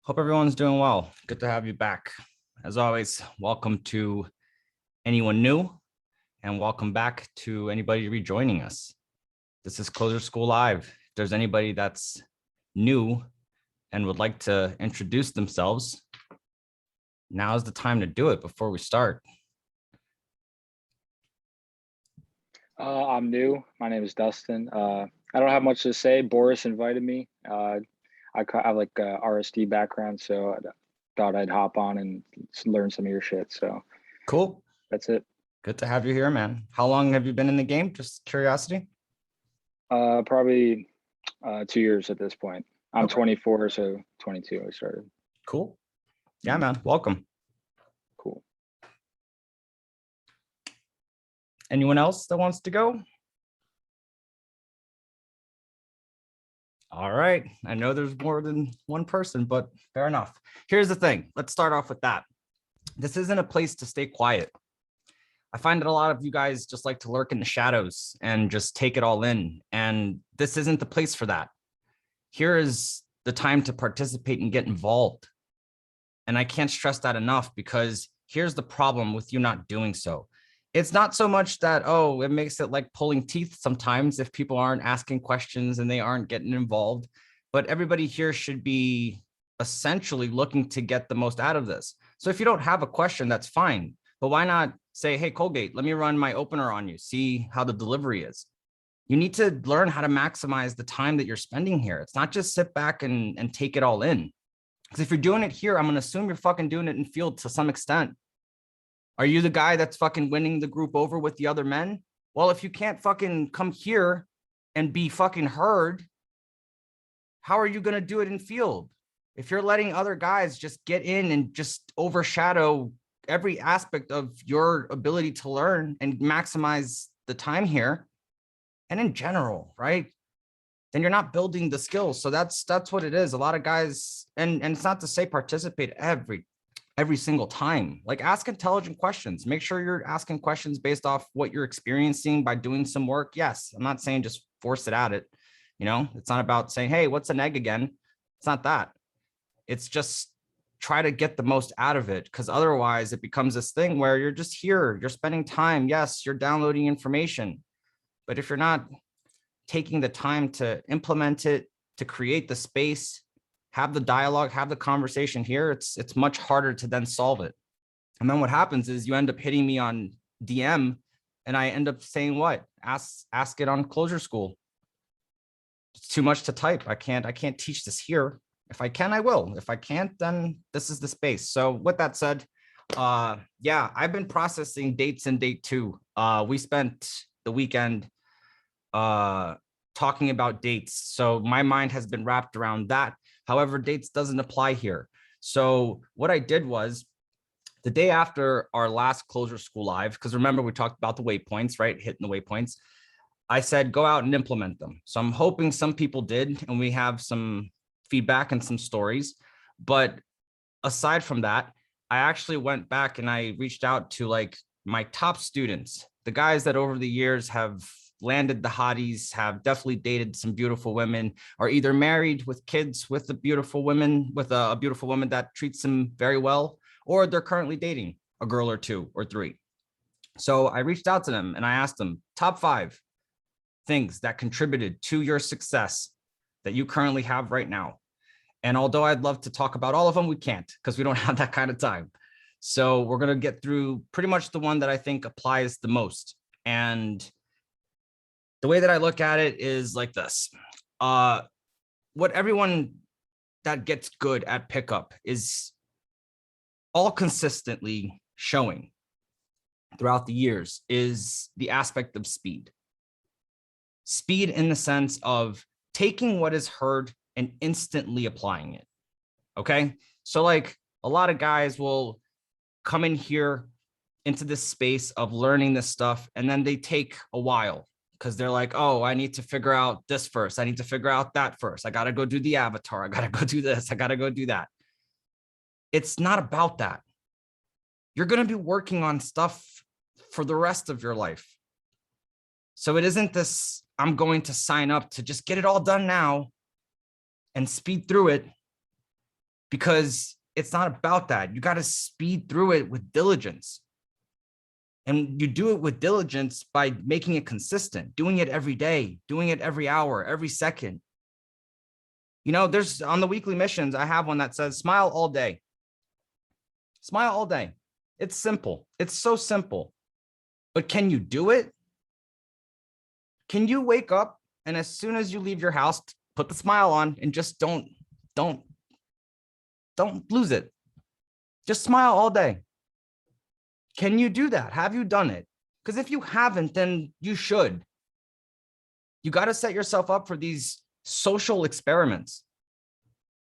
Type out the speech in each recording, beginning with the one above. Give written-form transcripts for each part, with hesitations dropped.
Hope everyone's doing well. Good to have you back. As always, welcome to anyone new and welcome back to anybody rejoining us. This is CloseHerSchool Live. If there's anybody that's new and would like to introduce themselves, now is the time to do it before we start. I'm new. My name is Dustin. I don't have much to say. Boris invited me. I have like a RSD background, so I thought I'd hop on and learn some of your shit. So Cool. that's it. Good to have you here, man. How long have you been in the game? Just curiosity. Probably 2 years at this point. I'm Okay. 24, so 22 I started. Cool. Yeah, man. Welcome. Cool. Anyone else that wants to go? All right. I know there's more than one person, but fair enough. Here's the thing. Let's start off with that. This isn't a place to stay quiet. I find that a lot of you guys just like to lurk in the shadows and just take it all in. And this isn't the place for that. Here is the time to participate and get involved. And I can't stress that enough, because here's the problem with you not doing so. It's not so much that, oh, it makes it like pulling teeth sometimes if people aren't asking questions and they aren't getting involved, but everybody here should be essentially looking to get the most out of this. So if you don't have a question, that's fine, but why not say, hey, Colgate, let me run my opener on you, see how the delivery is. You need to learn how to maximize the time that you're spending here. It's not just sit back and take it all in. Because if you're doing it here, I'm going to assume you're fucking doing it in field to some extent. Are you the guy that's fucking winning the group over with the other men? Well, if you can't fucking come here and be fucking heard, how are you going to do it in field? If you're letting other guys just get in and just overshadow every aspect of your ability to learn and maximize the time here, and in general, right? Then you're not building the skills. So that's what it is. A lot of guys, and it's not to say participate every single time. Like, ask intelligent questions. Make sure you're asking questions based off what you're experiencing by doing some work. Yes, I'm not saying just force it at it. You know, it's not about saying, hey, what's an egg again? It's not that. It's just try to get the most out of it, because otherwise it becomes this thing where you're just here, you're spending time. Yes, you're downloading information, but if you're not taking the time to implement it, to create the space, have the dialogue, have the conversation here, it's much harder to then solve it. And then what happens is you end up hitting me on DM and I end up saying what? Ask it on CloseHerSchool. It's too much to type. I can't teach this here. If I can, I will. If I can't, then this is the space. So with that said, yeah, I've been processing dates in day 2. We spent the weekend talking about dates. So my mind has been wrapped around that. However, dates doesn't apply here. So what I did was, the day after our last CloseHerSchool Live, because remember we talked about the waypoints, right? Hitting the waypoints. I said, go out and implement them. So I'm hoping some people did, and we have some feedback and some stories. But aside from that, I actually went back and I reached out to like my top students, the guys that over the years have landed the hotties, have definitely dated some beautiful women, are either married with kids with a beautiful woman, with a beautiful woman that treats them very well, or they're currently dating a girl or 2 or 3. So I reached out to them and I asked them top 5 things that contributed to your success that you currently have right now. And although I'd love to talk about all of them, we can't, because we don't have that kind of time. So we're going to get through pretty much the one that I think applies the most. And the way that I look at it is like this. What everyone that gets good at pickup is all consistently showing throughout the years is the aspect of speed. Speed in the sense of taking what is heard and instantly applying it. Okay. So like a lot of guys will come in here into this space of learning this stuff, and then they take a while because they're like, oh, I need to figure out this first. I need to figure out that first. I got to go do the avatar. I got to go do this. I got to go do that. It's not about that. You're going to be working on stuff for the rest of your life. So it isn't this, I'm going to sign up to just get it all done now and speed through it. because it's not about that. You got to speed through it with diligence. And you do it with diligence by making it consistent, doing it every day, doing it every hour, every second. You know, there's on the weekly missions, I have one that says smile all day. Smile all day. It's simple. It's so simple. But can you do it? Can you wake up and as soon as you leave your house, put the smile on and just don't lose it. Just smile all day. Can you do that? Have you done it? Because if you haven't, then you should. You got to set yourself up for these social experiments.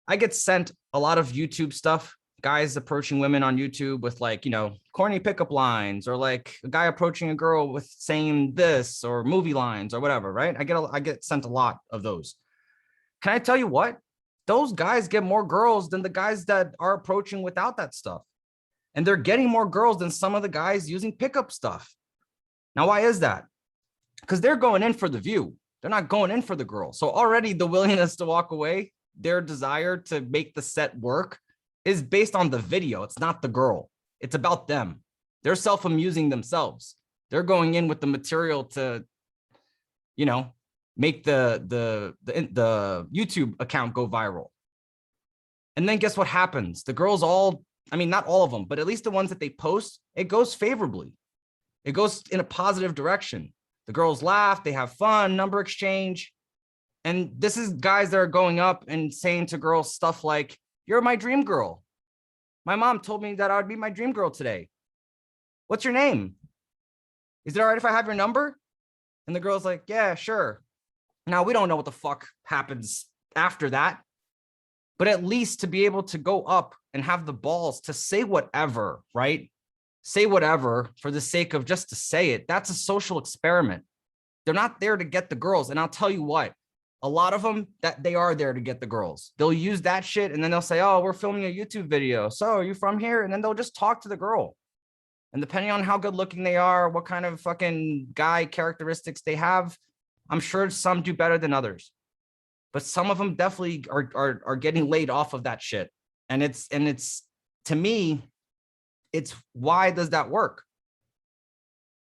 I get sent a lot of YouTube stuff, guys approaching women on YouTube with like, you know, corny pickup lines, or like a guy approaching a girl with saying this, or movie lines or whatever, right? I get sent a lot of those. Can I tell you what? Those guys get more girls than the guys that are approaching without that stuff. And they're getting more girls than some of the guys using pickup stuff. Now, why is that? Because they're going in for the view. They're not going in for the girl. So already the willingness to walk away, their desire to make the set work is based on the video. It's not the girl. It's about them. They're self-amusing themselves. They're going in with the material to, you know, make the YouTube account go viral. And then guess what happens? The girls all, I mean, not all of them, but at least the ones that they post, it goes favorably. It goes in a positive direction. The girls laugh, they have fun, number exchange. And this is guys that are going up and saying to girls stuff like, you're my dream girl. My mom told me that I would be my dream girl today. What's your name? Is it all right if I have your number? And the girl's like, yeah, sure. Now, we don't know what the fuck happens after that, but at least to be able to go up and have the balls to say whatever, right? Say whatever for the sake of just to say it. That's a social experiment. They're not there to get the girls. And I'll tell you what, a lot of them, that they are there to get the girls. They'll use that shit and then they'll say, oh, we're filming a YouTube video. So are you from here? And then they'll just talk to the girl. And depending on how good looking they are, what kind of fucking guy characteristics they have, I'm sure some do better than others. But some of them definitely are getting laid off of that shit. And it's to me, it's why does that work?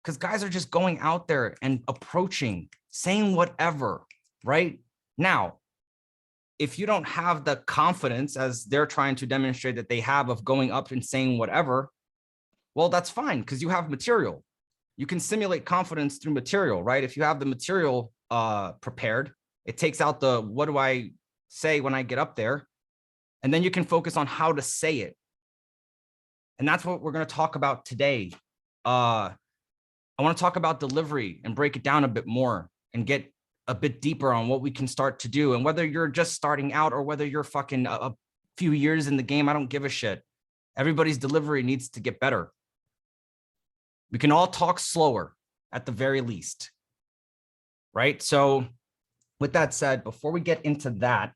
Because guys are just going out there and approaching, saying whatever, right? Now, if you don't have the confidence as they're trying to demonstrate that they have of going up and saying whatever, well, that's fine because you have material. You can simulate confidence through material, right? If you have the material prepared, it takes out the what do I say when I get up there, and then you can focus on how to say it. And that's what we're going to talk about today. I want to talk about delivery and break it down a bit more and get a bit deeper on what we can start to do. And whether you're just starting out or whether you're fucking a few years in the game, I don't give a shit. Everybody's delivery needs to get better. We can all talk slower at the very least, right? So with that said, before we get into that,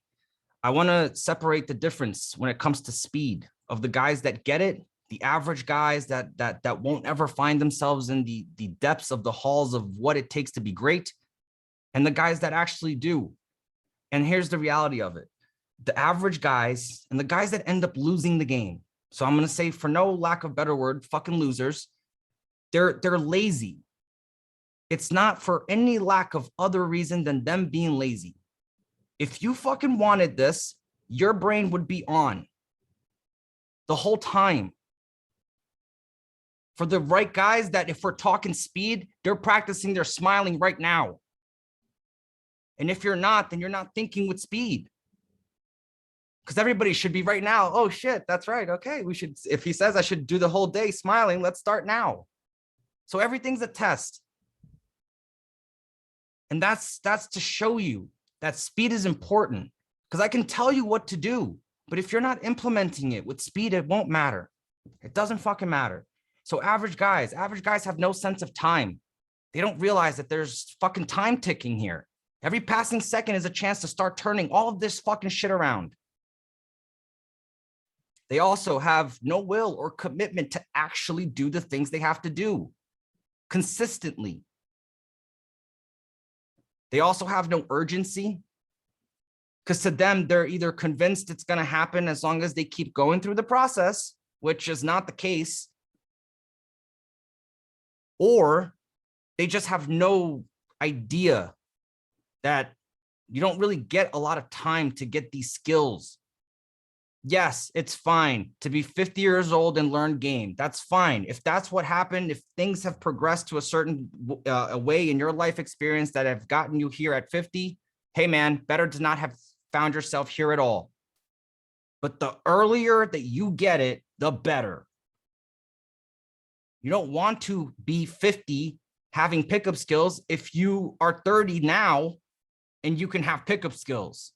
I want to separate the difference when it comes to speed of the guys that get it, the average guys that won't ever find themselves in the depths of the halls of what it takes to be great, and the guys that actually do. And here's the reality of it. The average guys and the guys that end up losing the game. So I'm going to say, for no lack of better word, fucking losers. They're lazy. It's not for any lack of other reason than them being lazy. If you fucking wanted this, your brain would be on the whole time. For the right guys that if we're talking speed, they're practicing their smiling right now. And if you're not, then you're not thinking with speed. Because everybody should be right now. Oh shit, that's right. Okay, we should, if he says I should do the whole day smiling, let's start now. So everything's a test. And that's to show you that speed is important. Because I can tell you what to do, but if you're not implementing it with speed, it won't matter. It doesn't fucking matter. So average guys have no sense of time. They don't realize that there's fucking time ticking here. Every passing second is a chance to start turning all of this fucking shit around. They also have no will or commitment to actually do the things they have to do consistently. They also have no urgency. Because to them, they're either convinced it's going to happen as long as they keep going through the process, which is not the case, or they just have no idea that you don't really get a lot of time to get these skills. Yes, it's fine to be 50 years old and learn game. That's fine. If that's what happened, if things have progressed to a certain way in your life experience that have gotten you here at 50, hey man, better to not have found yourself here at all. But the earlier that you get it, the better. You don't want to be 50 having pickup skills if you are 30 now and you can have pickup skills.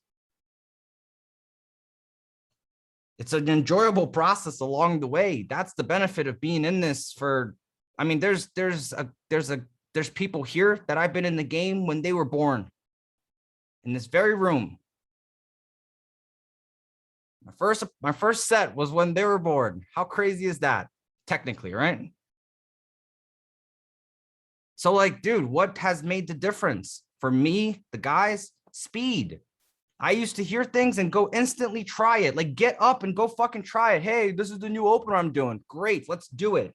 It's an enjoyable process along the way. That's the benefit of being in this for, I mean, there's people here that I've been in the game when they were born in this very room. My first set was when they were born. How crazy is that? Technically, right? So like, dude, what has made the difference for me, the guys? Speed. I used to hear things and go instantly try it. Like, get up and go fucking try it. Hey, this is the new opener I'm doing. Great, let's do it.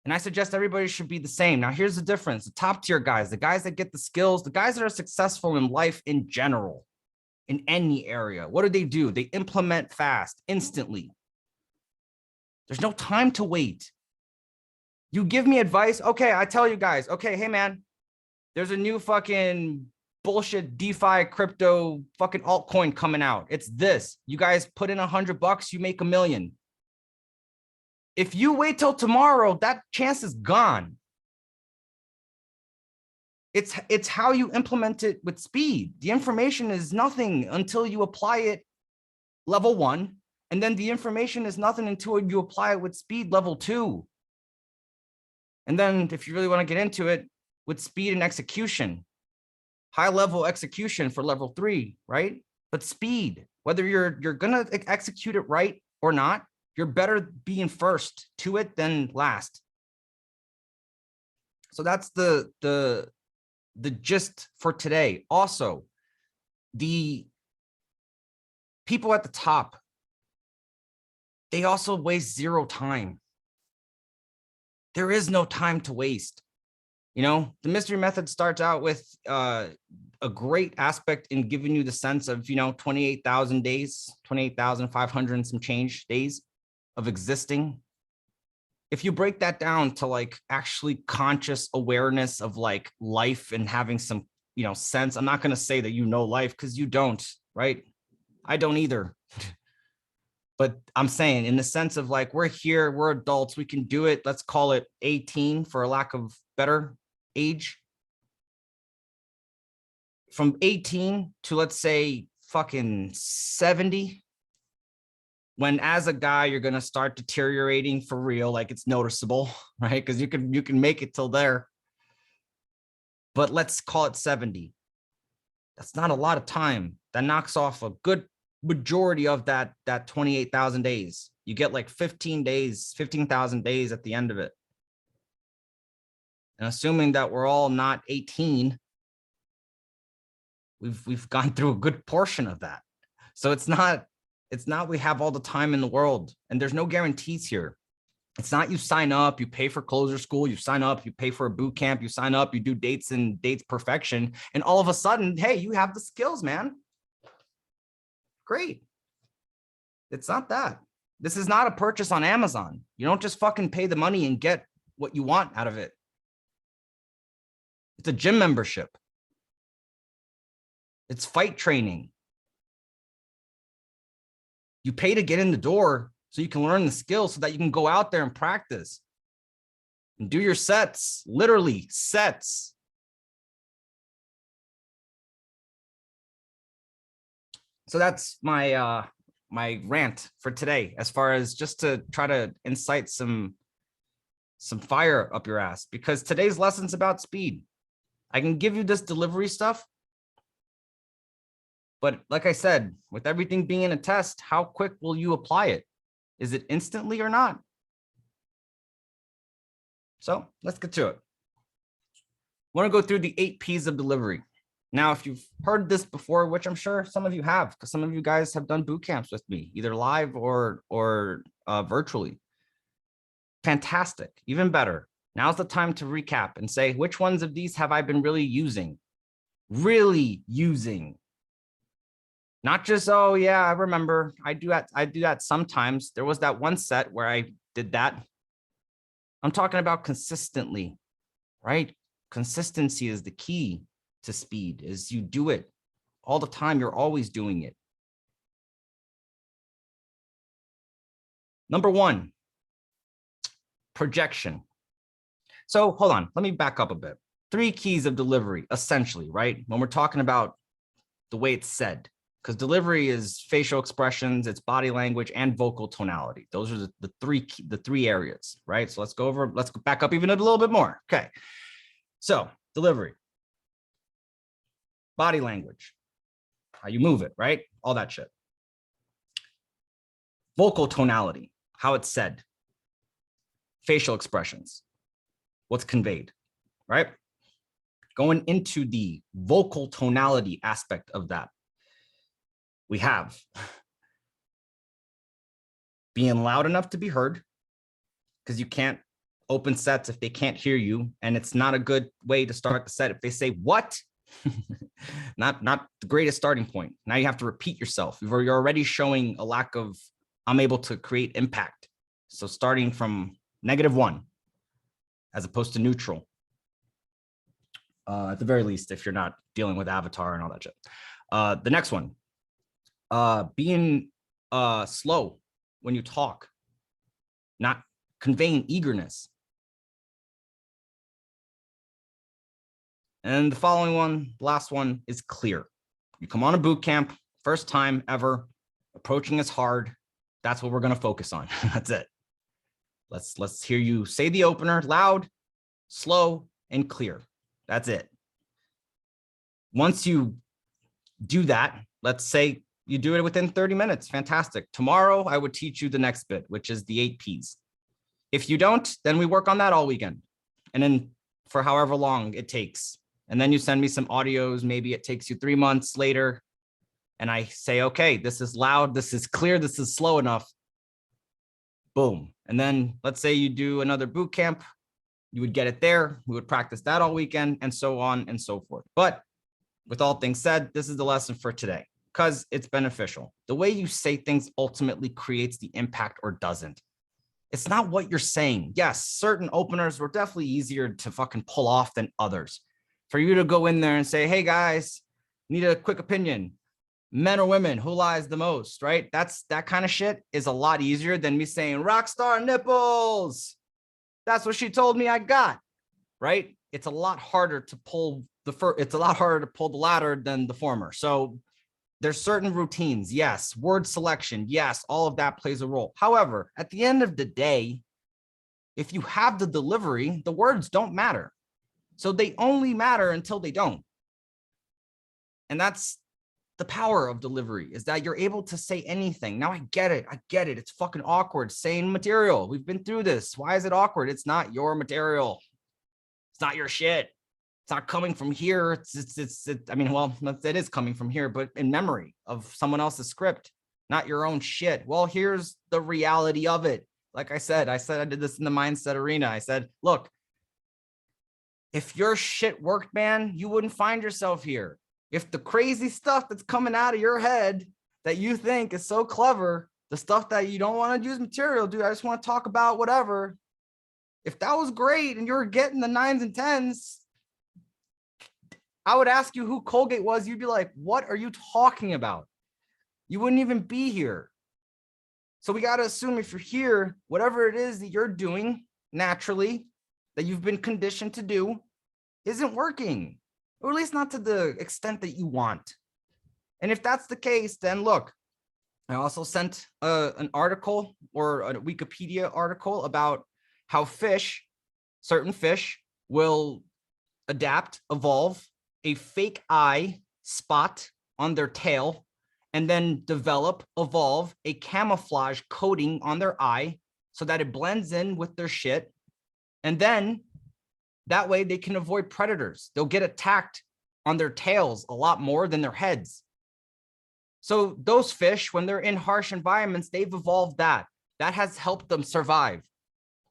And I suggest everybody should be the same. Now, here's the difference. The top tier guys, the guys that get the skills, the guys that are successful in life in general, in any area, what do? They implement fast, instantly. There's no time to wait. You give me advice. Okay, I tell you guys, okay, hey man, there's a new fucking bullshit DeFi crypto fucking altcoin coming out. It's this. You guys put in $100, you make $1 million. If you wait till tomorrow, that chance is gone. It's how you implement it with speed. The information is nothing until you apply it level 1. And then the information is nothing until you apply it with speed level 2. And then if you really want to get into it, with speed and execution, high level execution for level 3, right? But speed, whether you're going to execute it right or not, you're better being first to it than last. So that's the gist for today. Also, the people at the top, they also waste zero time. There is no time to waste. You know, the mystery method starts out with a great aspect in giving you the sense of, 28,000 days, 28,500 and some change days of existing. If you break that down to like actually conscious awareness of like life and having some, sense, I'm not going to say that life, because you don't, right? I don't either. But I'm saying in the sense of like, we're here, we're adults, we can do it. Let's call it 18 for a lack of better age. From 18 to, let's say, fucking 70, when as a guy, you're going to start deteriorating for real, like it's noticeable, right? Because you can make it till there. But let's call it 70. That's not a lot of time. That knocks off a good majority of that 28,000 days. You get like 15 days, 15,000 days at the end of it. And assuming that we're all not 18, we've gone through a good portion of that. So it's not we have all the time in the world, and there's no guarantees here. It's not you sign up, you pay for CloseHerSchool, you sign up, you pay for a boot camp, you sign up, you do dates perfection, and all of a sudden, hey, you have the skills, man. Great. It's not that. This is not a purchase on Amazon. You don't just fucking pay the money and get what you want out of it. It's a gym membership. It's fight training. You pay to get in the door so you can learn the skills so that you can go out there and practice and do your sets, literally sets. So that's my my rant for today, as far as just to try to incite some fire up your ass, because today's lesson's about speed. I can give you this delivery stuff, but like I said, with everything being in a test, how quick will you apply it? Is it instantly or not? So let's get to it. I want to go through the 8 P's of delivery. Now, if you've heard this before, which I'm sure some of you have, because some of you guys have done boot camps with me, either live or virtually. Fantastic, even better. Now's the time to recap and say, which ones of these have I been really using? Really using. Not just, oh yeah, I remember. I do that sometimes. There was that one set where I did that. I'm talking about consistently, right? Consistency is the key to speed, is you do it all the time. You're always doing it. Number one, projection. So hold on, let me back up a bit. 3 keys of delivery, essentially, right? When we're talking about the way it's said, because delivery is facial expressions, it's body language, and vocal tonality. Those are the three areas, right? So let's go back up even a little bit more. Okay. So delivery, body language, how you move it, right? All that shit. Vocal tonality, how it's said. Facial expressions, what's conveyed, right? Going into the vocal tonality aspect of that, we have being loud enough to be heard, because you can't open sets if they can't hear you, and it's not a good way to start the set if they say what. not the greatest starting point. Now you have to repeat yourself. You're already showing a lack of, I'm able to create impact. So starting from -1 as opposed to neutral, at the very least, if you're not dealing with avatar and all that shit. The next one, being slow when you talk, not conveying eagerness. And the following one, last one, is clear. You come on a boot camp, first time ever, approaching is hard. That's what we're going to focus on. That's it. Let's hear you say the opener loud, slow, and clear. That's it. Once you do that, let's say you do it within 30 minutes. Fantastic. Tomorrow, I would teach you the next bit, which is the 8 Ps. If you don't, then we work on that all weekend. And then for however long it takes. And then you send me some audios. Maybe it takes you 3 months later. And I say, okay, this is loud. This is clear. This is slow enough. Boom. And then let's say you do another boot camp. You would get it there. We would practice that all weekend, and so on and so forth. But with all things said, this is the lesson for today, because it's beneficial. The way you say things ultimately creates the impact or doesn't. It's not what you're saying. Yes, certain openers were definitely easier to fucking pull off than others. For you to go in there and say, hey guys, need a quick opinion. Men or women, who lies the most, right? That kind of shit is a lot easier than me saying rock star nipples. That's what she told me I got, right? It's a lot harder to pull the latter than the former. So there's certain routines. Yes. Word selection. Yes. All of that plays a role. However, at the end of the day, if you have the delivery, the words don't matter. So they only matter until they don't. And that's the power of delivery, is that you're able to say anything. Now I get it. It's fucking awkward saying material. We've been through this. Why is it awkward? It's not your material. It's not your shit. It's not coming from here. I mean, well, it is coming from here, but in memory of someone else's script, not your own shit. Well, here's the reality of it. Like I said I did this in the mindset arena. I said, look, if your shit worked, man, you wouldn't find yourself here. If the crazy stuff that's coming out of your head that you think is so clever, the stuff that you don't want to use material, dude, I just want to talk about whatever. If that was great and you were getting the 9s and 10s, I would ask you who Colgate was. You'd be like, what are you talking about? You wouldn't even be here. So we got to assume if you're here, whatever it is that you're doing naturally, that you've been conditioned to do, isn't working, or at least not to the extent that you want. And if that's the case, then look, I also sent an article or a Wikipedia article about how certain fish will evolve a fake eye spot on their tail, and then evolve a camouflage coating on their eye so that it blends in with their shit. And then that way they can avoid predators. They'll get attacked on their tails a lot more than their heads. So those fish, when they're in harsh environments, they've evolved that. That has helped them survive.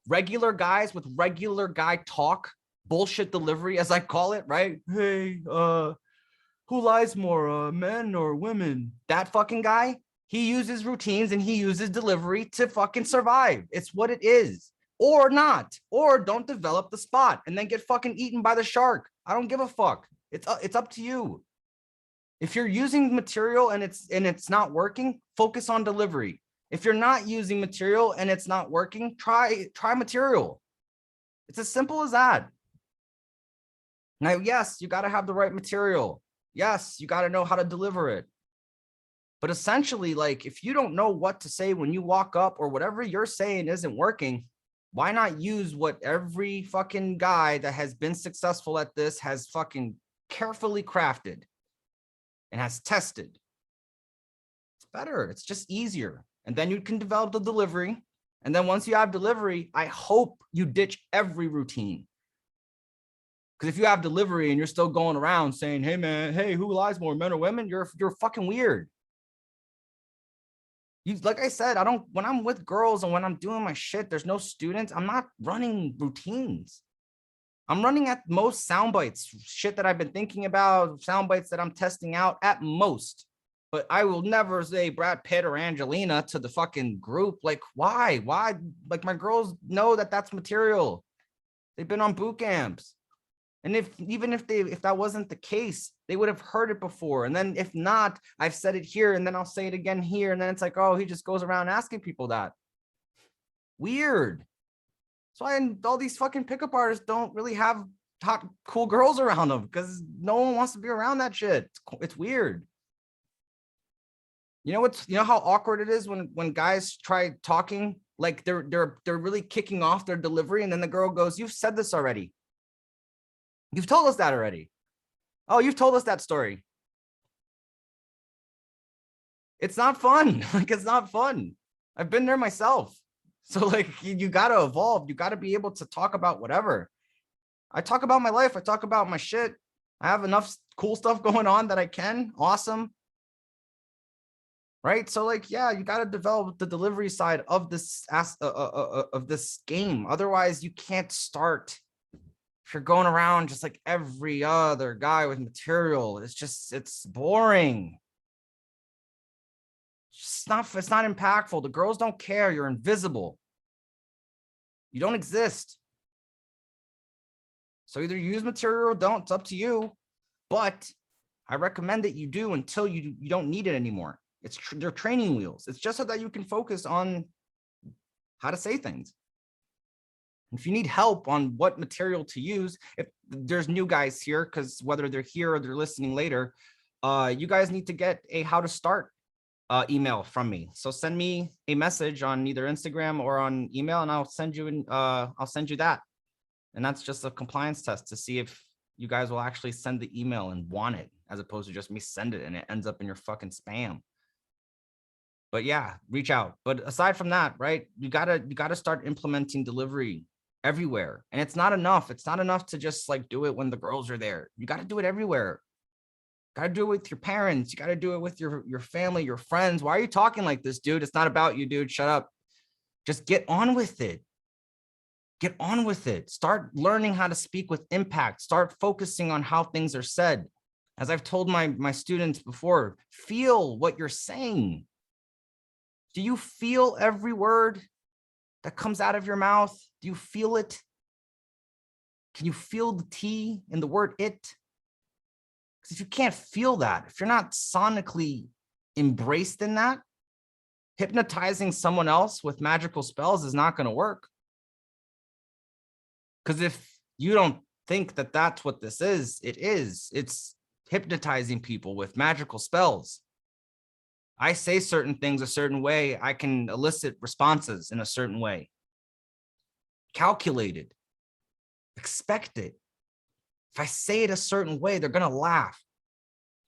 Regular guys with regular guy talk, bullshit delivery, as I call it, right? Hey, who lies more, men or women? That fucking guy, he uses routines and he uses delivery to fucking survive. It's what it is. Or not, or don't develop the spot and then get fucking eaten by the shark. I don't give a fuck. It's up to you. If you're using material and it's not working, focus on delivery. If you're not using material and it's not working, try material. It's as simple as that. Now, yes, you got to have the right material. Yes, you got to know how to deliver it. But essentially, like, if you don't know what to say when you walk up or whatever you're saying isn't working, why not use what every fucking guy that has been successful at this has fucking carefully crafted and has tested? It's better. It's just easier. And then you can develop the delivery. And then once you have delivery, I hope you ditch every routine. Because if you have delivery and you're still going around saying, hey man, hey, who lies more, men or women? You're fucking weird. Like I said, when I'm with girls and when I'm doing my shit, there's no students. I'm not running routines. I'm running at most sound bites, shit that I've been thinking about, sound bites that I'm testing out at most. But I will never say Brad Pitt or Angelina to the fucking group. Like, why? Why? Like, my girls know that that's material. They've been on boot camps. And if that wasn't the case, they would have heard it before. And then if not, I've said it here and then I'll say it again here. And then it's like, oh, he just goes around asking people that. Weird. So all these fucking pickup artists don't really have hot, cool girls around them because no one wants to be around that shit. It's weird. You know how awkward it is when guys try talking, like they're really kicking off their delivery, and then the girl goes, "You've said this already. You've told us that already. Oh, you've told us that story." It's not fun. Like, it's not fun. I've been there myself. So like, you got to evolve. You got to be able to talk about whatever. I talk about my life. I talk about my shit. I have enough cool stuff going on that I can. Awesome. Right. So like, yeah, you got to develop the delivery side of this game. Otherwise, you can't start. If you're going around just like every other guy with material, it's boring. It's not impactful. The girls don't care. You're invisible. You don't exist. So either use material or don't. It's up to you. But I recommend that you do until you don't need it anymore. They're training wheels. It's just so that you can focus on how to say things. If you need help on what material to use, if there's new guys here, because whether they're here or they're listening later, you guys need to get a how to start email from me. So send me a message on either Instagram or on email, and I'll send you that. And that's just a compliance test to see if you guys will actually send the email and want it, as opposed to just me send it and it ends up in your fucking spam. But yeah, reach out. But aside from that, right, you gotta start implementing delivery everywhere. And it's not enough. It's not enough to just like do it when the girls are there. You got to do it everywhere. Got to do it with your parents. You got to do it with your family, your friends. Why are you talking like this, dude? It's not about you, dude. Shut up. Just get on with it. Get on with it. Start learning how to speak with impact. Start focusing on how things are said. As I've told my students before, feel what you're saying. Do you feel every word that comes out of your mouth? Do you feel it? Can you feel the T in the word it? Because if you can't feel that, if you're not sonically embraced in that, hypnotizing someone else with magical spells is not going to work. Because if you don't think that that's what this is, it's hypnotizing people with magical spells. I say certain things a certain way, I can elicit responses in a certain way. Calculated, expected. If I say it a certain way, they're going to laugh.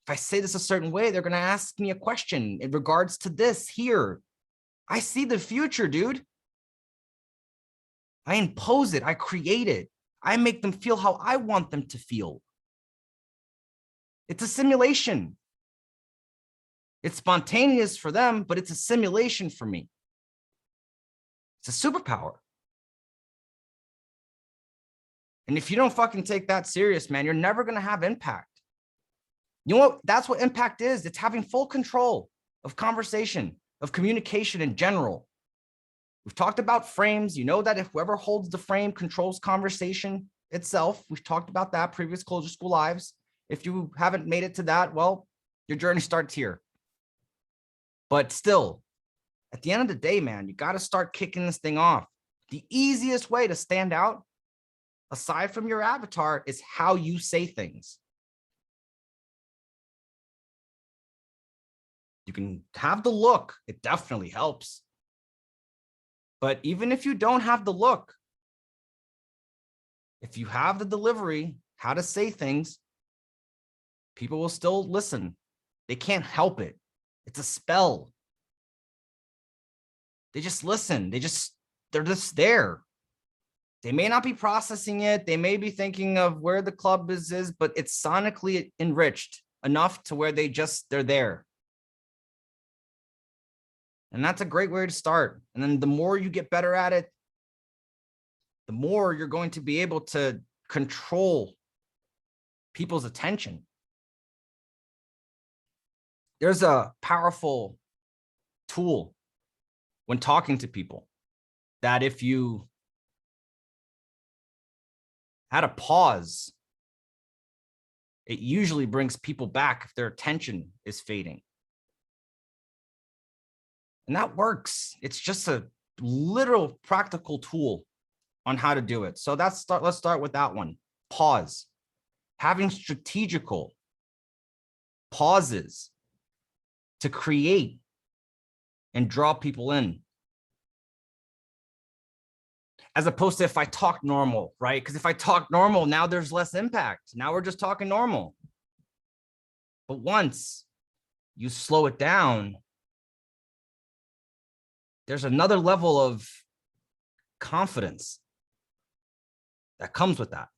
If I say this a certain way, they're going to ask me a question in regards to this here. I see the future, dude. I impose it. I create it. I make them feel how I want them to feel. It's a simulation. It's spontaneous for them, but it's a simulation for me. It's a superpower. And if you don't fucking take that serious, man, you're never going to have impact. You know what? That's what impact is. It's having full control of conversation, of communication in general. We've talked about frames. You know that if whoever holds the frame controls conversation itself. We've talked about that previous CloseHerSchool lives. If you haven't made it to that, well, your journey starts here. But still, at the end of the day, man, you got to start kicking this thing off. The easiest way to stand out, aside from your avatar, is how you say things. You can have the look. It definitely helps. But even if you don't have the look, if you have the delivery, how to say things, people will still listen. They can't help it. It's a spell. They just listen. They're just there. They may not be processing it. They may be thinking of where the club is, but it's sonically enriched enough to where they're there. And that's a great way to start. And then the more you get better at it, the more you're going to be able to control people's attention. There's a powerful tool when talking to people that if you had a pause, it usually brings people back if their attention is fading. And that works. It's just a literal practical tool on how to do it. So let's start with that one. Pause. Having strategical pauses to create and draw people in. As opposed to if I talk normal, right? Because if I talk normal, now there's less impact. Now we're just talking normal. But once you slow it down, there's another level of confidence that comes with that.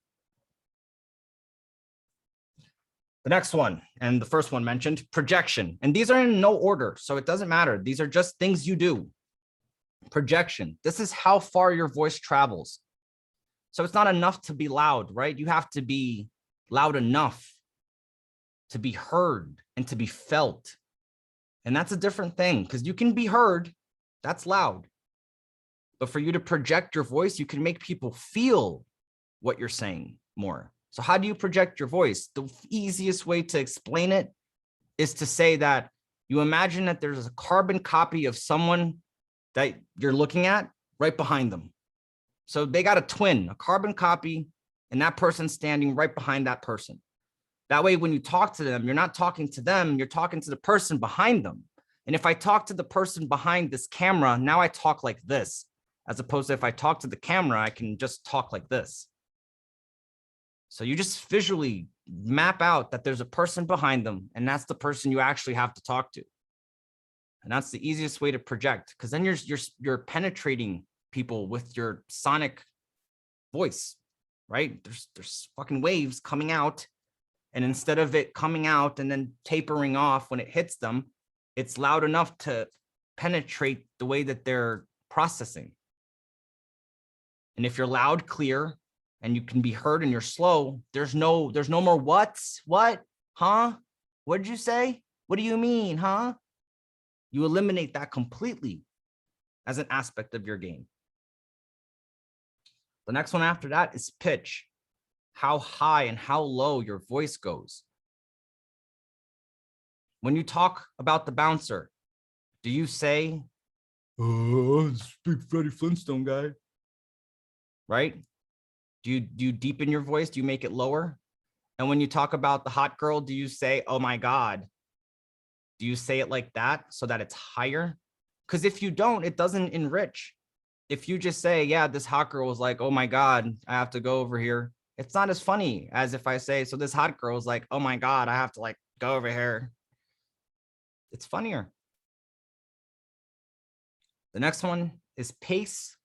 The next one, and the first one mentioned, projection. And these are in no order, so it doesn't matter. These are just things you do. Projection. This is how far your voice travels. So it's not enough to be loud, right? You have to be loud enough to be heard and to be felt. And that's a different thing because you can be heard. That's loud. But for you to project your voice, you can make people feel what you're saying more. So how do you project your voice? The easiest way to explain it is to say that you imagine that there's a carbon copy of someone that you're looking at right behind them. So they got a twin, a carbon copy, and that person's standing right behind that person. That way, when you talk to them, you're not talking to them, you're talking to the person behind them. And if I talk to the person behind this camera, now I talk like this, as opposed to if I talk to the camera, I can just talk like this. So you just visually map out that there's a person behind them, and that's the person you actually have to talk to. And that's the easiest way to project, because then you're penetrating people with your sonic voice, right? There's fucking waves coming out, and instead of it coming out and then tapering off when it hits them, it's loud enough to penetrate the way that they're processing. And if you're loud, clear, and you can be heard and you're slow, there's no more what's, what, huh? What did you say? What do you mean, huh? You eliminate that completely as an aspect of your game. The next one after that is pitch. How high and how low your voice goes. When you talk about the bouncer, do you say, oh, this big Freddie Flintstone guy? Right? Do you deepen your voice? Do you make it lower? And when you talk about the hot girl, do you say, oh my God? Do you say it like that so that it's higher? Because if you don't, it doesn't enrich. If you just say, yeah, this hot girl was like, oh my God, I have to go over here. It's not as funny as if I say, so this hot girl is like, oh my God, I have to like go over here. It's funnier. The next one is pace.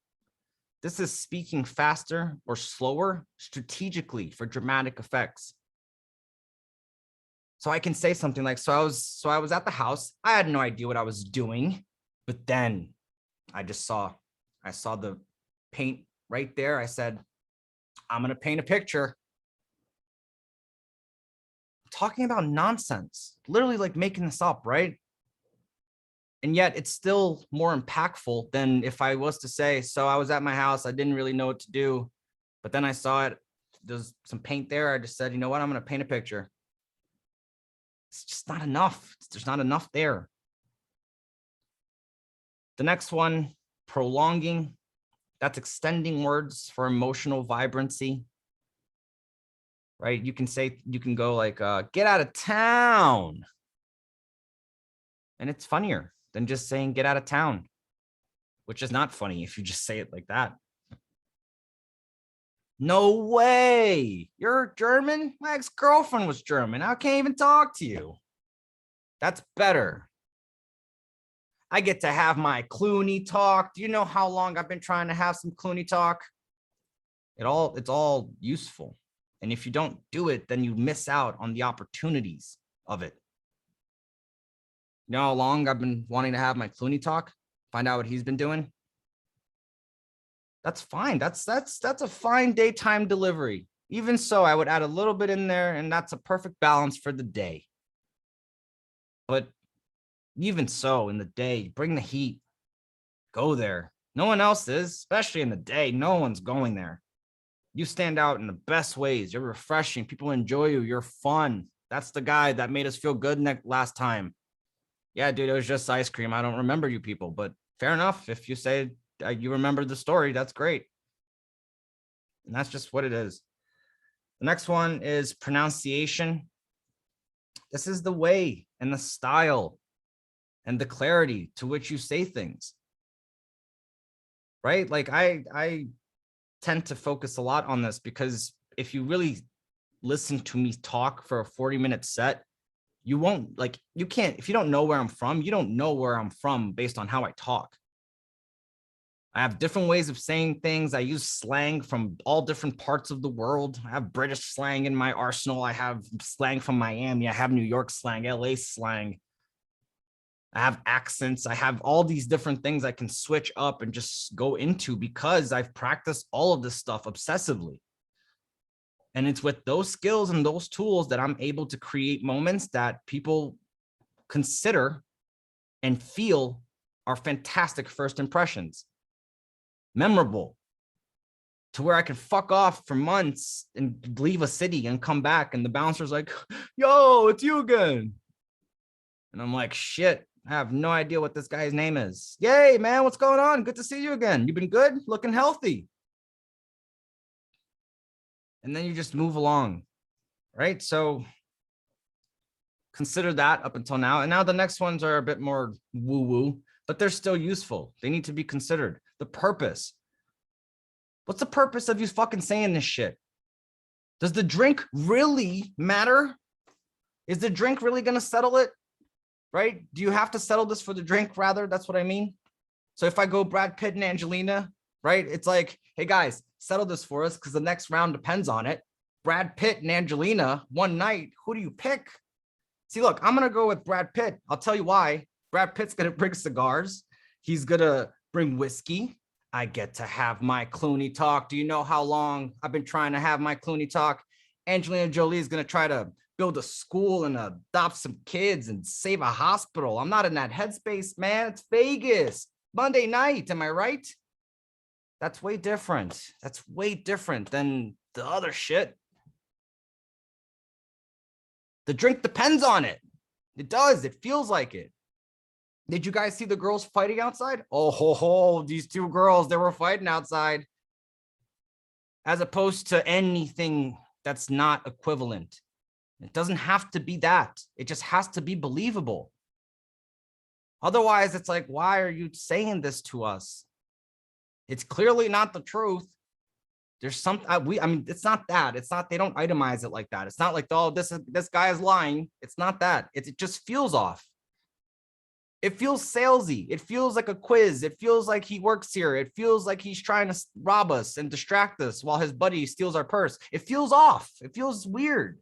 This is speaking faster or slower strategically for dramatic effects. So I can say something like, so I was at the house. I had no idea what I was doing, but then I saw the paint right there. I said, I'm going to paint a picture. Talking about nonsense, literally like making this up, right? And yet it's still more impactful than if I was to say, so I was at my house, I didn't really know what to do, but then I saw it, there's some paint there. I just said, you know what, I'm going to paint a picture. It's just not enough. There's not enough there. The next one, prolonging. That's extending words for emotional vibrancy, right? You can go like, get out of town. And it's funnier than just saying get out of town, which is not funny if you just say it like that. No way. You're German? My ex-girlfriend was German. I can't even talk to you. That's better. I get to have my Clooney talk. Do you know how long I've been trying to have some Clooney talk? It's all useful. And if you don't do it, then you miss out on the opportunities of it. You know how long I've been wanting to have my Clooney talk? Find out what he's been doing. That's fine. That's a fine daytime delivery. Even so, I would add a little bit in there, and that's a perfect balance for the day. But even so, in the day, bring the heat. Go there. No one else is, especially in the day. No one's going there. You stand out in the best ways. You're refreshing. People enjoy you. You're fun. That's the guy that made us feel good last time. Yeah, dude, it was just ice cream. I don't remember you people, but fair enough. If you say you remember the story, that's great. And that's just what it is. The next one is pronunciation. This is the way and the style and the clarity to which you say things, right? Like I tend to focus a lot on this because if you really listen to me talk for a 40-minute set, you won't you can't, if you don't know where I'm from, you don't know where I'm from based on how I talk. I have different ways of saying things. I use slang from all different parts of the world. I have British slang in my arsenal. I have slang from Miami. I have New York slang, LA slang. I have accents. I have all these different things I can switch up and just go into because I've practiced all of this stuff obsessively. And it's with those skills and those tools that I'm able to create moments that people consider and feel are fantastic first impressions. Memorable, to where I can fuck off for months and leave a city and come back and the bouncer's like, yo, it's you again. And I'm like, shit, I have no idea what this guy's name is. Yay, man, what's going on? Good to see you again. You've been good? Looking healthy. And then you just move along, right? So consider that up until now. And now the next ones are a bit more woo-woo, but they're still useful. They need to be considered. The purpose. What's the purpose of you fucking saying this shit? Does the drink really matter? Is the drink really going to settle it? Right? Do you have to settle this for the drink rather? That's what I mean. So if I go Brad Pitt and Angelina, right? It's like, hey guys, settle this for us because the next round depends on it. Brad Pitt and Angelina, one night, who do you pick? See, look, I'm going to go with Brad Pitt. I'll tell you why. Brad Pitt's going to bring cigars. He's going to bring whiskey. I get to have my Clooney talk. Do you know how long I've been trying to have my Clooney talk? Angelina Jolie is going to try to build a school and adopt some kids and save a hospital. I'm not in that headspace, man. It's Vegas. Monday night. Am I right? That's way different. That's way different than the other shit. The drink depends on it. It does. It feels like it. Did you guys see the girls fighting outside? Oh, ho, ho, these two girls, they were fighting outside. As opposed to anything that's not equivalent. It doesn't have to be that. It just has to be believable. Otherwise, it's like, why are you saying this to us? It's clearly not the truth. There's something, I mean, it's not that. It's not, they don't itemize it like that. It's not like, oh, this guy is lying. It's not that. It just feels off. It feels salesy. It feels like a quiz. It feels like he works here. It feels like he's trying to rob us and distract us while his buddy steals our purse. It feels off. It feels weird.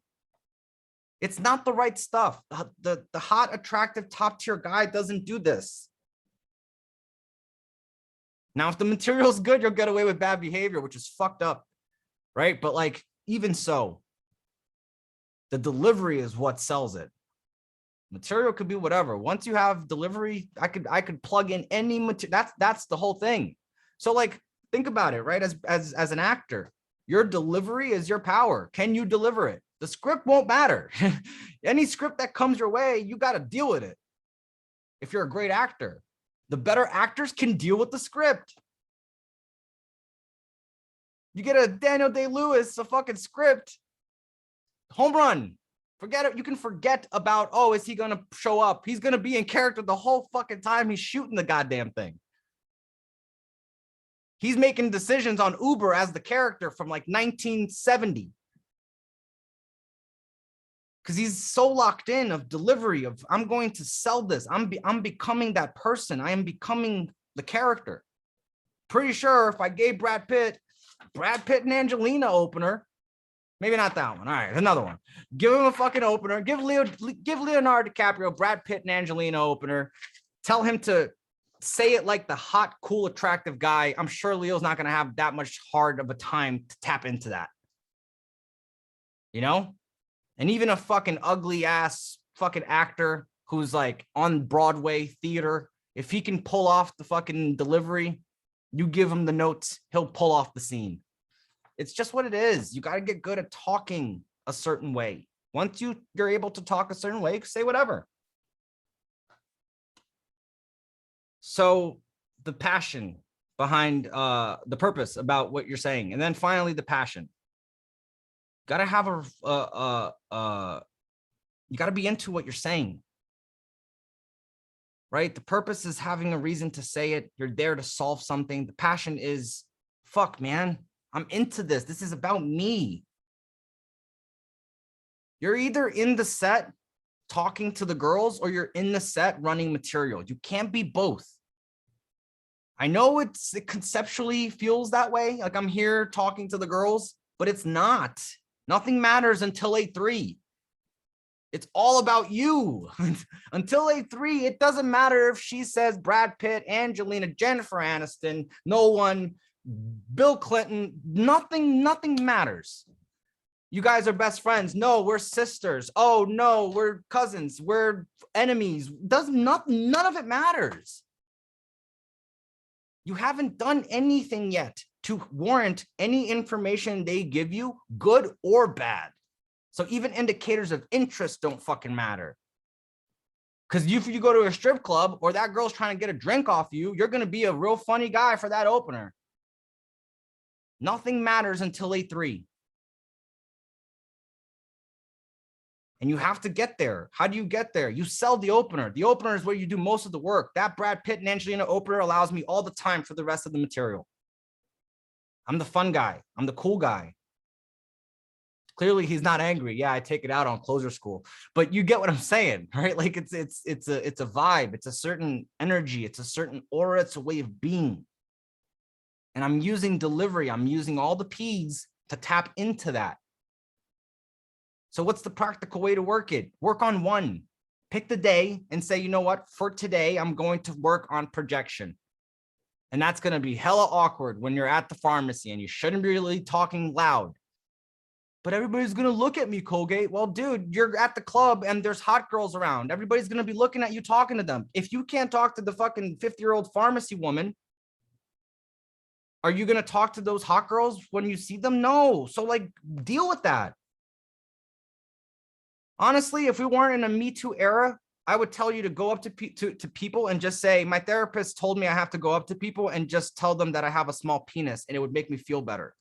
It's not the right stuff. The hot, attractive, top tier guy doesn't do this. Now, if the material's good, you'll get away with bad behavior, which is fucked up, right? But like, even so, the delivery is what sells it. Material could be whatever. Once you have delivery, I could plug in any material. That's the whole thing. So like, think about it, right? As an actor, your delivery is your power. Can you deliver it? The script won't matter. Any script that comes your way, you got to deal with it. If you're a great actor, the better actors can deal with the script. You get a Daniel Day-Lewis, a fucking script, home run. Forget it. You can forget about, oh, is he going to show up? He's going to be in character the whole fucking time he's shooting the goddamn thing. He's making decisions on Uber as the character from like 1970. Because he's so locked in of delivery of, I'm going to sell this. I'm becoming that person. I am becoming the character. Pretty sure if I gave Brad Pitt and Angelina opener, maybe not that one. All right, another one. Give him a fucking opener. Give Leonardo DiCaprio, Brad Pitt, and Angelina opener. Tell him to say it like the hot, cool, attractive guy. I'm sure Leo's not going to have that much hard of a time to tap into that. You know? And even a fucking ugly ass fucking actor who's like on Broadway theater, if he can pull off the fucking delivery, you give him the notes, he'll pull off the scene. It's just what it is. You got to get good at talking a certain way. Once you're able to talk a certain way, say whatever. So the passion behind the purpose about what you're saying. And then finally, the passion. Got to have you got to be into what you're saying. Right? The purpose is having a reason to say it. You're there to solve something. The passion is, fuck, man, I'm into this. This is about me. You're either in the set talking to the girls or you're in the set running material. You can't be both. I know it conceptually feels that way. Like I'm here talking to the girls, but it's not. Nothing matters until A3. It's all about you. Until A3, it doesn't matter if she says Brad Pitt, Angelina, Jennifer Aniston, no one, Bill Clinton, nothing matters. You guys are best friends. No, we're sisters. Oh no, we're cousins. We're enemies. None of it matters. You haven't done anything yet to warrant any information they give you, good or bad. So even indicators of interest don't fucking matter. Because if you go to a strip club or that girl's trying to get a drink off you, you're going to be a real funny guy for that opener. Nothing matters until A3. And you have to get there. How do you get there? You sell the opener. The opener is where you do most of the work. That Brad Pitt and Angelina opener allows me all the time for the rest of the material. I'm the fun guy. I'm the cool guy. Clearly he's not angry. Yeah, I take it out on CloseHerSchool, but you get what I'm saying, right? Like it's a vibe. It's a certain energy. It's a certain aura. It's a way of being. And I'm using delivery. I'm using all the P's to tap into that. So what's the practical way to work it? Work on one. Pick the day and say, you know what? For today, I'm going to work on projection. And that's going to be hella awkward when you're at the pharmacy and you shouldn't be really talking loud. But everybody's going to look at me, Colgate. Well, dude, you're at the club and there's hot girls around. Everybody's going to be looking at you, talking to them. If you can't talk to the fucking 50-year-old pharmacy woman, are you going to talk to those hot girls when you see them? No. So like, deal with that. Honestly, if we weren't in a Me Too era, I would tell you to go up to people and just say, my therapist told me I have to go up to people and just tell them that I have a small penis and it would make me feel better.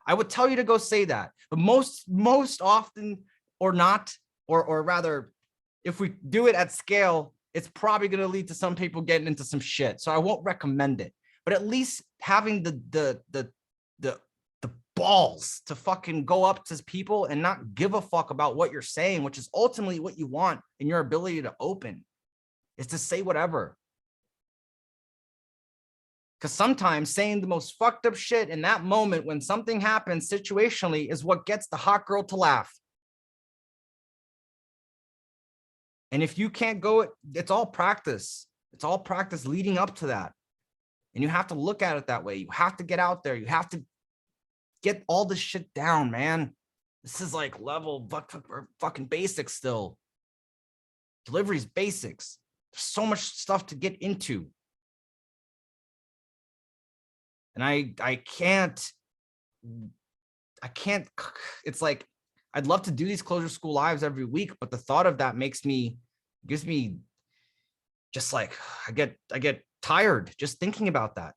I would tell you to go say that, but most often or not, or rather, if we do it at scale, it's probably going to lead to some people getting into some shit. So I won't recommend it, but at least having the balls to fucking go up to people and not give a fuck about what you're saying, which is ultimately what you want in your ability to open, is to say whatever. Because sometimes saying the most fucked up shit in that moment when something happens situationally is what gets the hot girl to laugh. And if you can't go, it's all practice. It's all practice leading up to that. And you have to look at it that way. You have to get out there. You have to get all this shit down, man. This is like level fucking basics still. Delivery's basics. There's so much stuff to get into. And I can't, it's like, I'd love to do these Close Your School lives every week, but the thought of that gives me just like, I get tired just thinking about that.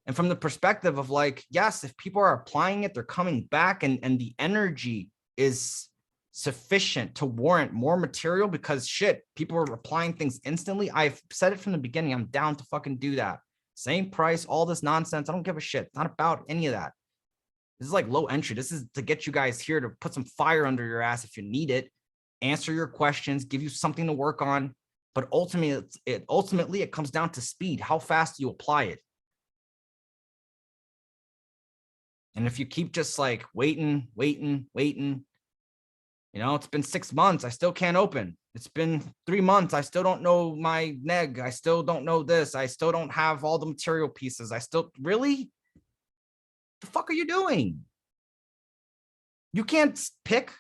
And from the perspective of like, yes, if people are applying it, they're coming back and the energy is sufficient to warrant more material because shit, people are applying things instantly. I've said it from the beginning. I'm down to fucking do that. Same price, all this nonsense. I don't give a shit. It's not about any of that. This is like low entry. This is to get you guys here to put some fire under your ass if you need it, answer your questions, give you something to work on. But ultimately, it comes down to speed. How fast you apply it. And if you keep just like waiting, it's been 6 months. I still can't open. It's been 3 months. I still don't know my neg. I still don't know this. I still don't have all the material pieces. Really? The fuck are you doing? You can't pick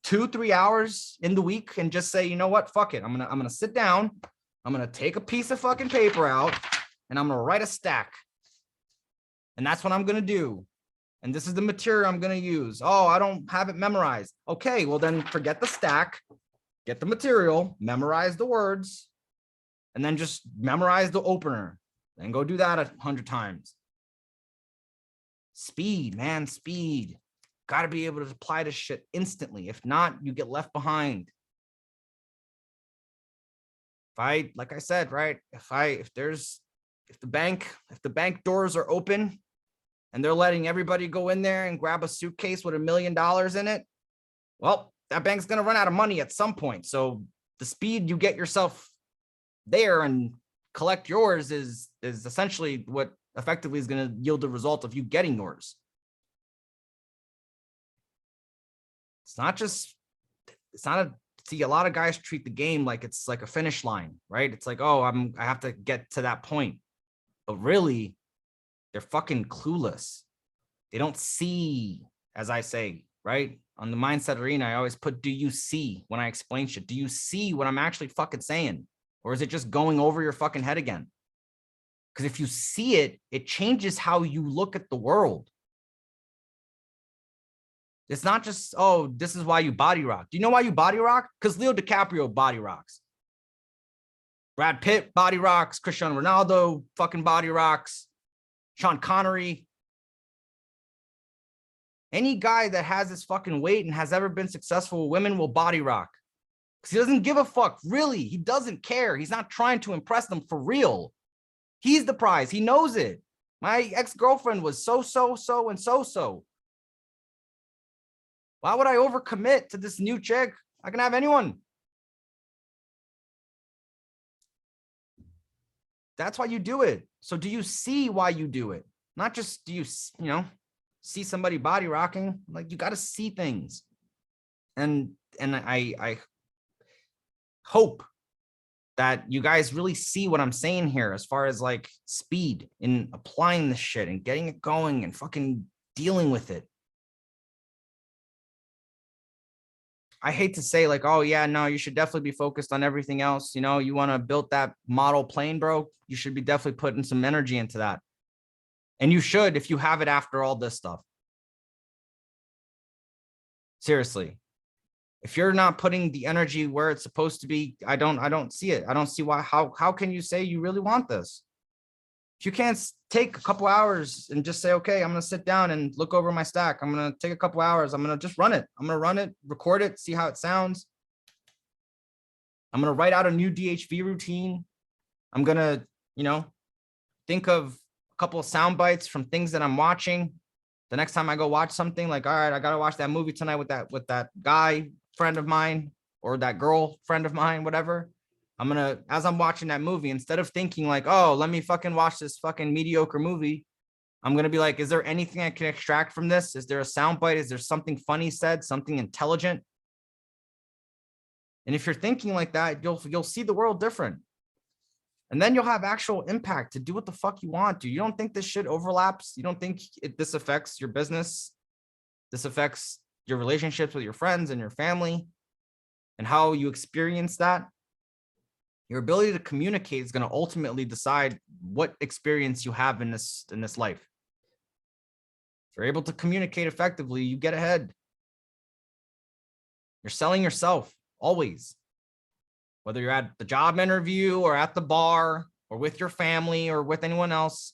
2-3 hours in the week and just say, you know what? Fuck it. I'm gonna sit down. I'm gonna take a piece of fucking paper out and I'm gonna write a stack. And that's what I'm gonna do. And this is the material I'm gonna use. Oh, I don't have it memorized. Okay, well then forget the stack, get the material, memorize the words, and then just memorize the opener. Then go do that 100 times. Speed, man, speed. Got to be able to apply this shit instantly. If not, you get left behind. Like I said, right? If the bank doors are open and they're letting everybody go in there and grab a suitcase with $1 million in it, well, that bank's going to run out of money at some point. So the speed you get yourself there and collect yours is essentially what effectively is going to yield the result of you getting yours. See, a lot of guys treat the game like it's like a finish line, right? It's like, oh, I have to get to that point. But really, they're fucking clueless. They don't see, as I say, right? On the mindset arena, I always put, do you see when I explain shit? Do you see what I'm actually fucking saying? Or is it just going over your fucking head again? Because if you see it, it changes how you look at the world. It's not just, oh, this is why you body rock. Do you know why you body rock? Because Leo DiCaprio body rocks. Brad Pitt body rocks. Cristiano Ronaldo fucking body rocks. Sean Connery. Any guy that has this fucking weight and has ever been successful with women will body rock. Because he doesn't give a fuck. Really, he doesn't care. He's not trying to impress them for real. He's the prize. He knows it. My ex-girlfriend was so. Why would I overcommit to this new chick? I can have anyone. That's why you do it. So do you see why you do it? Not just do you see somebody body rocking. Like, you got to see things. And I hope that you guys really see what I'm saying here as far as like speed in applying this shit and getting it going and fucking dealing with it. I hate to say like, oh yeah, no, you should definitely be focused on everything else. You want to build that model plane, bro. You should be definitely putting some energy into that. And you should, if you have it after all this stuff. Seriously. If you're not putting the energy where it's supposed to be, I don't see it. I don't see why, how can you say you really want this? If you can't take a couple hours and just say, okay, I'm going to sit down and look over my stack. I'm going to take a couple hours. I'm going to just run it. I'm going to run it, record it, see how it sounds. I'm going to write out a new DHV routine. I'm going to, think of a couple of sound bites from things that I'm watching. The next time I go watch something, like, all right, I got to watch that movie tonight with that guy friend of mine or that girl friend of mine, whatever. As I'm watching that movie, instead of thinking like, oh, let me fucking watch this fucking mediocre movie, I'm going to be like, is there anything I can extract from this? Is there a soundbite? Is there something funny said, something intelligent? And if you're thinking like that, you'll see the world different. And then you'll have actual impact to do what the fuck you want to. You don't think this shit overlaps? You don't think this affects your business? This affects your relationships with your friends and your family and how you experience that? Your ability to communicate is going to ultimately decide what experience you have in this life. If you're able to communicate effectively, you get ahead. You're selling yourself always. Whether you're at the job interview or at the bar or with your family or with anyone else,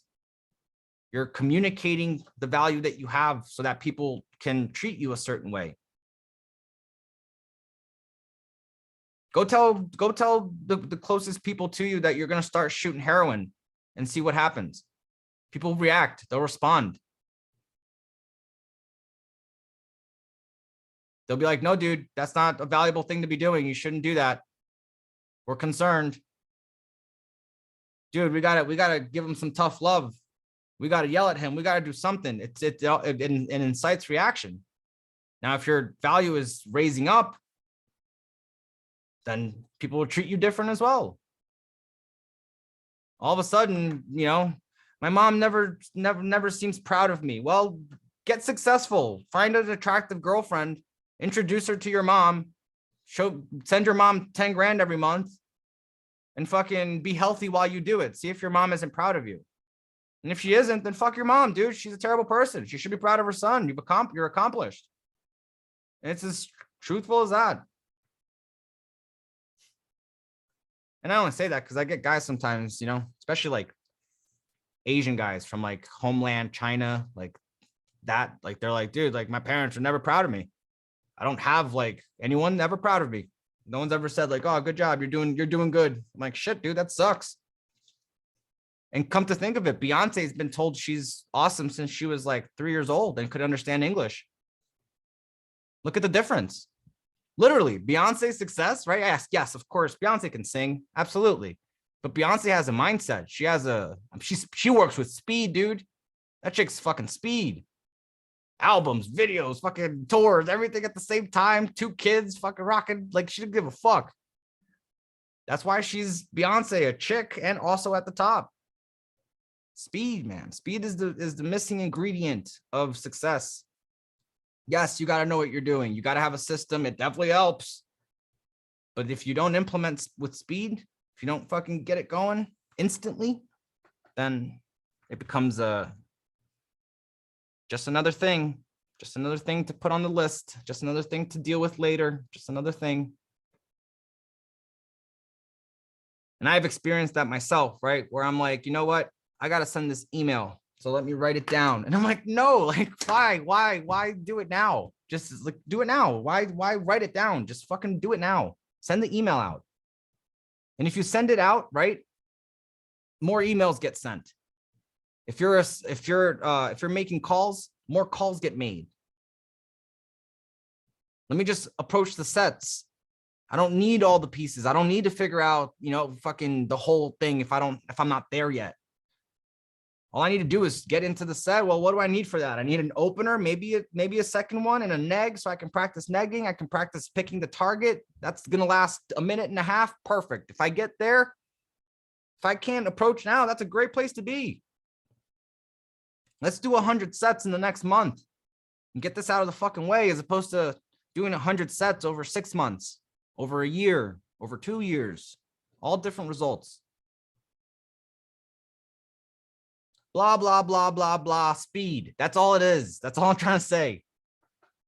you're communicating the value that you have so that people can treat you a certain way. Go tell the closest people to you that you're going to start shooting heroin and see what happens. People react, they'll respond. They'll be like, no, dude, that's not a valuable thing to be doing. You shouldn't do that. We're concerned. Dude, we gotta give him some tough love. We gotta yell at him. We gotta do something. It incites reaction. Now, if your value is raising up, then people will treat you different as well. All of a sudden, my mom never seems proud of me. Well, get successful. Find an attractive girlfriend. Introduce her to your mom. Send your mom 10 grand every month and fucking be healthy while you do it. See if your mom isn't proud of you. And if she isn't, then fuck your mom, dude. She's a terrible person. She should be proud of her son. You're accomplished. And it's as truthful as that. And I only say that because I get guys sometimes, especially like Asian guys from like homeland China, like that, like they're like, dude, like my parents are never proud of me. I don't have like anyone ever proud of me. No one's ever said like, oh, good job. You're doing good. I'm like, shit, dude, that sucks. And come to think of it, Beyonce's been told she's awesome since she was like 3 years old and could understand English. Look at the difference. Literally, Beyonce's success, right? Yes, of course, Beyonce can sing. Absolutely. But Beyonce has a mindset. She works with speed, dude. That chick's fucking speed. Albums, videos, fucking tours, everything at the same time. 2 kids, fucking rocking. Like, she didn't give a fuck. That's why she's Beyonce, a chick, and also at the top. Speed, man. Speed is the missing ingredient of success. Yes, you got to know what you're doing. You got to have a system. It definitely helps. But if you don't implement with speed, if you don't fucking get it going instantly, then it becomes just another thing to put on the list, just another thing to deal with later, just another thing. And I've experienced that myself, right? Where I'm like, you know what? I got to send this email. So let me write it down. And I'm like, no, like, why do it now? Just like, do it now. Why write it down? Just fucking do it now. Send the email out. And if you send it out, right, more emails get sent. If you're making calls, more calls get made. Let me just approach the sets. I don't need all the pieces. I don't need to figure out, fucking the whole thing if I'm not there yet. All I need to do is get into the set. Well, what do I need for that? I need an opener, maybe a second one, and a neg so I can practice negging. I can practice picking the target. That's going to last a minute and a half. Perfect. If I get there, if I can't approach now, that's a great place to be. Let's do 100 sets in the next month and get this out of the fucking way, as opposed to doing 100 sets over 6 months, over a year, over 2 years, all different results. Blah, blah, blah, blah, blah, speed. That's all it is. That's all I'm trying to say.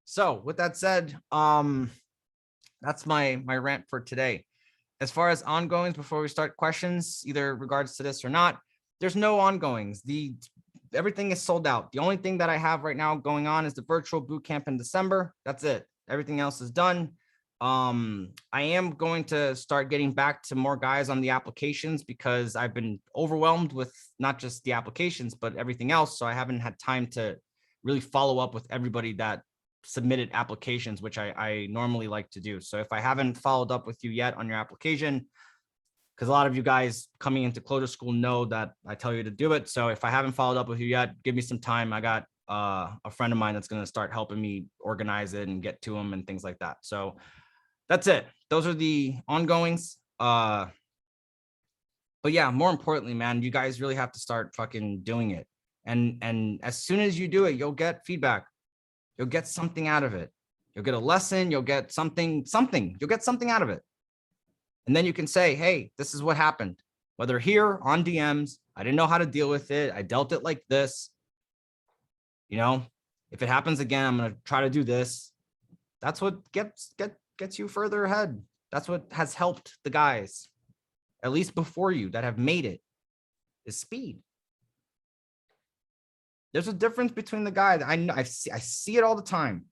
So with that said, that's my rant for today. As far as ongoings, before we start questions, either regards to this or not, there's no ongoings. Everything is sold out. The only thing that I have right now going on is the virtual boot camp in December. That's it. Everything else is done. I am going to start getting back to more guys on the applications because I've been overwhelmed with not just the applications, but everything else. So I haven't had time to really follow up with everybody that submitted applications, which I normally like to do. So if I haven't followed up with you yet on your application, because a lot of you guys coming into CloseHerSchool know that I tell you to do it. So if I haven't followed up with you yet, give me some time. I got a friend of mine that's going to start helping me organize it and get to them and things like that. So that's it. Those are the ongoings. But yeah, more importantly, man, you guys really have to start fucking doing it. And as soon as you do it, you'll get feedback. You'll get something out of it. You'll get a lesson. You'll get something. You'll get something out of it. And then you can say, hey, this is what happened. Whether here on DMs, I didn't know how to deal with it. I dealt it like this. You know, if it happens again, I'm going to try to do this. That's what gets you further ahead. That's what has helped the guys, at least before you, that have made it, is speed. There's a difference between the guy that I see it all the time,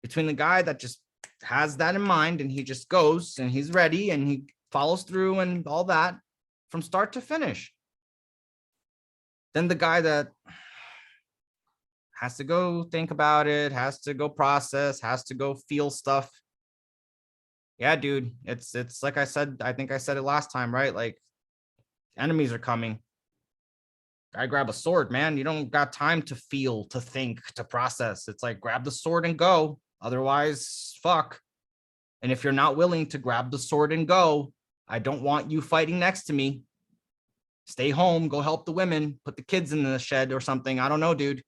between the guy that just has that in mind and he just goes and he's ready and he follows through and all that from start to finish. Then the guy that has to go think about it, has to go process, has to go feel stuff. Yeah, dude, it's like I said, I think I said it last time, right? Like enemies are coming. I grab a sword, man. You don't got time to feel, to think, to process. It's like grab the sword and go. Otherwise, fuck. And if you're not willing to grab the sword and go, I don't want you fighting next to me. Stay home, go help the women, put the kids in the shed or something. I don't know, dude.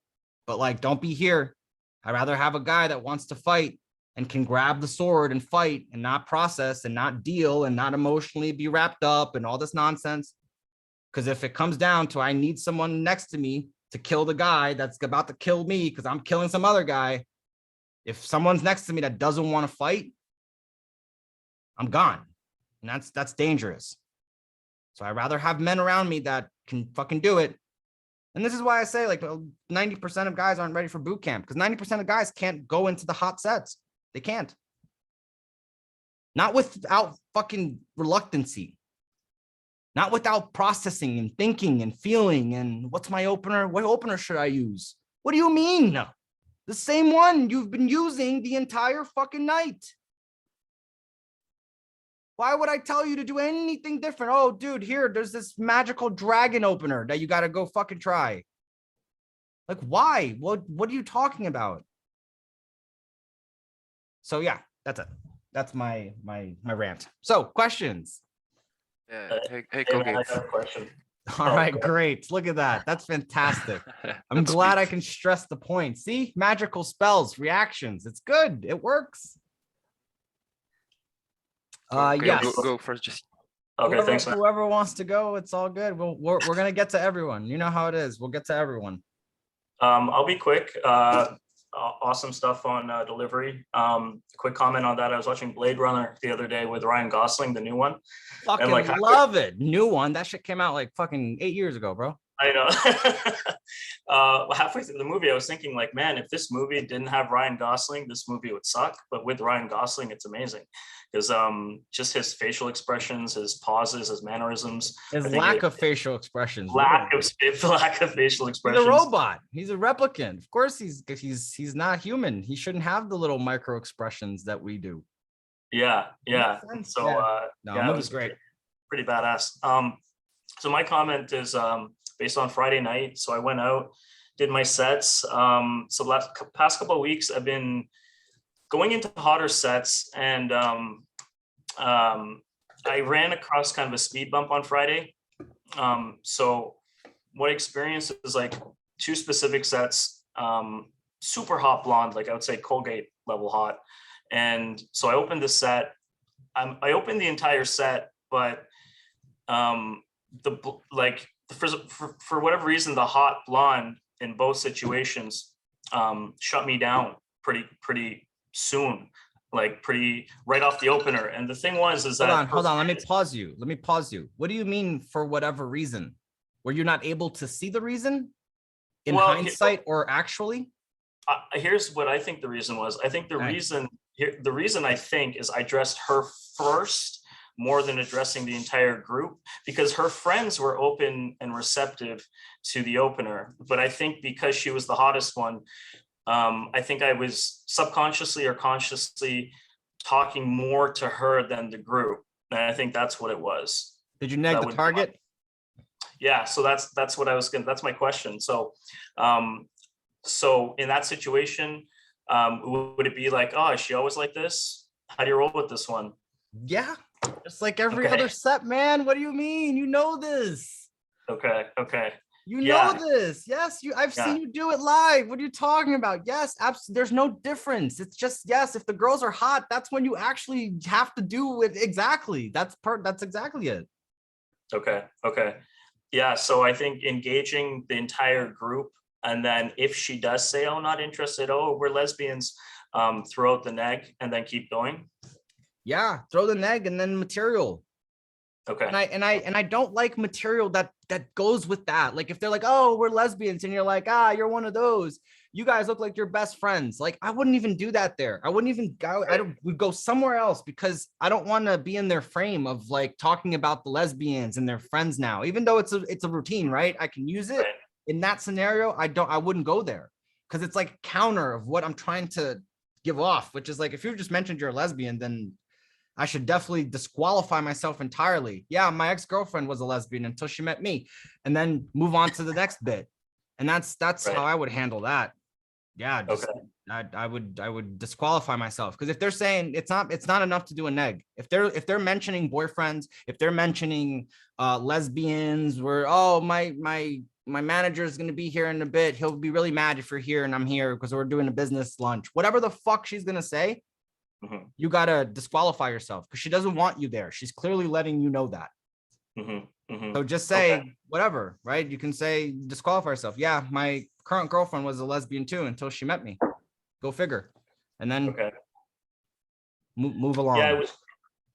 But like, don't be here. I'd rather have a guy that wants to fight and can grab the sword and fight and not process and not deal and not emotionally be wrapped up and all this nonsense. Because if it comes down to I need someone next to me to kill the guy that's about to kill me because I'm killing some other guy, if someone's next to me that doesn't want to fight, I'm gone. And that's dangerous. So I'd rather have men around me that can fucking do it. And this is why I say like 90% of guys aren't ready for boot camp, because 90% of guys can't go into the hot sets. They can't. Not without fucking reluctancy. Not without processing and thinking and feeling and what's my opener? What opener should I use? What do you mean? The same one you've been using the entire fucking night. Why would I tell you to do anything different? Oh, dude, there's this magical dragon opener that you got to go fucking try. Like, why? What are you talking about? So yeah, that's it. That's my rant. So questions. Yeah, hey, go man, I Gabe. got a question. All right, great. Look at that. That's fantastic. I'm That's glad I sweet. can stress the point. See, magical spells, reactions. It's good. It works. Go, Yes. go first. Just Okay, thanks, man. Whoever wants to go, it's all good. We're gonna get to everyone. You know how it is. We'll get to everyone. I'll be quick. Awesome stuff on delivery. Quick comment on that. I was watching Blade Runner the other day with Ryan Gosling, the new one. Fucking like, love it. New one. That shit came out like fucking 8 years ago, bro. I know. Halfway through the movie, I was thinking like, man, if this movie didn't have Ryan Gosling, this movie would suck. But with Ryan Gosling, it's amazing because just his facial expressions, his pauses, his mannerisms, His lack of facial expressions. lack of facial He's expressions. a robot. He's a replicant. Of course, he's not human. He shouldn't have the little micro expressions that we do. Yeah. So No, yeah, it movie's was great. pretty badass. So my comment is based on Friday night. So I went out, did my sets. So past couple of weeks, I've been going into hotter sets, and I ran across kind of a speed bump on Friday. So what I experienced is like 2 specific sets, super hot blonde, like I would say Colgate level hot. And so I opened the set. I opened the entire set, but for whatever reason, the hot blonde in both situations shut me down pretty soon, like pretty right off the opener. And the thing was, Hold on. Let me pause you. What do you mean for whatever reason? Were you not able to see the reason in hindsight or actually? Here's what I think the reason was. I think the reason I think is I dressed her first more than addressing the entire group, because her friends were open and receptive to the opener. But I think because she was the hottest one, I think I was subconsciously or consciously talking more to her than the group. And I think that's what it was. Did you neg the target? Yeah, so that's what I was gonna, that's my question. So so in that situation, would it be like, oh, is she always like this? How do you roll with this one? Yeah, just like every Okay. other set, man. What do you mean? You know this. Okay. You Yeah. know this. Yes, I've Yeah. seen you do it live. What are you talking about? Yes, absolutely. There's no difference. It's just, yes, if the girls are hot, that's when you actually have to do it. Exactly. That's exactly it. Okay. Yeah. So I think engaging the entire group, and then if she does say, "Oh, not interested," "Oh, we're lesbians," throw out the neg and then keep going. Yeah, throw the neg and then material. Okay. And I don't like material that goes with that. Like if they're like, "Oh, we're lesbians," and you're like, "Ah, you're one of those. You guys look like you're best friends." Like I wouldn't even do that there. I wouldn't even go. Would go somewhere else because I don't want to be in their frame of like talking about the lesbians and their friends now. Even though it's a routine, right? I can use it Right. in that scenario. I wouldn't go there because it's like counter of what I'm trying to give off, which is like if you just mentioned you're a lesbian, then I should definitely disqualify myself entirely. Yeah, my ex-girlfriend was a lesbian until she met me, and then move on to the next bit. And that's Right. how I would handle that. Yeah, just Okay. I would disqualify myself because if they're saying it's not enough to do a neg. If they're mentioning boyfriends, if they're mentioning lesbians, where my manager is going to be here in a bit. He'll be really mad if you're here and I'm here because we're doing a business lunch. Whatever the fuck she's going to say, you got to disqualify yourself because she doesn't want you there. She's clearly letting you know that. So just say whatever, right? You can say disqualify yourself. Yeah, my current girlfriend was a lesbian too until she met me. Go figure. And then move along. Yeah,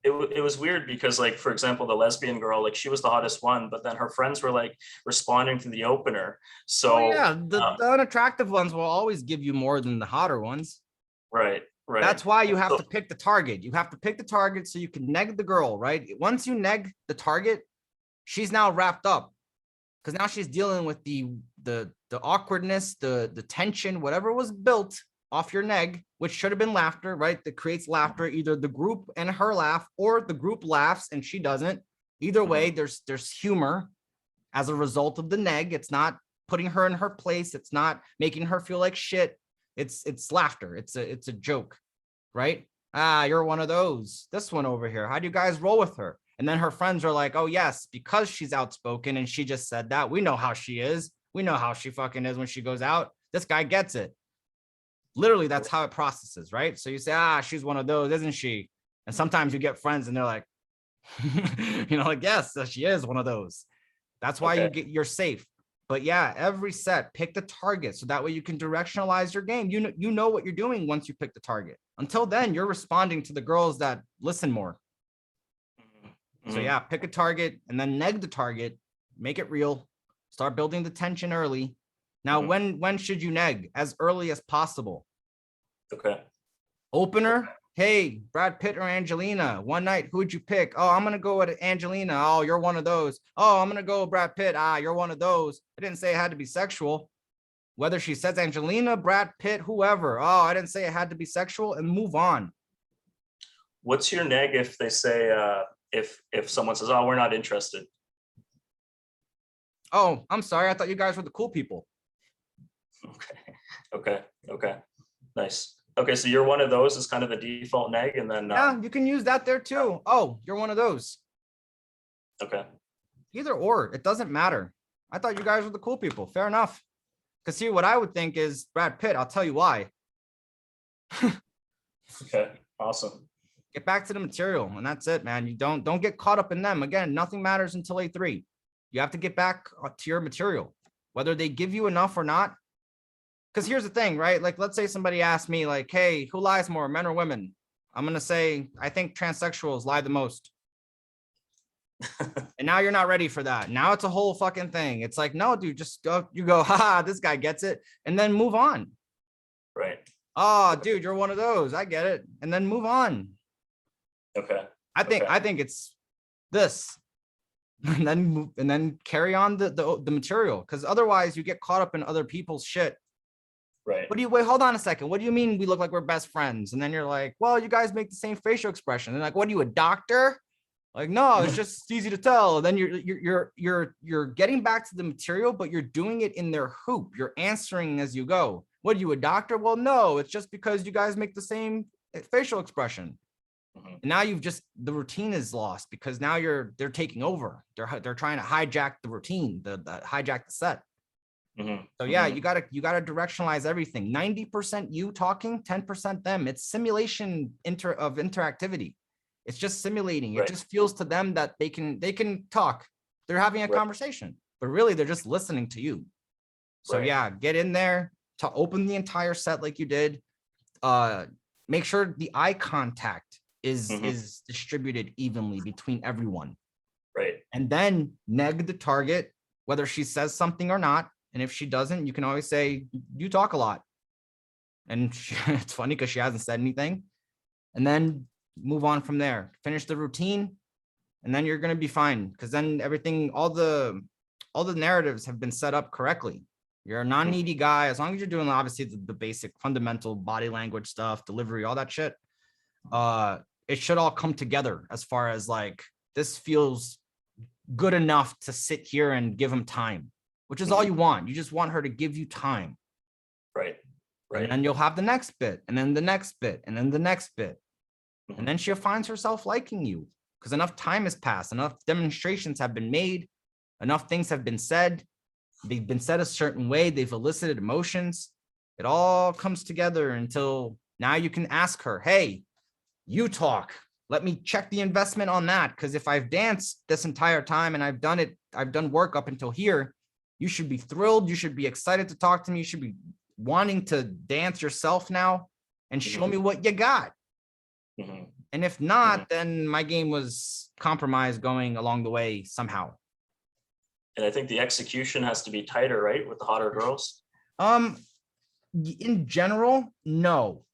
it was weird because, like, for example, the lesbian girl, like, she was the hottest one, but then her friends were like responding to the opener. So yeah, the unattractive ones will always give you more than the hotter ones. Right. That's why you have to pick the target. You have to pick the target so you can neg the girl, right? Once you neg the target, she's now wrapped up because now she's dealing with the awkwardness, the tension, whatever was built off your neg, which should have been laughter, right? That creates laughter, either the group and her laugh or the group laughs and she doesn't. Either way, there's humor as a result of the neg. It's not putting her in her place. It's not making her feel like shit. It's laughter. It's a joke, right? Ah, you're one of those. This one over here. How do you guys roll with her? And then her friends are like, "Oh yes, because she's outspoken and she just said that. We know how she is. We know how she fucking is when she goes out. This guy gets it." Literally, that's how it processes, right? So you say, "Ah, she's one of those, isn't she?" And sometimes you get friends and they're like, like, "Yes, she is one of those." That's why you're safe. But yeah, every set, pick the target so that way you can directionalize your game. You know what you're doing once you pick the target. Until then, you're responding to the girls that listen more. So yeah, pick a target and then neg the target, make it real, start building the tension early. Now, when should you neg? As early as possible. Okay. Opener, hey, Brad Pitt or Angelina, one night, who'd you pick? Oh, I'm going to go with Angelina. Oh, you're one of those. Oh, I'm going to go with Brad Pitt. Ah, you're one of those. I didn't say it had to be sexual. Whether she says Angelina, Brad Pitt, whoever. Oh, I didn't say it had to be sexual, and move on. What's your neg if they say, if someone says, "Oh, we're not interested"? Oh, I'm sorry. I thought you guys were the cool people. Okay. Nice. Okay, so you're one of those is kind of the default neg, and then yeah, you can use that there too. Oh, you're one of those. Okay. Either or, it doesn't matter. I thought you guys were the cool people. Fair enough. Because see, what I would think is Brad Pitt. I'll tell you why. Okay. Awesome. Get back to the material, and that's it, man. You don't get caught up in them. Again, nothing matters until A3. You have to get back to your material, whether they give you enough or not. Because here's the thing, right? Like, let's say somebody asked me, like, "Hey, who lies more, men or women?" I'm gonna say, I think transsexuals lie the most. And now you're not ready for that. Now it's a whole fucking thing. It's like, no, dude, just go. You go, haha, this guy gets it, and then move on. Right. Oh, dude, you're one of those. I get it, and then move on. Okay. I think it's this, and then carry on the material, because otherwise you get caught up in other people's shit. Right. Wait, hold on a second. What do you mean we look like we're best friends? And then you're like, well, you guys make the same facial expression. And like, what are you, a doctor? Like, no, it's just easy to tell. Then you're getting back to the material, but you're doing it in their hoop. You're answering as you go. What are you, a doctor? Well, no, it's just because you guys make the same facial expression. And now the routine is lost because now they're taking over. They're trying to hijack the routine, the hijack the set. So yeah, you gotta directionalize everything. 90% you talking, 10% them. It's simulation of interactivity. It's just simulating. It just feels to them that they can talk. They're having a conversation, but really they're just listening to you. So yeah, get in there to open the entire set like you did. Make sure the eye contact is distributed evenly between everyone. Right. And then neg the target, whether she says something or not. And if she doesn't, you can always say, you talk a lot. And it's funny because she hasn't said anything. And then move on from there. Finish the routine. And then you're going to be fine. Because then everything, all the narratives have been set up correctly. You're a non-needy guy. As long as you're doing, obviously, the basic fundamental body language stuff, delivery, all that shit. It should all come together as far as like, this feels good enough to sit here and give him time. Which is all you want. You just want her to give you time. Right. And then you'll have the next bit, and then the next bit, and then the next bit. And then she finds herself liking you because enough time has passed. Enough demonstrations have been made. Enough things have been said. They've been said a certain way. They've elicited emotions. It all comes together until now you can ask her, hey, you talk. Let me check the investment on that. Because if I've danced this entire time and I've done work up until here, you should be thrilled. You should be excited to talk to me. You should be wanting to dance yourself now and show me what you got. And if not, then my game was compromised going along the way somehow. And I think the execution has to be tighter, right? With the hotter girls. In general, no.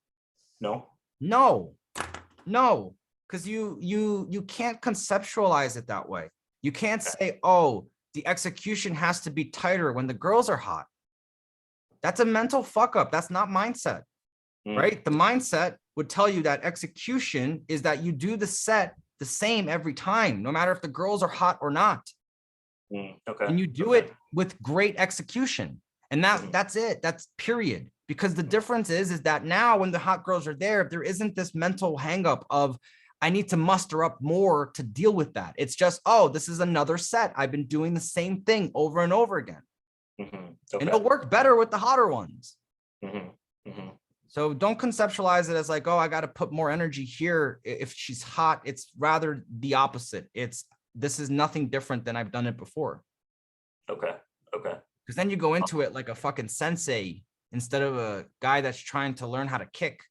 Because you can't conceptualize it that way. You can't say, oh, the execution has to be tighter when the girls are hot. That's a mental fuck up. That's not mindset, right? The mindset would tell you that execution is that you do the set the same every time, no matter if the girls are hot or not. And you do it with great execution. And that's it. That's period. Because the difference is that now when the hot girls are there isn't this mental hang up of, I need to muster up more to deal with that. It's just, oh, this is another set. I've been doing the same thing over and over again. And it'll work better with the hotter ones. So don't conceptualize it as like, oh, I got to put more energy here. If she's hot, it's rather the opposite. This is nothing different than I've done it before. Okay. Because then you go into it like a fucking sensei instead of a guy that's trying to learn how to kick.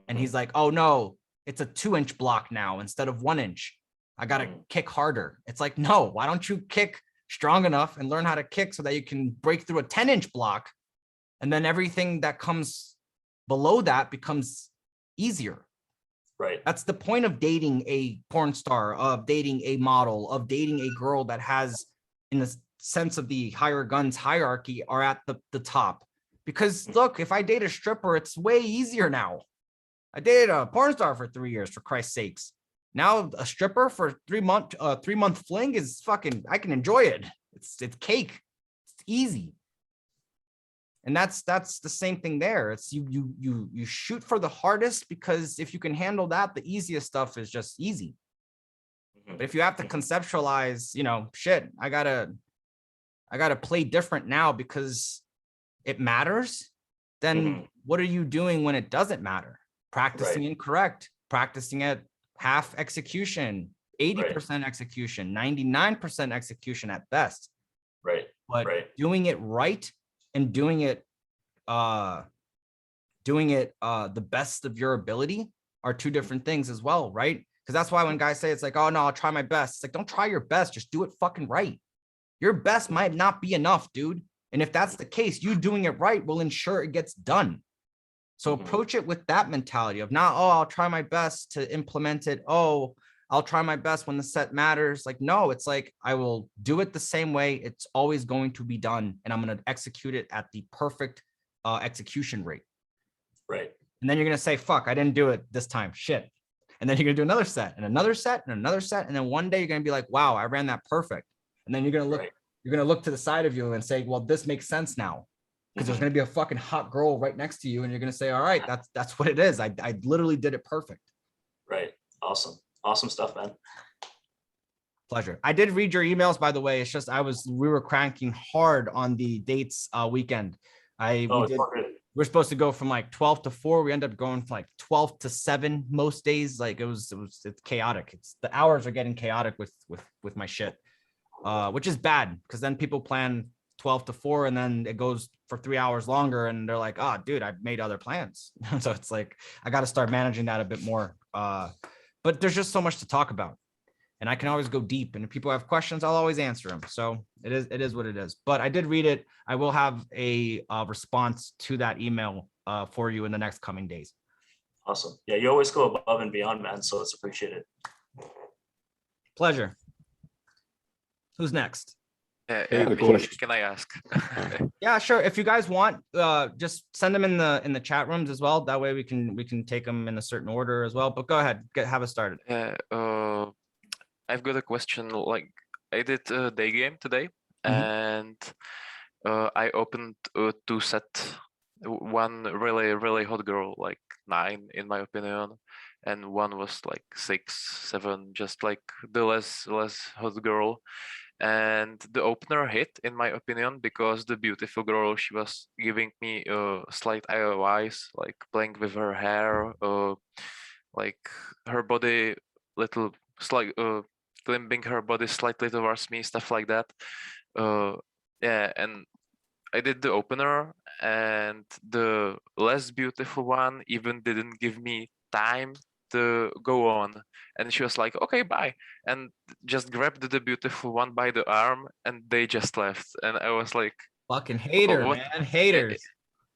And he's like, oh no, it's a 2-inch block now instead of 1 inch. I got to kick harder. It's like, no, why don't you kick strong enough and learn how to kick so that you can break through a 10-inch block. And then everything that comes below that becomes easier. Right. That's the point of dating a porn star, of dating a model, of dating a girl that has, in the sense of the higher guns hierarchy, are at the top. Because look, if I date a stripper, it's way easier now. I dated a porn star for 3 years, for Christ's sakes. Now a stripper for 3 month fling is fucking, I can enjoy it. It's cake. It's easy. And that's the same thing there. It's you shoot for the hardest, because if you can handle that, the easiest stuff is just easy. But if you have to conceptualize, shit, I gotta play different now because it matters, then what are you doing when it doesn't matter? Practicing incorrect, practicing at half execution, 80% execution, 99% execution at best. Right. But doing it right and doing it the best of your ability are two different things as well, right? Because that's why when guys say it's like, oh no, I'll try my best. It's like, don't try your best, just do it fucking right. Your best might not be enough, dude. And if that's the case, you doing it right will ensure it gets done. So approach it with that mentality of not, oh, I'll try my best to implement it. Oh, I'll try my best when the set matters. Like, no, it's like, I will do it the same way. It's always going to be done. And I'm going to execute it at the perfect execution rate. Right. And then you're going to say, fuck, I didn't do it this time. Shit. And then you're going to do another set and another set and another set. And then one day you're going to be like, wow, I ran that perfect. And then you're going to look, you're going to look to the side of you and say, well, this makes sense now. Because there's going to be a fucking hot girl right next to you. And you're going to say, all right, that's what it is. I literally did it perfect. Right. Awesome. Awesome stuff, man. Pleasure. I did read your emails, by the way. It's just we were cranking hard on the dates weekend. We're supposed to go from like 12 to 4. We ended up going from like 12 to 7 most days. Like it's chaotic. The hours are getting chaotic with my shit, which is bad because then people plan 12 to 4 and then it goes for 3 hours longer and they're like, oh dude, I've made other plans. So it's like, I got to start managing that a bit more. But there's just so much to talk about. And I can always go deep. And if people have questions, I'll always answer them. So it is what it is. But I did read it. I will have a response to that email for you in the next coming days. Awesome. Yeah, you always go above and beyond, man. So it's appreciated. Pleasure. Who's next? Can I ask? Yeah, sure. If you guys want, just send them in the chat rooms as well. That way we can take them in a certain order as well. But go ahead, have us started. I've got a question. Like, I did a day game today, and I opened 2 sets. One really hot girl, like 9 in my opinion, and one was like 6, 7, just like the less hot girl. And the opener hit, in my opinion, because the beautiful girl, she was giving me slight IOIs, like playing with her hair, like her body, little slight, glimpsing her body slightly towards me, stuff like that. Yeah, and I did the opener, and the less beautiful one even didn't give me time to go on, and she was like, okay, bye, and just grabbed the beautiful one by the arm, and they just left. And I was like, fucking hater, man, haters.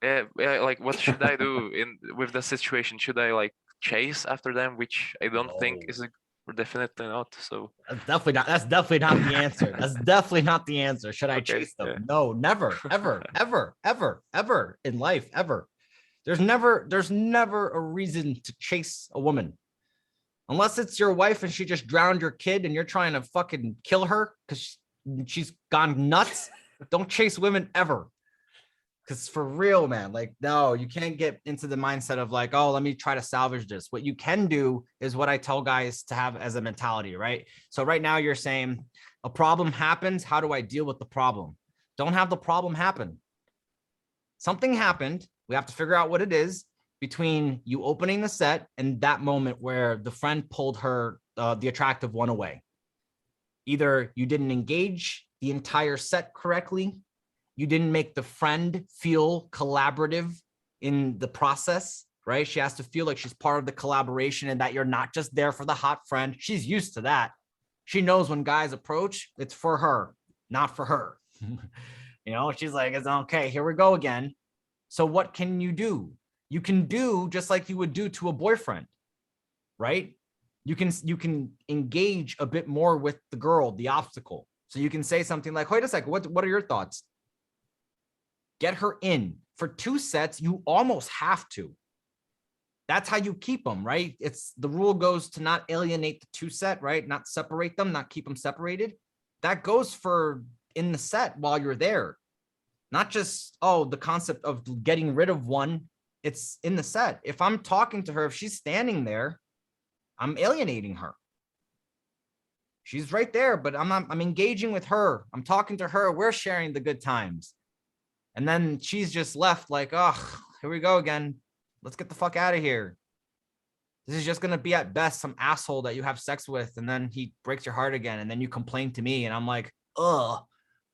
Yeah, like, what should I do with the situation? Should I like chase after them, which I don't think is definitely not. So that's definitely not the answer. That's definitely not the answer. Should I chase them? Yeah. No, never, ever, ever in life, ever. There's never a reason to chase a woman. Unless it's your wife and she just drowned your kid and you're trying to fucking kill her because she's gone nuts. Don't chase women ever. Because for real, man, like, no, you can't get into the mindset of like, oh, let me try to salvage this. What you can do is what I tell guys to have as a mentality, right? So right now you're saying a problem happens. How do I deal with the problem? Don't have the problem happen. Something happened. We have to figure out what it is between you opening the set and that moment where the friend pulled her, the attractive one, away. Either you didn't engage the entire set correctly, you didn't make the friend feel collaborative in the process, right? She has to feel like she's part of the collaboration and that you're not just there for the hot friend. She's used to that. She knows when guys approach, it's for her, not for her. You know, she's like, it's okay, here we go again. So what can you do? You can do just like you would do to a boyfriend, right? You can engage a bit more with the girl, the obstacle. So you can say something like, wait a second, what are your thoughts? Get her in. For 2 sets, you almost have to. That's how you keep them, right? It's the rule goes to not alienate the 2 set, right? Not separate them, not keep them separated. That goes for in the set while you're there. Not just, oh, the concept of getting rid of one, it's in the set. If I'm talking to her, if she's standing there, I'm alienating her. She's right there, but I'm engaging with her. I'm talking to her. We're sharing the good times. And then she's just left like, oh, here we go again. Let's get the fuck out of here. This is just going to be at best some asshole that you have sex with. And then he breaks your heart again. And then you complain to me. And I'm like, ugh,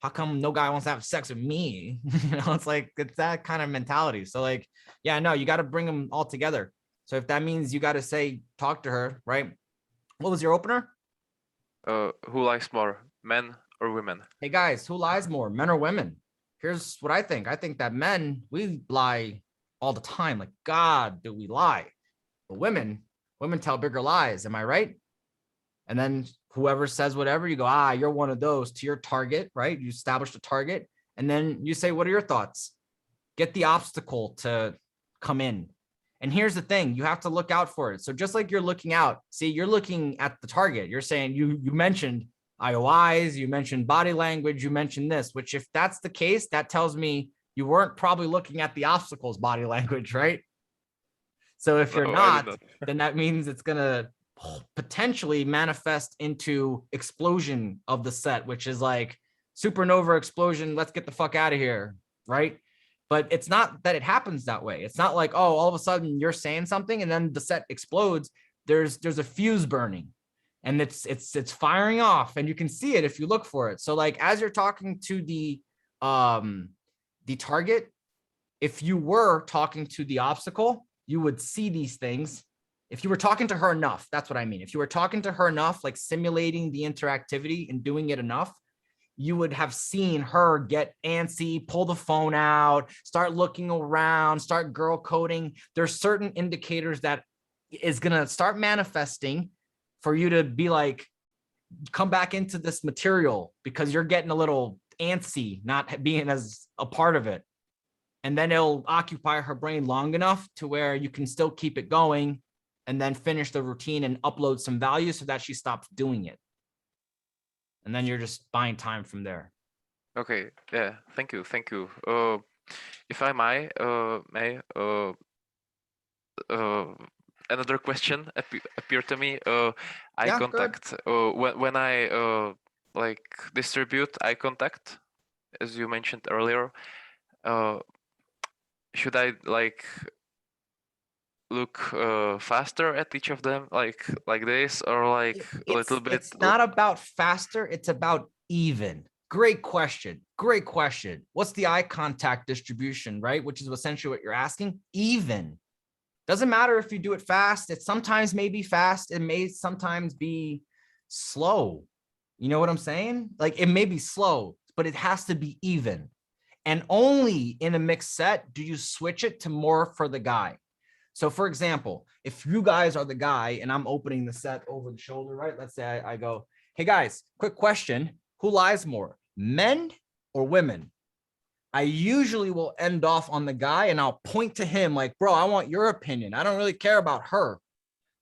how come no guy wants to have sex with me? You know, it's like, it's that kind of mentality. So like, yeah, no, you got to bring them all together. So if that means you got to say, talk to her, right? What was your opener? Who lies more, men or women? Hey guys, who lies more, men or women? Here's what I think. I think that men, we lie all the time. Like, God, do we lie? But women tell bigger lies. Am I right? And then whoever says whatever, you go, you're one of those to your target, right? You establish a target. And then you say, what are your thoughts? Get the obstacle to come in. And here's the thing, you have to look out for it. So just like you're looking out, see, you're looking at the target. You're saying you mentioned IOIs, you mentioned body language, you mentioned this, which if that's the case, that tells me you weren't probably looking at the obstacles body language, right? So if you're not, then that means it's going to potentially manifest into explosion of the set, which is like supernova explosion. Let's get the fuck out of here. Right. But it's not that it happens that way. It's not like, oh, all of a sudden you're saying something and then the set explodes. There's a fuse burning and it's firing off, and you can see it if you look for it. So like as you're talking to the target, if you were talking to the obstacle, you would see these things. If you were talking to her enough, that's what I mean. If you were talking to her enough, like simulating the interactivity and doing it enough, you would have seen her get antsy, pull the phone out, start looking around, start girl coding. There's certain indicators that is going to start manifesting for you to be like, come back into this material because you're getting a little antsy, not being as a part of it. And then it'll occupy her brain long enough to where you can still keep it going and then finish the routine and upload some value so that she stops doing it. And then you're just buying time from there. Okay. Yeah. Thank you. Thank you. If I may, another question appeared to me. Eye Yeah, contact. When I like distribute eye contact, as you mentioned earlier, should I like look faster at each of them, like this, or like a little bit? It's not about faster. It's about even. Great question. Great question. What's the eye contact distribution, right? Which is essentially what you're asking. Even. Doesn't matter if you do it fast. It sometimes may be fast. It may sometimes be slow. You know what I'm saying? Like it may be slow, but it has to be even. And only in a mixed set do you switch it to more for the guy. So for example, if you guys are the guy and I'm opening the set over the shoulder, right? Let's say I go, hey guys, quick question. Who lies more, men or women? I usually will end off on the guy and I'll point to him like, bro, I want your opinion. I don't really care about her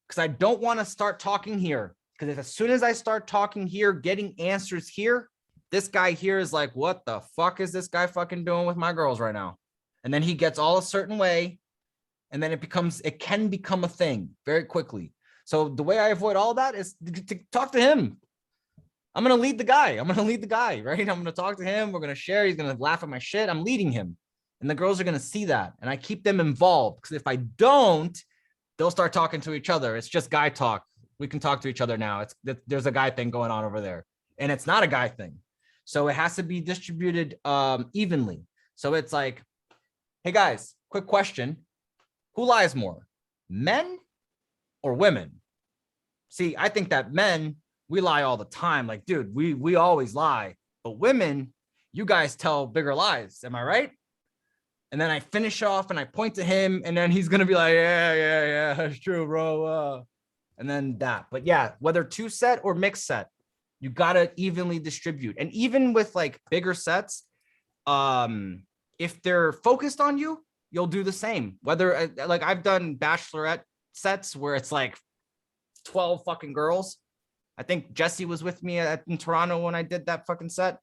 because I don't want to start talking here. Because as soon as I start talking here, getting answers here, this guy here is like, what the fuck is this guy fucking doing with my girls right now? And then he gets all a certain way. And then it can become a thing very quickly. So the way I avoid all that is to talk to him. I'm going to lead the guy. Right? I'm going to talk to him. We're going to share. He's going to laugh at my shit. I'm leading him. And the girls are going to see that. And I keep them involved because if I don't, they'll start talking to each other. It's just guy talk. We can talk to each other now. There's a guy thing going on over there. And it's not a guy thing. So it has to be distributed evenly. So it's like, hey guys, quick question. Who lies more, men or women? See, I think that men, we lie all the time. Like, dude, we always lie. But women, you guys tell bigger lies. Am I right? And then I finish off and I point to him and then he's going to be like, yeah, that's true, bro. And then that. But yeah, whether two set or mixed set, you got to evenly distribute. And even with like bigger sets, if they're focused on you, you'll do the same. Whether like I've done bachelorette sets where it's like 12 fucking girls. I think Jesse was with me in Toronto when I did that fucking set,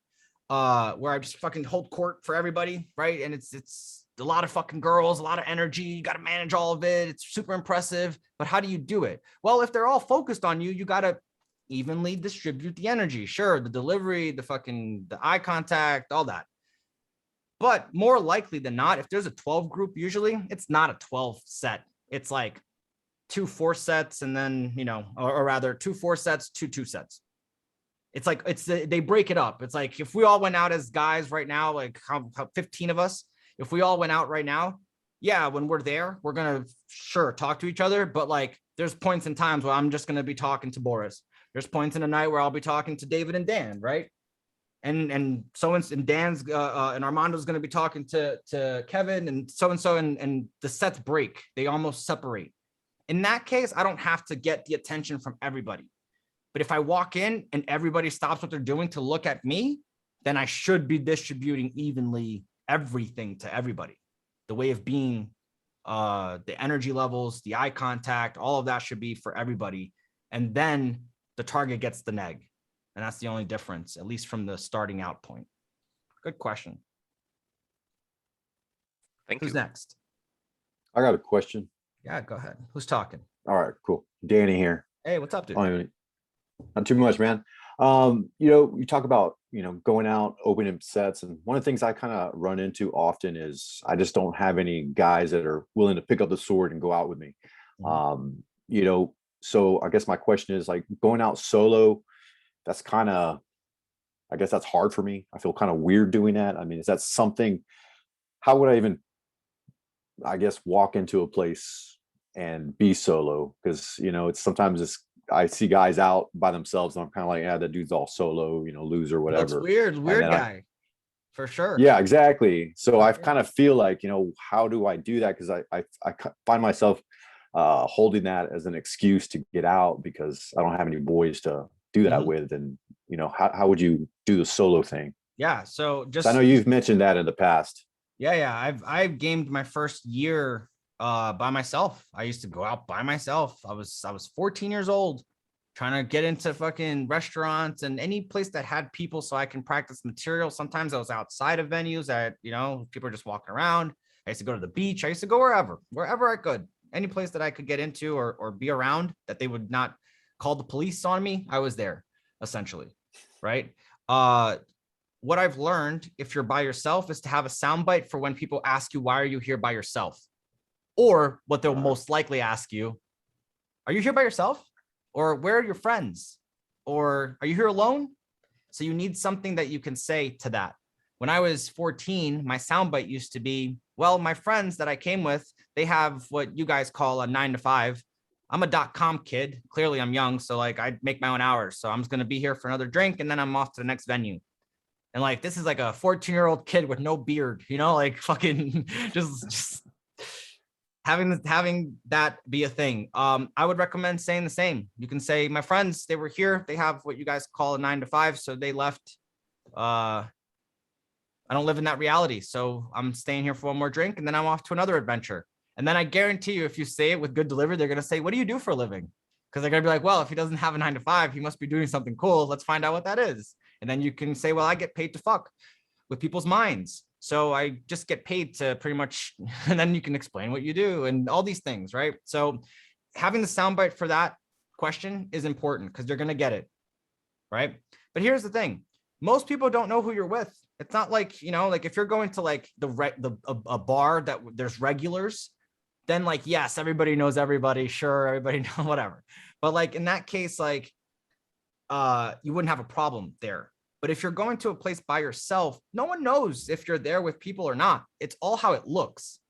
where I just fucking hold court for everybody, right? And it's a lot of fucking girls, a lot of energy. You got to manage all of it. It's super impressive. But how do you do it? Well, if they're all focused on you, you got to evenly distribute the energy. Sure, the delivery, the eye contact, all that. But more likely than not, if there's a 12 group, usually it's not a 12 set. It's like 2 4 sets and then, or rather 2 4 sets, 2 2 sets. It's like, they break it up. It's like, if we all went out as guys right now, like how 15 of us, if we all went out right now, yeah, when we're there, we're going to sure talk to each other. But like, there's points and times where I'm just going to be talking to Boris. There's points in the night where I'll be talking to David and Dan, right? And Dan's and Armando's going to be talking to Kevin and so and the sets break. They almost separate. In that case, I don't have to get the attention from everybody. But if I walk in and everybody stops what they're doing to look at me, then I should be distributing evenly everything to everybody. The way of being, the energy levels, the eye contact, all of that should be for everybody. And then the target gets the neg. And that's the only difference, at least from the starting out point. Good question. Thank you. Who's next? I got a question. Yeah, go ahead. Who's talking? All right, cool. Danny here. Hey, what's up, dude? Not too much, man. You talk about, going out, opening sets. And one of the things I kind of run into often is I just don't have any guys that are willing to pick up the sword and go out with me. So I guess my question is like going out solo, that's kind of, I guess that's hard for me. I feel kind of weird doing that. I mean, is that something, how would I even, I guess, walk into a place and be solo? Because, it's I see guys out by themselves and I'm kind of like, yeah, that dude's all solo, loser, Looks whatever. weird guy, for sure. Yeah, exactly. So I sure. kind of feel like, how do I do that? Because I find myself holding that as an excuse to get out because I don't have any boys to do that with. And, how would you do the solo thing? Yeah. So I know you've mentioned that in the past. Yeah. I've gamed my first year by myself. I used to go out by myself. I was 14 years old, trying to get into fucking restaurants and any place that had people so I can practice material. Sometimes I was outside of venues that, people are just walking around. I used to go to the beach. I used to go wherever I could, any place that I could get into or be around that they would not call the police on me. I was there essentially. Right. What I've learned if you're by yourself is to have a soundbite for when people ask you, why are you here by yourself? Or what they'll most likely ask you, are you here by yourself? Or where are your friends? Or are you here alone? So you need something that you can say to that. When I was 14, my soundbite used to be, well, my friends that I came with, they have what you guys call a 9 to 5. I'm a .com kid. Clearly I'm young. So like I make my own hours. So I'm just going to be here for another drink and then I'm off to the next venue. And like, this is like a 14-year-old kid with no beard, like fucking just having that be a thing. I would recommend saying the same. You can say, my friends, they were here. They have what you guys call a 9 to 5. So they left. I don't live in that reality. So I'm staying here for one more drink and then I'm off to another adventure. And then I guarantee you, if you say it with good delivery, they're going to say, what do you do for a living? Because they're going to be like, well, if he doesn't have a 9 to 5, he must be doing something cool. Let's find out what that is. And then you can say, well, I get paid to fuck with people's minds. So I just get paid to pretty much, and then you can explain what you do and all these things, right? So having the soundbite for that question is important because they're going to get it, right? But here's the thing. Most people don't know who you're with. It's not like, like if you're going to like a bar that there's regulars, then like, yes, everybody knows everybody. Sure. Everybody knows whatever. But like in that case, like, you wouldn't have a problem there. But if you're going to a place by yourself, no one knows if you're there with people or not. It's all how it looks.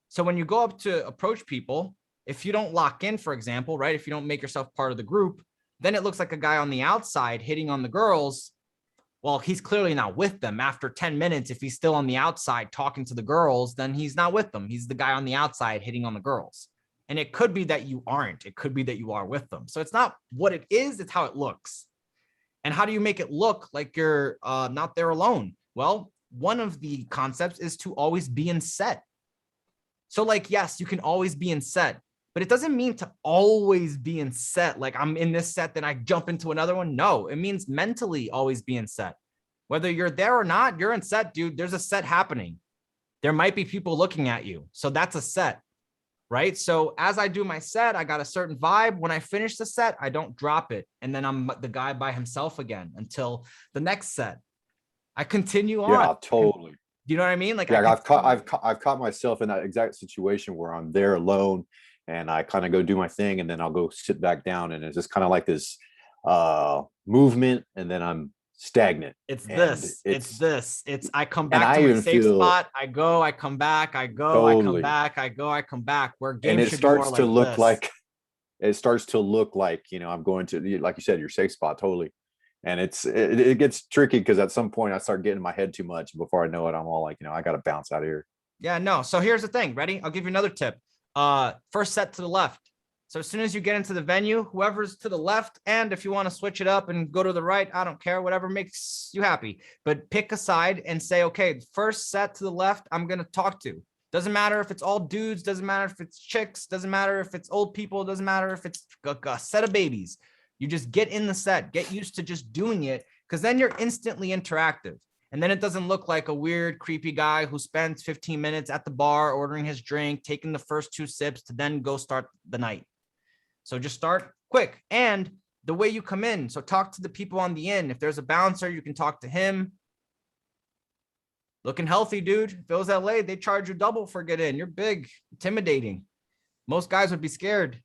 So when you go up to approach people, if you don't lock in, for example, right, if you don't make yourself part of the group, then it looks like a guy on the outside hitting on the girls. Well, he's clearly not with them. After 10 minutes, if he's still on the outside talking to the girls, then he's not with them. He's the guy on the outside hitting on the girls. And it could be that you aren't. It could be that you are with them. So it's not what it is, it's how it looks. And how do you make it look like you're not there alone? Well, one of the concepts is to always be in set. So like, yes, you can always be in set, but it doesn't mean to always be in set. Like I'm in this set, then I jump into another one. No, it means mentally always be in set. Whether you're there or not, you're in set, dude. There's a set happening. There might be people looking at you. So that's a set. Right. So as I do my set, I got a certain vibe. When I finish the set, I don't drop it. And then I'm the guy by himself again until the next set. I continue on. Yeah, totally. Do you know what I mean? Like, yeah, I've caught myself in that exact situation where I'm there alone and I kind of go do my thing and then I'll go sit back down and it's just kind of like this movement and then I'm stagnant. It's I come back to my safe spot. I go, I come back, I go, totally. I come back, I go, I come back. Where games and it should starts be to more look this. like it starts to look like, I'm going to, like you said, your safe spot. Totally. And it gets tricky because at some point I start getting in my head too much. Before I know it, I'm all like, I got to bounce out of here. Yeah, no. So here's the thing. Ready? I'll give you another tip. First set to the left. So as soon as you get into the venue, whoever's to the left, and if you want to switch it up and go to the right, I don't care, whatever makes you happy. But pick a side and say, okay, first set to the left, I'm going to talk to. Doesn't matter if it's all dudes, doesn't matter if it's chicks, doesn't matter if it's old people, doesn't matter if it's a set of babies. You just get in the set, get used to just doing it, because then you're instantly interactive. And then it doesn't look like a weird, creepy guy who spends 15 minutes at the bar ordering his drink, taking the first 2 sips to then go start the night. So just start quick. And the way you come in. So talk to the people on the end. If there's a bouncer, you can talk to him. Looking healthy, dude. If it was LA, they charge you double for get in. You're big, intimidating. Most guys would be scared.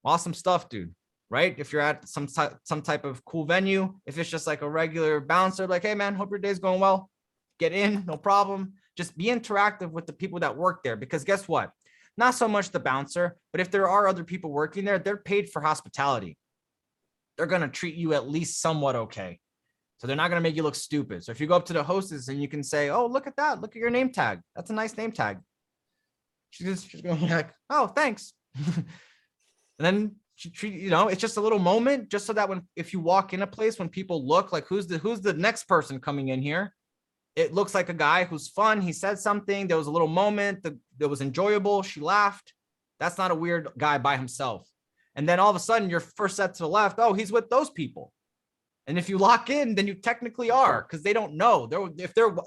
Awesome stuff, dude. Right? If you're at some type of cool venue, if it's just like a regular bouncer, like, hey man, hope your day's going well. Get in, no problem. Just be interactive with the people that work there, because guess what? Not so much the bouncer, but if there are other people working there, they're paid for hospitality. They're going to treat you at least somewhat okay. So they're not going to make you look stupid. So if you go up to the hostess and you can say, oh, look at that. Look at your name tag. That's a nice name tag. She's going to be like, oh, thanks. And then she treat, you know, it's just a little moment, just so that if you walk in a place, when people look like, who's the next person coming in here? It looks like a guy who's fun. He said something. There was a little moment that was enjoyable. She laughed. That's not a weird guy by himself. And then all of a sudden, your first set to the left, oh, he's with those people. And if you lock in, then you technically are, because they don't know.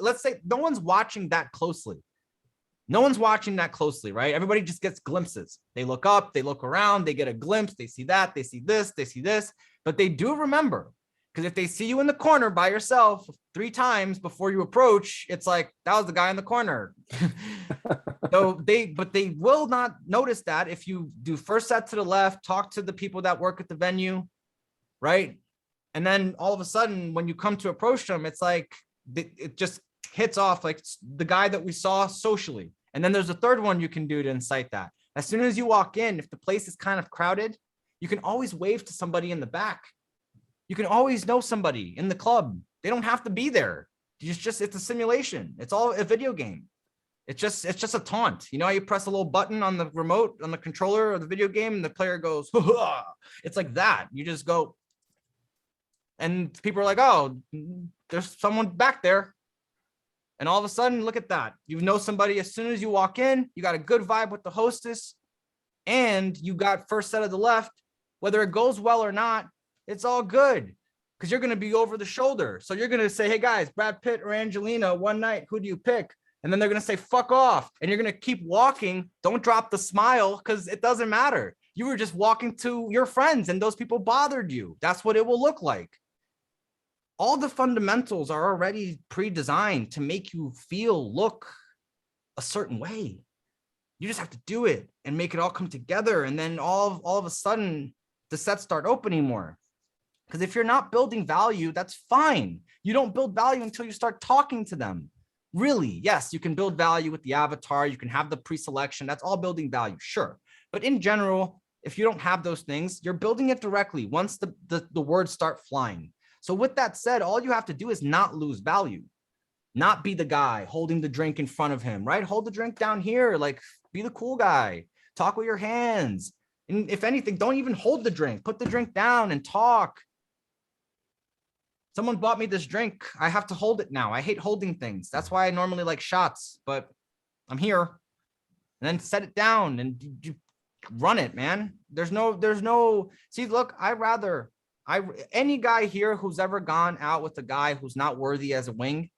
Let's say no one's watching that closely. No one's watching that closely, right? Everybody just gets glimpses. They look up, they look around, they get a glimpse. They see that, they see this, they see this. But they do remember. Because if they see you in the corner by yourself 3 times before you approach, it's like, that was the guy in the corner. But they will not notice that if you do first set to the left, talk to the people that work at the venue, right? And then all of a sudden, when you come to approach them, it's like, it just hits off like the guy that we saw socially. And then there's a third one you can do to incite that. As soon as you walk in, if the place is kind of crowded, you can always wave to somebody in the back. You can always know somebody in the club. They don't have to be there. It's a simulation. It's all a video game. It's just a taunt. You know how you press a little button on the remote, on the controller of the video game, and the player goes, ha-ha. It's like that. You just go, and people are like, oh, there's someone back there. And all of a sudden, look at that. You know somebody as soon as you walk in, you got a good vibe with the hostess, and you got first set of the left. Whether it goes well or not, it's all good, because you're going to be over the shoulder. So you're going to say, hey guys, Brad Pitt or Angelina, one night, who do you pick? And then they're going to say, fuck off. And you're going to keep walking. Don't drop the smile, because it doesn't matter. You were just walking to your friends and those people bothered you. That's what it will look like. All the fundamentals are already pre-designed to make you look a certain way. You just have to do it and make it all come together. And then all of a sudden, the sets start opening more. Because if you're not building value, that's fine. You don't build value until you start talking to them. Really, yes, you can build value with the avatar. You can have the pre-selection. That's all building value, sure. But in general, if you don't have those things, you're building it directly once the words start flying. So with that said, all you have to do is not lose value. Not be the guy holding the drink in front of him, right? Hold the drink down here, like be the cool guy. Talk with your hands. And if anything, don't even hold the drink. Put the drink down and talk. Someone bought me this drink. I have to hold it now. I hate holding things. That's why I normally like shots, but I'm here. And then set it down and you run it, man. There's no, see, look, any guy here who's ever gone out with a guy who's not worthy as a wing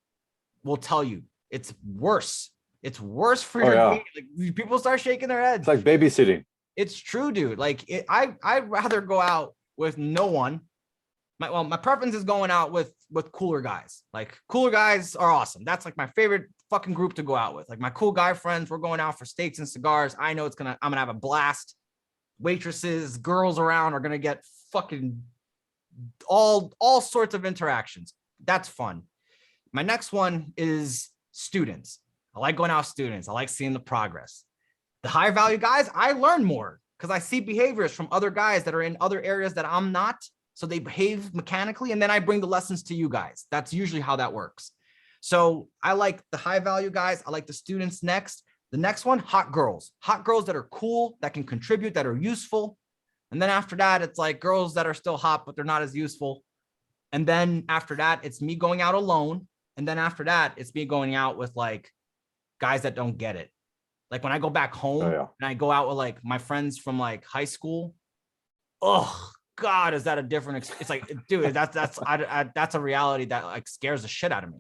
will tell you it's worse. It's worse for your game. Like, people start shaking their heads. It's like babysitting. It's true, dude. Like I'd rather go out with no one. My preference is going out with cooler guys. Like cooler guys are awesome. That's like my favorite fucking group to go out with. Like my cool guy friends, we're going out for steaks and cigars. I know I'm gonna have a blast. Waitresses, girls around are gonna get fucking all sorts of interactions. That's fun. My next one is students. I like going out with students. I like seeing the progress. The higher value guys, I learn more because I see behaviors from other guys that are in other areas that I'm not. So they behave mechanically, and then I bring the lessons to you guys. That's usually how that works. So I like the high value guys. I like the students next. The next one, hot girls that are cool, that can contribute, that are useful. And then after that, it's like girls that are still hot, but they're not as useful. And then after that, it's me going out alone. And then after that, it's me going out with like guys that don't get it. Like when I go back home and I go out with like my friends from like high school. Oh God, is that a different experience? It's like, dude, that's a reality that like scares the shit out of me.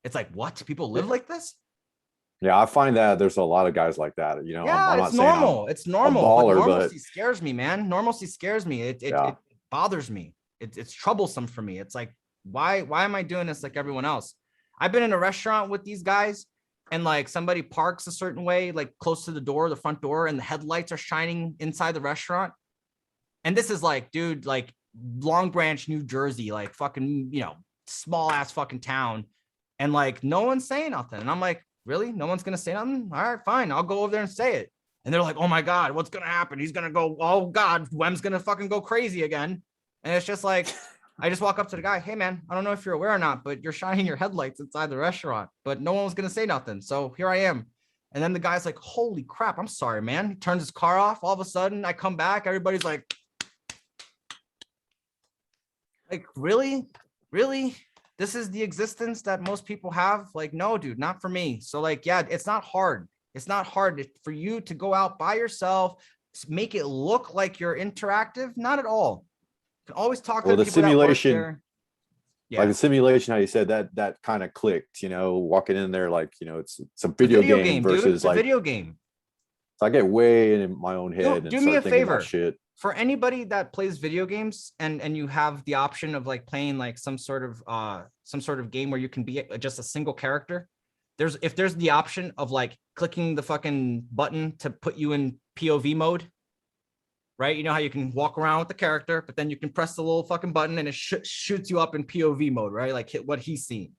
It's like, what? People live like this? Yeah, I find that there's a lot of guys like that. You know, Yeah, I'm it's not saying I'm normal. It's normal. But baller, but normalcy scares me, man. Normalcy scares me. yeah. It bothers me. It's troublesome for me. It's like, why am I doing this like everyone else? I've been in a restaurant with these guys, and like somebody parks a certain way, like close to the door, the front door, and the headlights are shining inside the restaurant. And this is like, dude, like Long Branch, New Jersey, like fucking, small ass fucking town. And like, no one's saying nothing. And I'm like, really? No one's going to say nothing? All right, fine. I'll go over there and say it. And they're like, oh my God, what's going to happen? He's going to go, oh God, Wem's going to fucking go crazy again. And it's just like, I just walk up to the guy. Hey man, I don't know if you're aware or not, but you're shining your headlights inside the restaurant, but no one was going to say nothing. So here I am. And then the guy's like, holy crap, I'm sorry, man. He turns his car off. All of a sudden I come back. Everybody's like, really? This is the existence that most people have? Like, no, dude, not for me. So like, yeah, it's not hard. It's not hard for you to go out by yourself, make it look like you're interactive. Not at all. You can always talk to the people that work there. Yeah. Like the simulation, how you said that kind of clicked, walking in there, like, it's a video game versus dude. It's like a video game. So I get way in my own head. Do me a favor. For anybody that plays video games and you have the option of like playing like some sort of game where you can be just a single character, if there's the option of like clicking the fucking button to put you in POV mode, right? You know how you can walk around with the character, but then you can press the little fucking button and it shoots you up in POV mode, right? Like hit what he's seeing.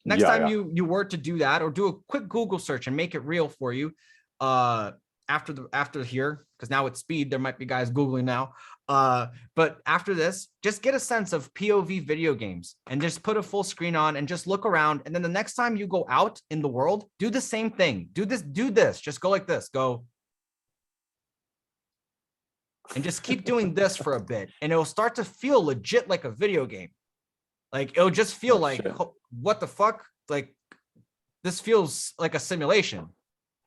Next time you were to do that, or do a quick Google search and make it real for you, after here, because now it's speed, there might be guys Googling now. But after this, just get a sense of POV video games and just put a full screen on and just look around. And then the next time you go out in the world, do the same thing. Do this. Just go like this. Go. And just keep doing this for a bit. And it'll start to feel legit like a video game. Like it'll just feel what the fuck? Like this feels like a simulation.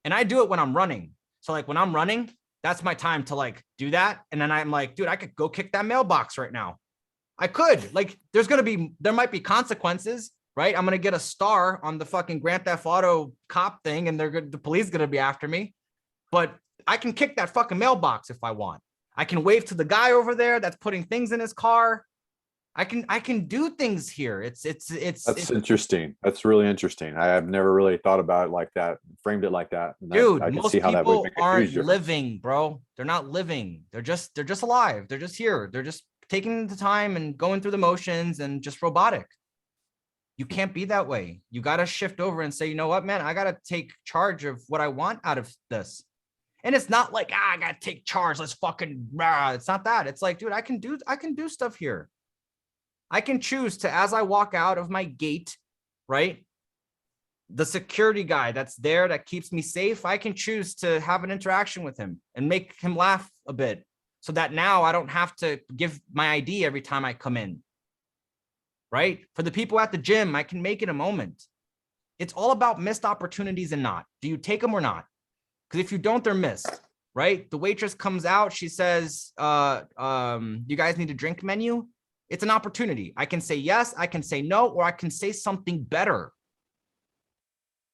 And I do it when I'm running. So like when I'm running, that's my time to like do that. And then I'm like, dude, I could go kick that mailbox right now. I could. Like there might be consequences, right? I'm going to get a star on the fucking Grand Theft Auto cop thing and the police going to be after me. But I can kick that fucking mailbox if I want. I can wave to the guy over there that's putting things in his car. I can do things here. It's interesting. That's really interesting. I have never really thought about it like that, framed it like that. Dude, I can most see how that would people make aren't living, bro. They're not living. They're just alive. They're just here. They're just taking the time and going through the motions and just robotic. You can't be that way. You got to shift over and say, you know what, man, I got to take charge of what I want out of this. And it's not like, I got to take charge. Let's fucking, it's not that. It's like, dude, I can do stuff here. I can choose to, as I walk out of my gate, right? The security guy that's there that keeps me safe, I can choose to have an interaction with him and make him laugh a bit so that now I don't have to give my ID every time I come in, right? For the people at the gym, I can make it a moment. It's all about missed opportunities and not. Do you take them or not? Because if you don't, they're missed, right? The waitress comes out, she says, you guys need a drink menu? It's an opportunity. I can say yes, I can say no, or I can say something better.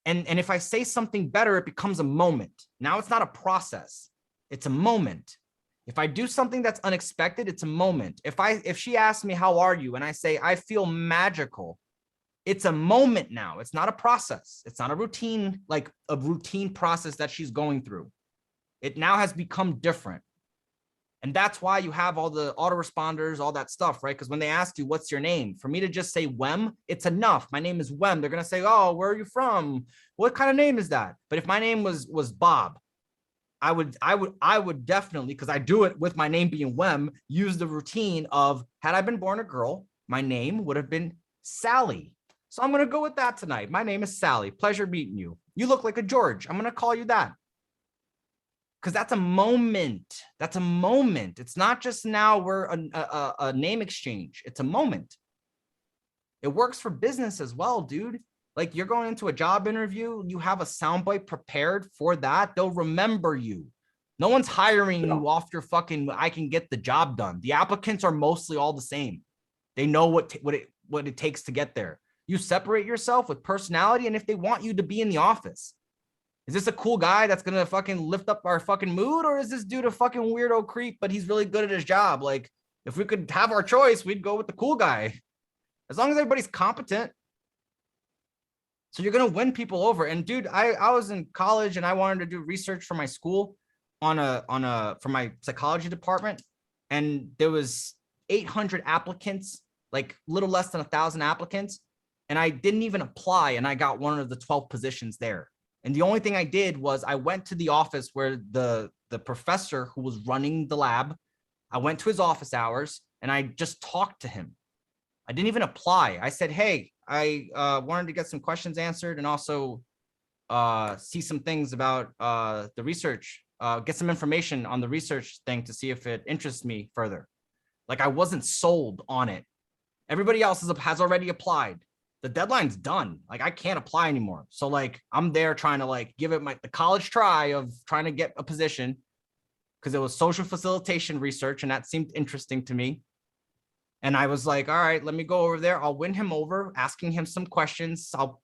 And if I say something better, it becomes a moment. Now it's not a process. It's a moment. If I do something that's unexpected, it's a moment. If she asks me, how are you? And I say, I feel magical. It's a moment now. It's not a process. It's not a routine process that she's going through. It now has become different. And that's why you have all the autoresponders, all that stuff, right? Because when they ask you, what's your name? For me to just say Wem, it's enough. My name is Wem. They're going to say, oh, where are you from? What kind of name is that? But if my name was Bob, I would definitely, because I do it with my name being Wem, use the routine of, had I been born a girl, my name would have been Sally. So I'm going to go with that tonight. My name is Sally. Pleasure meeting you. You look like a George. I'm going to call you that. Because that's a moment. That's a moment. It's not just now we're a name exchange. It's a moment. It works for business as well, dude. Like you're going into a job interview, you have a soundbite prepared for that. They'll remember you. No one's hiring you off your fucking, I can get the job done. The applicants are mostly all the same. They know what it takes to get there. You separate yourself with personality, and if they want you to be in the office, Is this a cool guy that's gonna fucking lift up our fucking mood, or is this dude a fucking weirdo creep, but he's really good at his job? Like, if we could have our choice, we'd go with the cool guy, as long as everybody's competent. So you're gonna win people over. And dude, I was in college and I wanted to do research for my school for my psychology department, and there was 800 applicants, like little less than 1,000 applicants, and I didn't even apply, and I got one of the 12 positions there. And the only thing I did was I went to the office where the professor who was running the lab, I went to his office hours and I just talked to him. I didn't even apply. I said, hey, I wanted to get some questions answered and also see some things about the research, get some information on the research thing to see if it interests me further. Like, I wasn't sold on it. Everybody else has already applied. The deadline's done. Like, I can't apply anymore. So like, I'm there trying to like give it the college try of trying to get a position, because it was social facilitation research and that seemed interesting to me. And I was like, all right, let me go over there. I'll win him over, asking him some questions. I'll,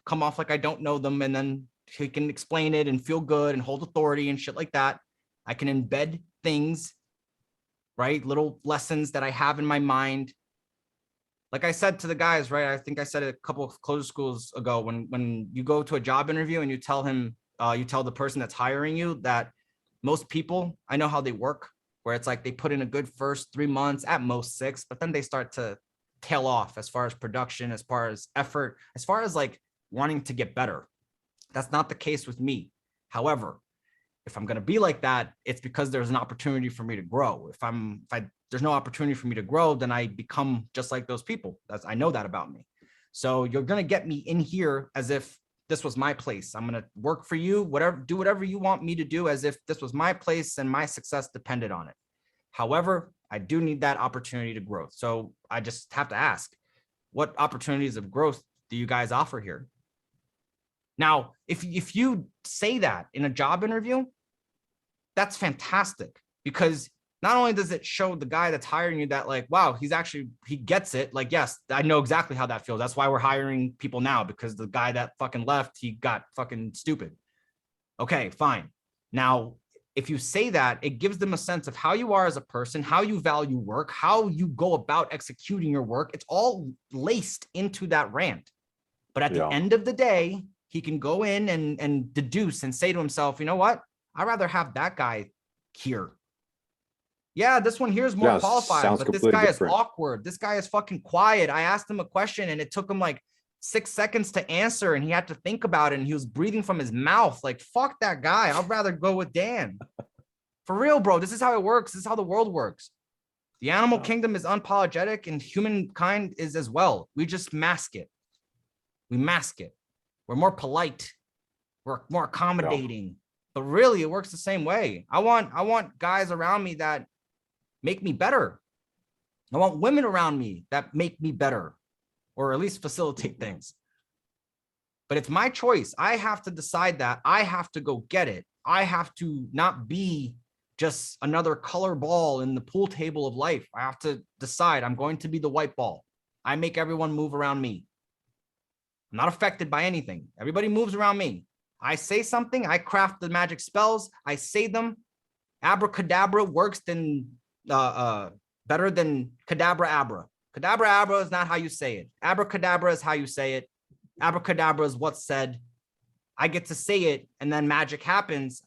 come off like I don't know them, and then he can explain it and feel good and hold authority and shit like that. I can embed things, right? Little lessons that I have in my mind. Like I said to the guys, right? I think I said it a couple of CloseHerSchools ago, when you go to a job interview and you tell the person that's hiring you that most people, I know how they work, where it's like they put in a good first 3 months, at most 6, but then they start to tail off as far as production, as far as effort, as far as like wanting to get better. That's not the case with me. However, if I'm going to be like that, it's because there's an opportunity for me to grow. If there's no opportunity for me to grow, then I become just like those people. I know that about me. So you're going to get me in here as if this was my place. I'm going to work for you, do whatever you want me to do, as if this was my place and my success depended on it. However, I do need that opportunity to grow. So I just have to ask, what opportunities of growth do you guys offer here? Now, if you say that in a job interview, that's fantastic, because not only does it show the guy that's hiring you that like, wow, he gets it. Like, yes, I know exactly how that feels. That's why we're hiring people now, because the guy that fucking left, he got fucking stupid. Okay, fine. Now, if you say that, it gives them a sense of how you are as a person, how you value work, how you go about executing your work. It's all laced into that rant. But at the end of the day, he can go in and deduce and say to himself, you know what? I'd rather have that guy here. Yeah, this one here is more qualified, but this guy is awkward. This guy is fucking quiet. I asked him a question and it took him like 6 seconds to answer, and he had to think about it, and he was breathing from his mouth. Like, fuck that guy. I'd rather go with Dan. For real, bro. This is how it works. This is how the world works. The animal kingdom is unapologetic, and humankind is as well. We just mask it. We mask it. We're more polite. We're more accommodating. But really, it works the same way. I want guys around me that make me better. I want women around me that make me better, or at least facilitate things. But it's my choice. I have to decide that. I have to go get it. I have to not be just another color ball in the pool table of life. I have to decide I'm going to be the white ball. I make everyone move around me. I'm not affected by anything. Everybody moves around me. I say something, I craft the magic spells, I say them. Abracadabra works better than cadabra abra. Cadabra abra is not how you say it. Abracadabra is how you say it. Abracadabra is what's said. I get to say it, and then magic happens.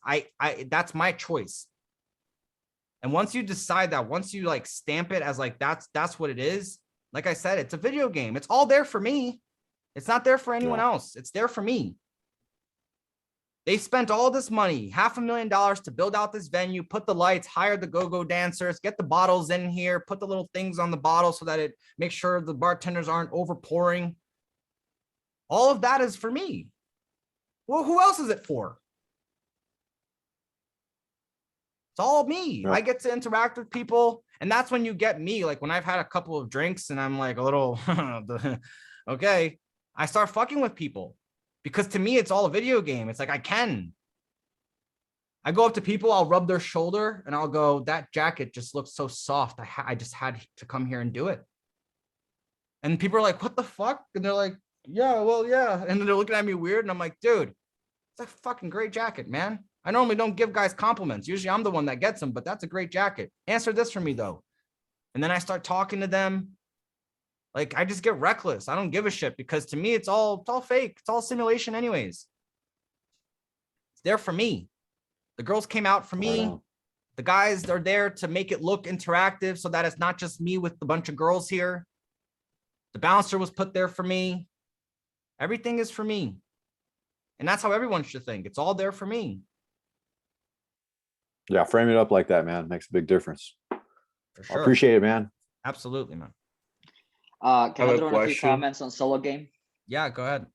That's my choice. And once you decide that, once you like stamp it as like that's what it is, like I said, it's a video game. It's all there for me. It's not there for anyone else. It's there for me. They spent all this money, $500,000 to build out this venue, put the lights, hire the go-go dancers, get the bottles in here, put the little things on the bottle so that it makes sure the bartenders aren't over pouring. All of that is for me. Well, who else is it for? It's all me. I get to interact with people. And that's when you get me. Like when I've had a couple of drinks and I'm like a little, okay, I start fucking with people. Because to me, it's all a video game. It's like I go up to people, I'll rub their shoulder and I'll go, that jacket just looks so soft. I just had to come here and do it. And people are like, what the fuck? And they're like, yeah, well, yeah. And then they're looking at me weird. And I'm like, dude, It's a fucking great jacket, man. I normally don't give guys compliments. Usually I'm the one that gets them, but that's a great jacket. Answer this for me though. And then I start talking to them. Like I just get reckless. I don't give a shit because to me, it's all fake. It's all simulation anyways. It's there for me. The girls came out for me. The guys are there to make it look interactive so that it's not just me with a bunch of girls here. The bouncer was put there for me. Everything is for me. And that's how everyone should think. It's all there for me. Yeah, frame it up like that, man. Makes a big difference. For I sure. appreciate it, man. Absolutely, man. Can I throw in a few question. comments on solo game? Yeah, go ahead.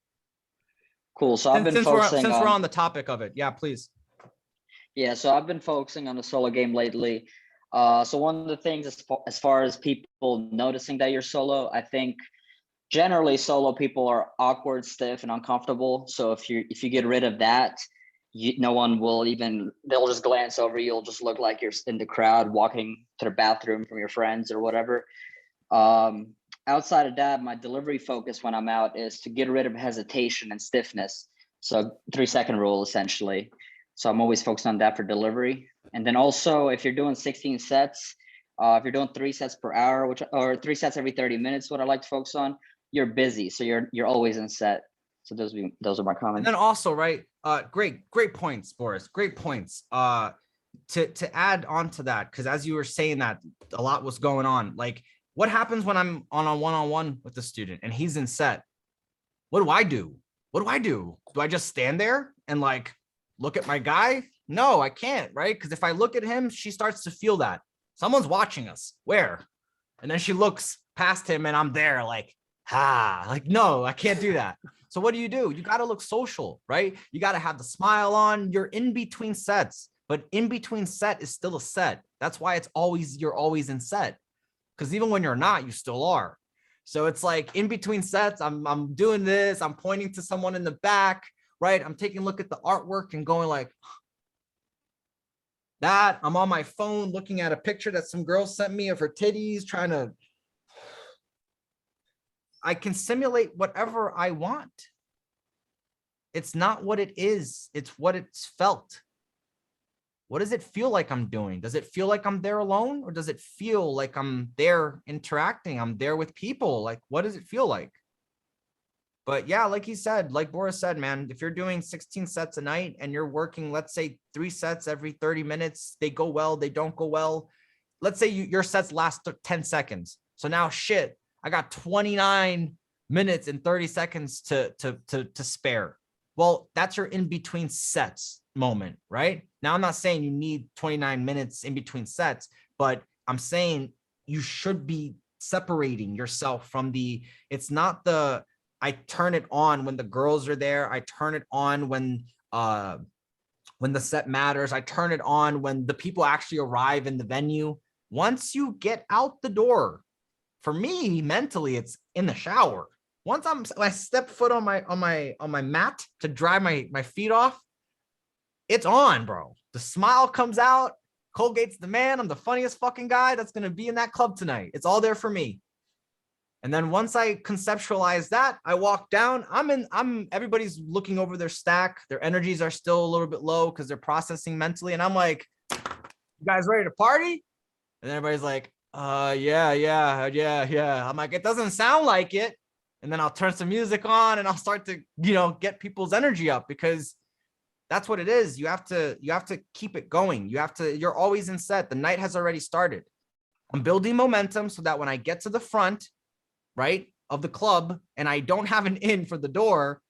Cool. So I've been Since focusing we're on the topic of it. Yeah, please. Yeah, so I've been focusing on the solo game lately. So one of the things as far as people noticing that you're solo, I think generally solo people are awkward, stiff, and uncomfortable. So if you get rid of that, no one will even, they'll just glance over you. You'll just look like you're in the crowd walking to the bathroom from your friends or whatever. Outside of that, my delivery focus when I'm out is to get rid of hesitation and stiffness. So 3-second rule essentially. So I'm always focused on that for delivery. And then also if you're doing 16 sets, if you're doing 3 sets per hour, or 3 sets every 30 minutes, what I like to focus on, you're busy. So you're always in set. So those are my comments. And then also, right, great points, Boris. Great points. To add on to that, because as you were saying that, a lot was going on. Like, what happens when I'm on a one-on-one with the student and he's in set? What do I do? What do I do? Do I just stand there and like look at my guy? No, I can't, right? Because if I look at him, she starts to feel that someone's watching us. Where? And then she looks past him and I'm there like, like, no, I can't do that. So what do? You got to look social, right? You got to have the smile on. You're in between sets, but in between set is still a set. That's why you're always in set. Because even when you're not, you still are. So it's like in between sets, I'm doing this, I'm pointing to someone in the back, right? I'm taking a look at the artwork and going like that. I'm on my phone looking at a picture that some girl sent me of her titties, I can simulate whatever I want. It's not what it is, it's what it's felt. What does it feel like I'm doing? Does it feel like I'm there alone, or does it feel like I'm there interacting? I'm there with people. Like, what does it feel like? But yeah, like he said, like Boris said, man, if you're doing 16 sets a night and you're working, let's say 3 sets every 30 minutes, they go well, they don't go well. Let's say your sets last 10 seconds. So now shit, I got 29 minutes and 30 seconds to spare. Well, that's your in between sets moment, right? Now, I'm not saying you need 29 minutes in between sets, but I'm saying you should be separating yourself from it's not I turn it on when the girls are there. I turn it on when the set matters. I turn it on when the people actually arrive in the venue. Once you get out the door, for me, mentally, it's in the shower. Once I step foot on my mat to dry my feet off, it's on, bro. The smile comes out. Colgate's the man. I'm the funniest fucking guy that's gonna be in that club tonight. It's all there for me. And then once I conceptualize that, I walk down. Everybody's looking over their stack. Their energies are still a little bit low because they're processing mentally. And I'm like, you guys ready to party? And everybody's like, yeah. I'm like, it doesn't sound like it. And then I'll turn some music on and I'll start to, get people's energy up, because that's what it is. You have to keep it going. You're always in set. The night has already started. I'm building momentum so that when I get to the front, right, of the club and I don't have an in for the door,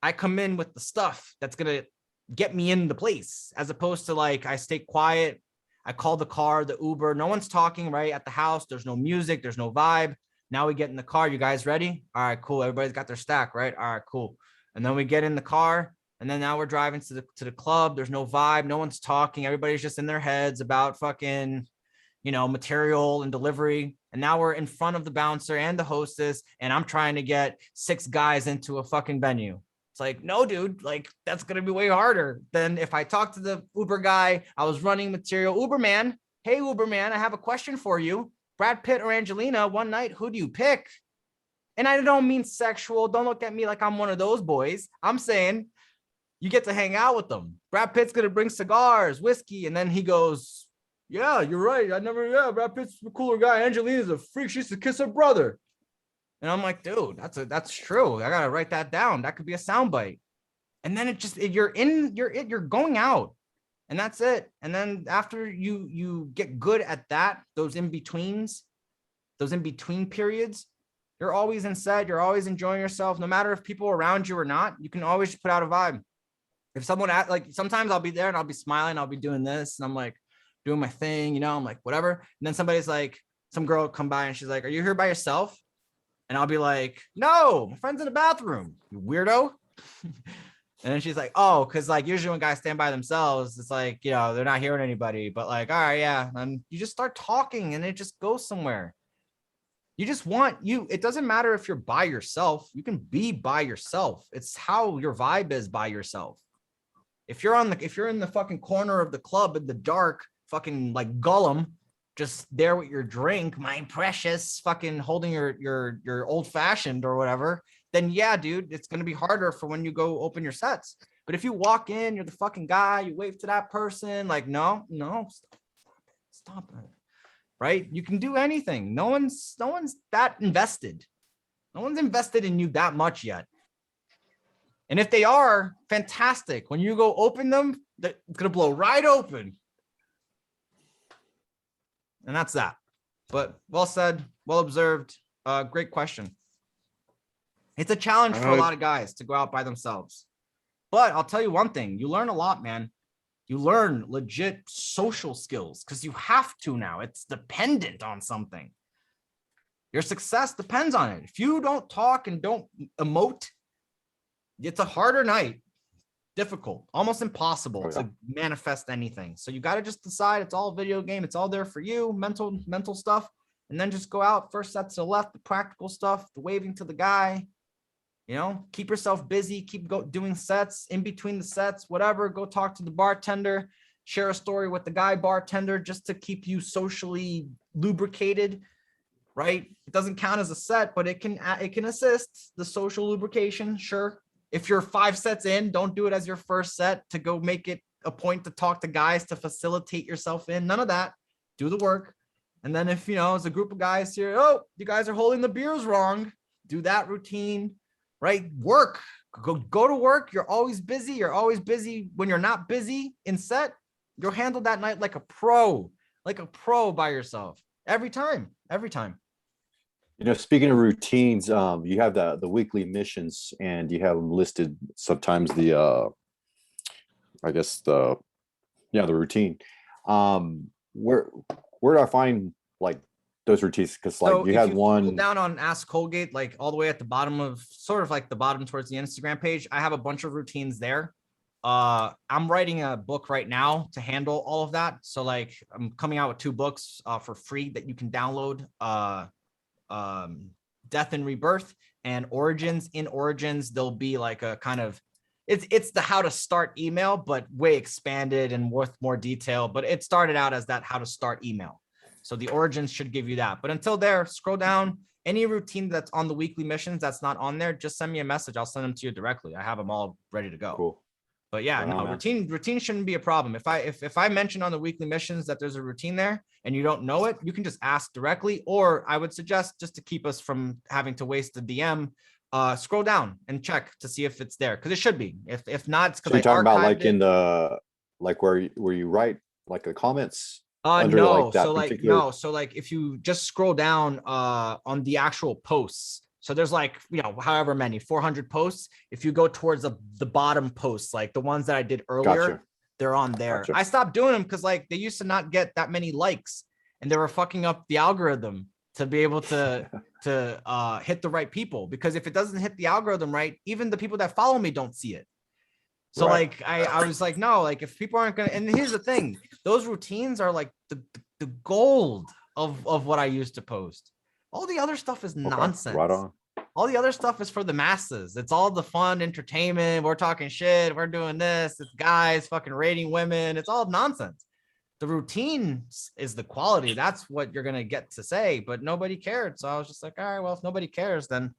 I come in with the stuff that's going to get me in the place, as opposed to like, I stay quiet. I call the car, the Uber, no one's talking, right? At the house, there's no music, there's no vibe. Now we get in the car. You guys ready? All right, cool. Everybody's got their stack, right? All right, cool. And then we get in the car, and then now we're driving to the club. There's no vibe. No one's talking. Everybody's just in their heads about fucking, material and delivery. And now we're in front of the bouncer and the hostess, and I'm trying to get 6 guys into a fucking venue. It's like, no, dude, like that's going to be way harder than if I talk to the Uber guy. I was running material. Uber man, hey, Uber man, I have a question for you. Brad Pitt or Angelina, one night, who do you pick? And I don't mean sexual. Don't look at me like I'm one of those boys. I'm saying You get to hang out with them. Brad Pitt's gonna bring cigars, whiskey, and then he goes, "Yeah, you're right. Brad Pitt's a cooler guy. Angelina's a freak. She used to kiss her brother." And I'm like, dude, that's true. I gotta write that down. That could be a soundbite. And then you're going out, and that's it. And then after you get good at that, those in between periods, you're always in set. You're always enjoying yourself, no matter if people are around you or not. You can always put out a vibe. If someone sometimes I'll be there and I'll be smiling, I'll be doing this, and I'm like doing my thing, I'm like, whatever. And then somebody's like, some girl will come by and she's like, "Are you here by yourself?" And I'll be like, "No, my friend's in the bathroom, you weirdo." And then she's like, "Oh, because like usually when guys stand by themselves, it's like, they're not hearing anybody, but like, all right, yeah." And you just start talking and it just goes somewhere. You just it doesn't matter if you're by yourself, you can be by yourself. It's how your vibe is by yourself. If you're in the fucking corner of the club in the dark, fucking like Gollum, just there with your drink, my precious, fucking holding your old fashioned or whatever, then yeah, dude, it's going to be harder for when you go open your sets. But if you walk in, you're the fucking guy, you wave to that person, like, no, stop it. Right? You can do anything. No one's that invested. No one's invested in you that much yet. And if they are, fantastic. When you go open them, it's going to blow right open. And that's that. But well said, well observed. Great question. It's a challenge for a lot of guys to go out by themselves. But I'll tell you one thing, you learn a lot, man. You learn legit social skills because you have to now. It's dependent on something. Your success depends on it. If you don't talk and don't emote, it's a harder night. Difficult, almost impossible to manifest anything. So you got to just decide it's all video game. It's all there for you, mental stuff. And then just go out, first set to the left, the practical stuff, the waving to the guy. Keep yourself busy, keep doing sets, in between the sets, whatever. Go talk to the bartender, share a story with the guy bartender just to keep you socially lubricated, right? It doesn't count as a set, but it can assist the social lubrication, sure. If you're 5 sets in, don't do it as your first set to go make it a point to talk to guys to facilitate yourself in. None of that. Do the work. And then if, it's a group of guys here, "Oh, you guys are holding the beers wrong," do that routine, right? Work. Go to work. You're always busy. You're always busy. When you're not busy in set, you'll handle that night like a pro by yourself. Every time. Speaking of routines, you have the weekly missions, and you have them listed. Sometimes the routine. Where do I find like those routines? Because like you had one down on Ask Colgate, like all the way at the bottom of sort of like the bottom towards the Instagram page. I have a bunch of routines there. I'm writing a book right now to handle all of that. So like I'm coming out with 2 books for free that you can download. Death and Rebirth and Origins. In Origins, there'll be like a kind of it's the how to start email, but way expanded and worth more detail. But it started out as that how to start email. So the Origins should give you that. But until there, scroll down. Any routine that's on the weekly missions that's not on there, just send me a message. I'll send them to you directly. I have them all ready to go. Cool. But yeah, no, routine shouldn't be a problem. If I mention on the weekly missions that there's a routine there and you don't know it, you can just ask directly. Or I would suggest, just to keep us from having to waste the DM, scroll down and check to see if it's there, because it should be. If not, it's because you're talking about like in the where you write like the comments. No. So like if you just scroll down on the actual posts. So there's like, however many, 400 posts. If you go towards the bottom posts, like the ones that I did earlier, they're on there. I stopped doing them because like they used to not get that many likes, and they were fucking up the algorithm to be able to hit the right people. Because if it doesn't hit the algorithm right, even the people that follow me don't see it. So like I was like, no, like if people aren't gonna, and here's the thing, those routines are like the gold of what I used to post. All the other stuff is nonsense. Right on. All the other stuff is for the masses. It's all the fun entertainment. We're talking shit. We're doing this. It's guys fucking rating women. It's all nonsense. The routine is the quality. That's what you're going to get to say, but nobody cared. So I was just like, all right, well, if nobody cares, then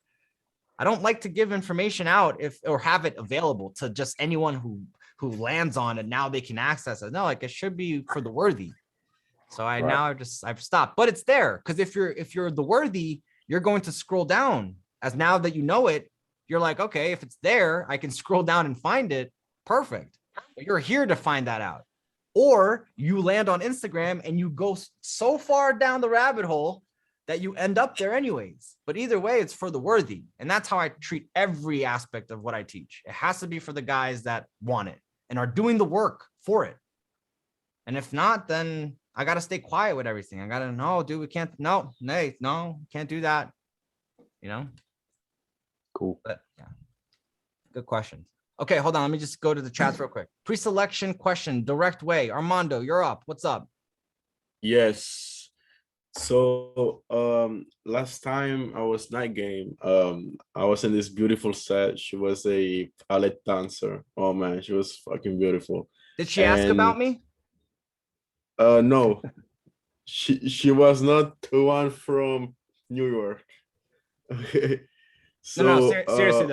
I don't like to give information out or have it available to just anyone who lands on it. Now they can access it. No, like it should be for the worthy. So I've stopped, but it's there. Cause if you're the worthy, you're going to scroll down as now that you know it, you're like, okay, if it's there, I can scroll down and find it. Perfect. But you're here to find that out. Or you land on Instagram and you go so far down the rabbit hole that you end up there anyways. But either way, it's for the worthy. And that's how I treat every aspect of what I teach. It has to be for the guys that want it and are doing the work for it. And if not, then I got to stay quiet with everything. I got to know, dude, we can't, no, can't do that. You know? Cool. But yeah, good questions. Okay, hold on. Let me just go to the chats real quick. Pre-selection question, direct way. Armando, you're up. What's up? Yes. So last time I was night game, I was in this beautiful set. She was a ballet dancer. Oh man, she was fucking beautiful. Did she ask about me? No. she was not the one from New York. Okay. So No, seriously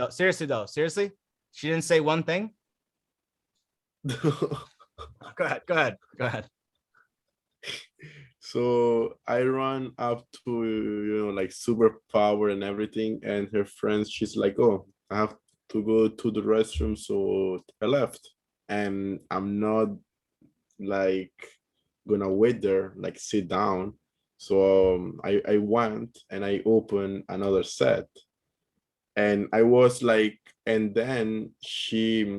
though. Seriously? She didn't say one thing? Go ahead. So I ran up to, like superpower and everything. And her friends, she's like, oh, I have to go to the restroom. So I left. And I'm not like gonna wait there, like sit down. So I went and I opened another set. And I was like, and then she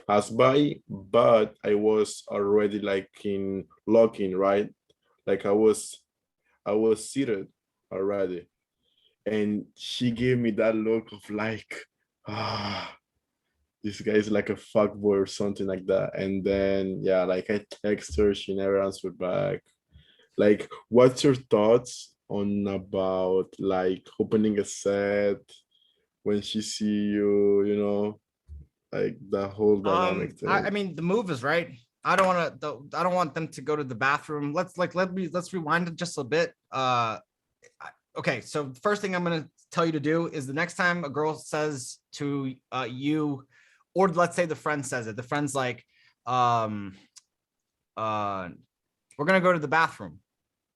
passed by, but I was already like in locking, right? Like I was seated already. And she gave me that look of like, this guy is like a fuckboy or something like that. And then yeah, like I text her, she never answered back. Like, what's your thoughts on about like opening a set when she see you, like the whole dynamic thing? I mean, the move is right. I don't want them to go to the bathroom. Let's rewind it just a bit. Okay, so the first thing I'm gonna tell you to do is the next time a girl says to you, or let's say the friend says it, the friend's like, we're gonna go to the bathroom,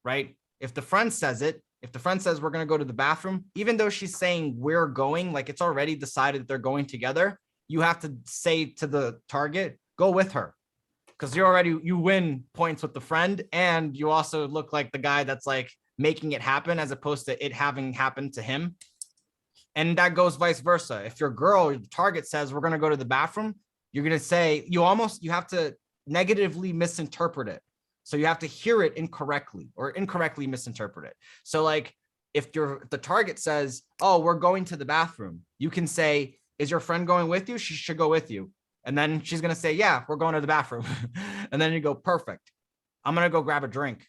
right? If the friend says it, if the friend says we're gonna go to the bathroom, even though she's saying we're going, like it's already decided that they're going together, you have to say to the target, go with her. Because you win points with the friend, and you also look like the guy that's like making it happen as opposed to it having happened to him. And that goes vice versa. If your girl, your target says we're going to go to the bathroom, you're going to say, you have to negatively misinterpret it. So you have to hear it incorrectly or incorrectly misinterpret it. So like if the target says, oh, we're going to the bathroom, you can say, is your friend going with you? She should go with you. And then she's going to say, yeah, we're going to the bathroom. And then you go, perfect. I'm going to go grab a drink.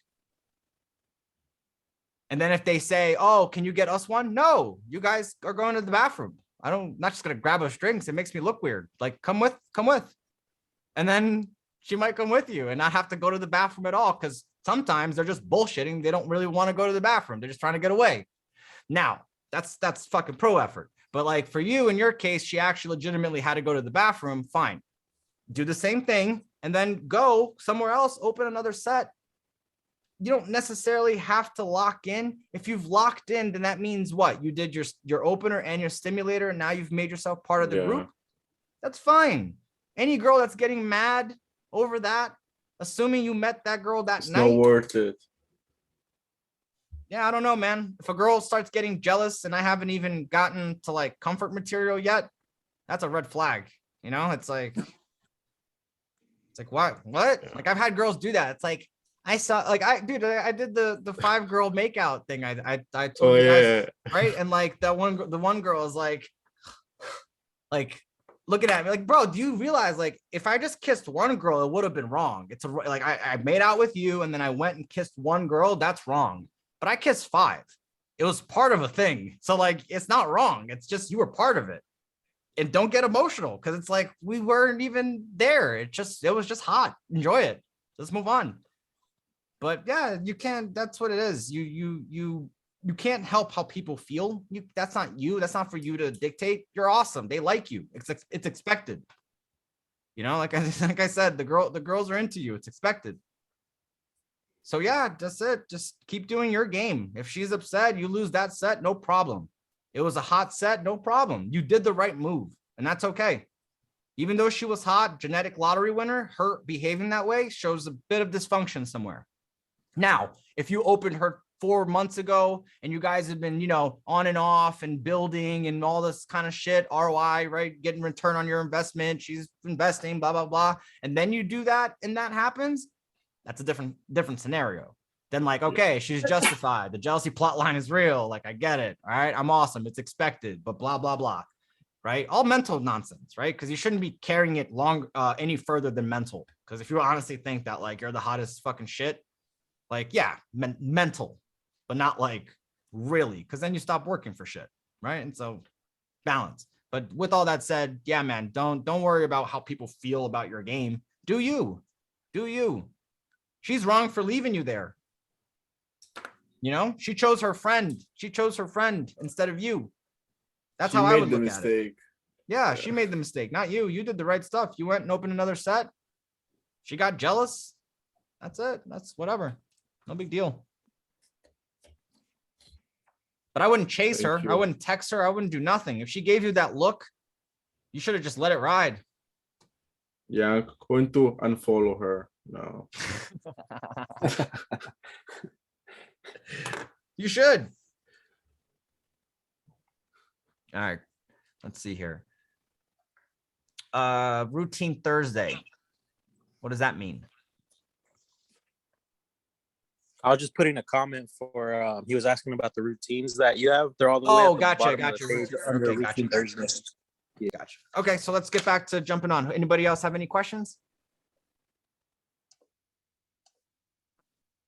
And then if they say, oh, can you get us one? No, you guys are going to the bathroom. Not just going to grab us drinks. It makes me look weird. Like, come with. And then she might come with you and not have to go to the bathroom at all. Because sometimes they're just bullshitting. They don't really want to go to the bathroom. They're just trying to get away. Now, that's fucking pro effort. But like for you, in your case, she actually legitimately had to go to the bathroom. Fine. Do the same thing and then go somewhere else, open another set. You don't necessarily have to lock in. If you've locked in, then that means what? You did your opener and your stimulator, and now you've made yourself part of the group. That's fine. Any girl that's getting mad over that, assuming you met that girl that night. It's not worth it. Yeah, I don't know, man. If a girl starts getting jealous and I haven't even gotten to like comfort material yet, that's a red flag. You know, it's like what? Yeah. Like I've had girls do that. It's like I did the 5-girl makeout thing. I told you guys, right? And like the one girl is like looking at me like, bro, do you realize like if I just kissed one girl, it would have been wrong. It's like I made out with you and then I went and kissed one girl. That's wrong. But I kissed 5. It was part of a thing. So like, it's not wrong. It's just, you were part of it. And don't get emotional because it's like, we weren't even there. It was just hot. Enjoy it. Let's move on. But yeah, you can't, that's what it is. You you can't help how people feel. That's not you. That's not for you to dictate. You're awesome. They like you. It's expected. You know, like I said, the girls are into you. It's expected. So yeah, that's it. Just keep doing your game. If she's upset, you lose that set, no problem. It was a hot set, no problem. You did the right move, and that's okay. Even though she was hot, genetic lottery winner, her behaving that way shows a bit of dysfunction somewhere. Now, if you opened her 4 months ago and you guys have been, on and off and building and all this kind of shit, ROI, right? Getting return on your investment. She's investing, blah, blah, blah. And then you do that and that happens. That's a different scenario. Then like, okay, she's justified. The jealousy plot line is real. Like, I get it. All right. I'm awesome. It's expected, but blah, blah, blah. Right. All mental nonsense. Right. Because you shouldn't be carrying it any further than mental. Because if you honestly think that like you're the hottest fucking shit, like, yeah, mental, but not like really, because then you stop working for shit. Right. And so balance. But with all that said, yeah, man, don't worry about how people feel about your game. Do you. She's wrong for leaving you there. She chose her friend. She chose her friend instead of you. That's how I would look at it. Yeah, she made the mistake, not you. You did the right stuff. You went and opened another set. She got jealous. That's it. That's whatever. No big deal. But I wouldn't chase her. I wouldn't text her. I wouldn't do nothing. If she gave you that look, you should have just let it ride. Yeah, I'm going to unfollow her now. You should. All right. Let's see here. Routine Thursday. What does that mean? I was just putting a comment for he was asking about the routines that you have. They're all the way at the gotcha. bottom of the page under Okay, Routine gotcha. Thursday. Yeah. Gotcha. Okay, so let's get back to jumping on. Anybody else have any questions?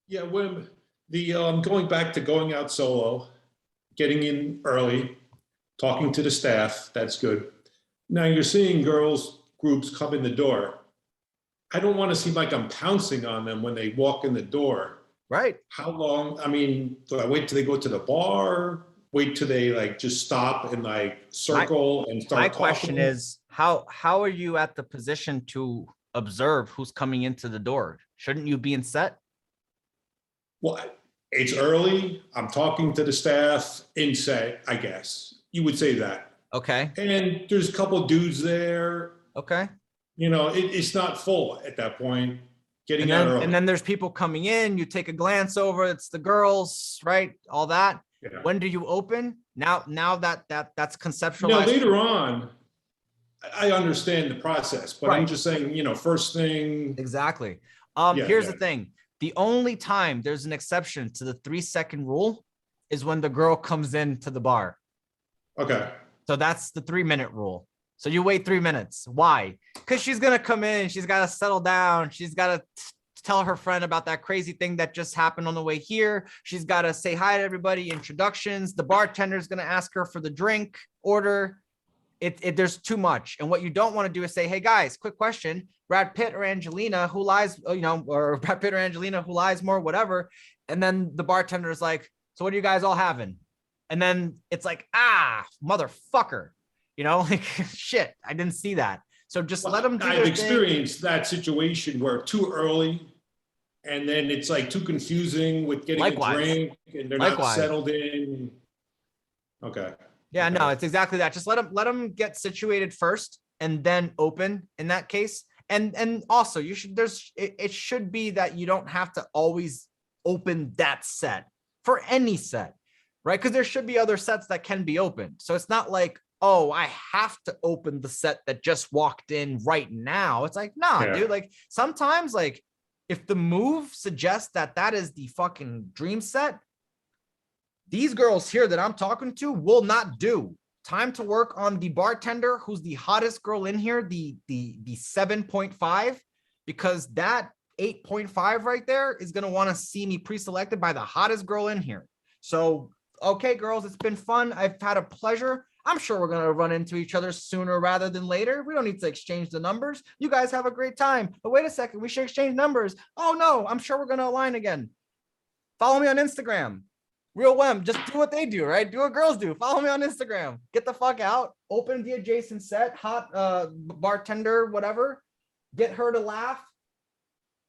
Yeah, Wim, the going back to going out solo, getting in early, talking to the staff, that's good. Now you're seeing girls groups come in the door. I don't want to seem like I'm pouncing on them when they walk in the door. Right. How long? I mean, do I wait till they go to the bar? Wait till they like just stop and like circle and start My talking? question is, how are you at the position to observe who's coming into the door? Shouldn't you be in set? Well, it's early. I'm talking to the staff in set, I guess. You would say that. Okay. And there's a couple dudes there. Okay. It's not full at that point. Getting out early. And then there's people coming in. You take a glance over. It's the girls, right? All that. Yeah. When do you open? Now that's conceptualized. Later on, I understand the process, but I'm Right. just saying, first thing. Exactly. Yeah, Here's yeah. the thing. The only time there's an exception to the 3-second rule is when the girl comes into the bar. Okay. So that's the 3-minute rule. So you wait 3 minutes. Why? Because she's going to come in. She's got to settle down. She's got to tell her friend about that crazy thing that just happened on the way here. She's got to say hi to everybody, introductions. The bartender is going to ask her for the drink order. There's too much. And what you don't want to do is say, hey guys, quick question. Brad Pitt or Angelina, who lies, or Brad Pitt or Angelina, who lies more, whatever. And then the bartender is like, so what are you guys all having? And then it's like, motherfucker, like shit, I didn't see that. So just let them do I've their experienced that situation where too early and then it's like too confusing with getting Likewise. a drink and they're Likewise. not settled in. Okay. Yeah, Okay. no, it's exactly that. Just let them get situated first and then open in that case. And also it should be that you don't have to always open that set for any set, right? Because there should be other sets that can be opened. So it's not like, oh, I have to open the set that just walked in right now. It's like, nah, Yeah. dude, like sometimes like if the move suggests that is the fucking dream set, these girls here that I'm talking to will not do. Time to work on the bartender, who's the hottest girl in here, the 7.5, because that 8.5 right there is going to want to see me pre-selected by the hottest girl in here. So, okay, girls, it's been fun. I've had a pleasure. I'm sure we're going to run into each other sooner rather than later. We don't need to exchange the numbers. You guys have a great time. But wait a second, we should exchange numbers. Oh no, I'm sure we're going to align again. Follow me on Instagram. Real Wem, just do what they do, right? Do what girls do. Follow me on Instagram. Get the fuck out. Open the adjacent set, hot bartender, whatever. Get her to laugh.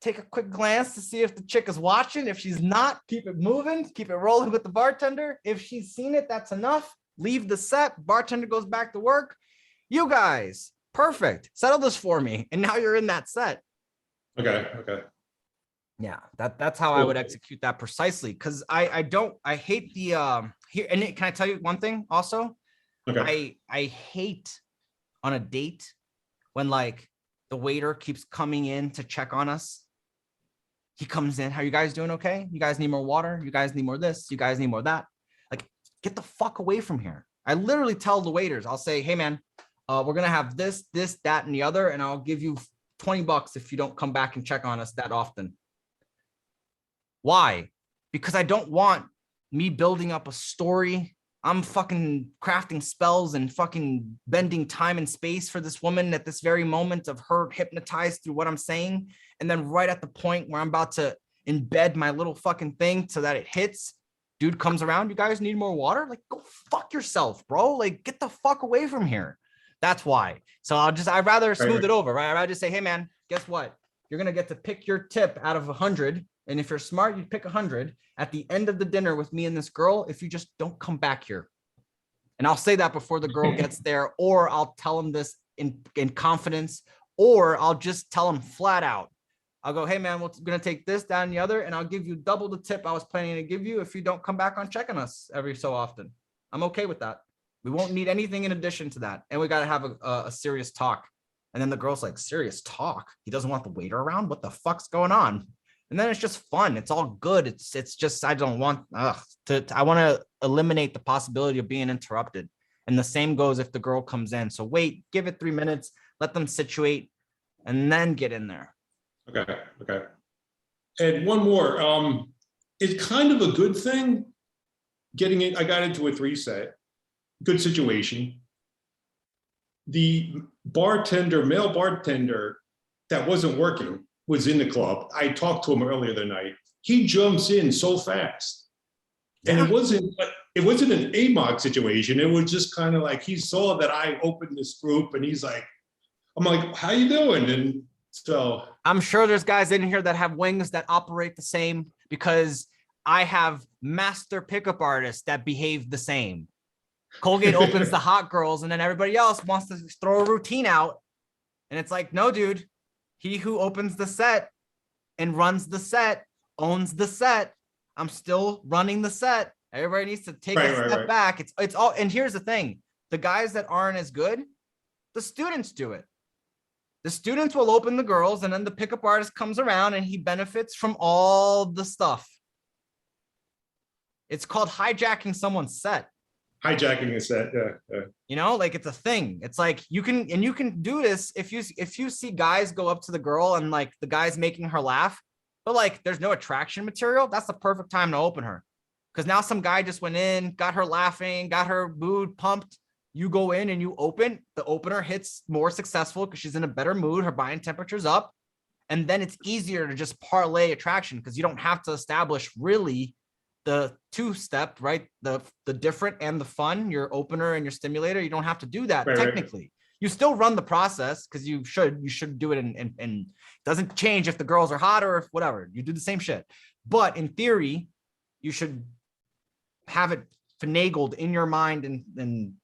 Take a quick glance to see if the chick is watching. If she's not, keep it moving. Keep it rolling with the bartender. If she's seen it, that's enough. Leave the set. Bartender goes back to work. You guys, perfect. Settle this for me. And now you're in that set. Okay. Yeah, that's how I would execute that precisely. Because I hate the here. And can I tell you one thing also? Okay. I hate on a date when like the waiter keeps coming in to check on us. He comes in, how you guys doing? Okay. You guys need more water. You guys need more this. You guys need more that. Like, get the fuck away from here. I literally tell the waiters, I'll say, hey man, we're going to have this, that, and the other. And I'll give you $20 if you don't come back and check on us that often. Why? Because I don't want me building up a story. I'm fucking crafting spells and fucking bending time and space for this woman at this very moment of her hypnotized through what I'm saying. And then right at the point where I'm about to embed my little fucking thing so that it hits, dude comes around. You guys need more water? Like, go fuck yourself, bro. Like, get the fuck away from here. That's why. So I'd rather smooth it over, right? I'd rather just say, hey man, guess what? You're going to get to pick your tip out of 100. And if you're smart, you pick 100 at the end of the dinner with me and this girl, if you just don't come back here. And I'll say that before the girl gets there, or I'll tell them this in confidence, or I'll just tell them flat out. I'll go, hey man, we're going to take this, that, and the other, and I'll give you double the tip I was planning to give you if you don't come back on checking us every so often. I'm okay with that. We won't need anything in addition to that. And we got to have a serious talk. And then the girl's like, serious talk? He doesn't want the waiter around? What the fuck's going on? And then it's just fun. It's all good. It's just, I don't want, I want to eliminate the possibility of being interrupted. And the same goes if the girl comes in. So wait, give it 3 minutes, let them situate, and then get in there. Okay. And one more, it's kind of a good thing getting it. I got into a 3-set, good situation. The male bartender that wasn't working was in the club. I talked to him earlier the night. He jumps in so fast. And it wasn't an AMOG situation. It was just kind of like, he saw that I opened this group and he's like, I'm like, how you doing? And so I'm sure there's guys in here that have wings that operate the same, because I have master pickup artists that behave the same. Colgate opens the hot girls and then everybody else wants to throw a routine out. And it's like, no, dude, he who opens the set and runs the set owns the set. I'm still running the set. Everybody needs to take a step back. It's all, and here's the thing. The guys that aren't as good, the students do it. The students will open the girls and then the pickup artist comes around and he benefits from all the stuff. It's called hijacking someone's set. Hijacking a set, yeah. You know, like it's a thing. It's like you can do this if you see guys go up to the girl and like the guy's making her laugh, but like there's no attraction material. That's the perfect time to open her, because now some guy just went in, got her laughing, got her mood pumped. You go in and you open. The opener hits more successful because she's in a better mood. Her buying temperature's up, and then it's easier to just parlay attraction because you don't have to establish really the 2-step, right? The different and the fun, your opener and your stimulator. You don't have to do that technically. You still run the process because you should do it, and it doesn't change if the girls are hot or if whatever. You do the same shit. But in theory, you should have it finagled in your mind and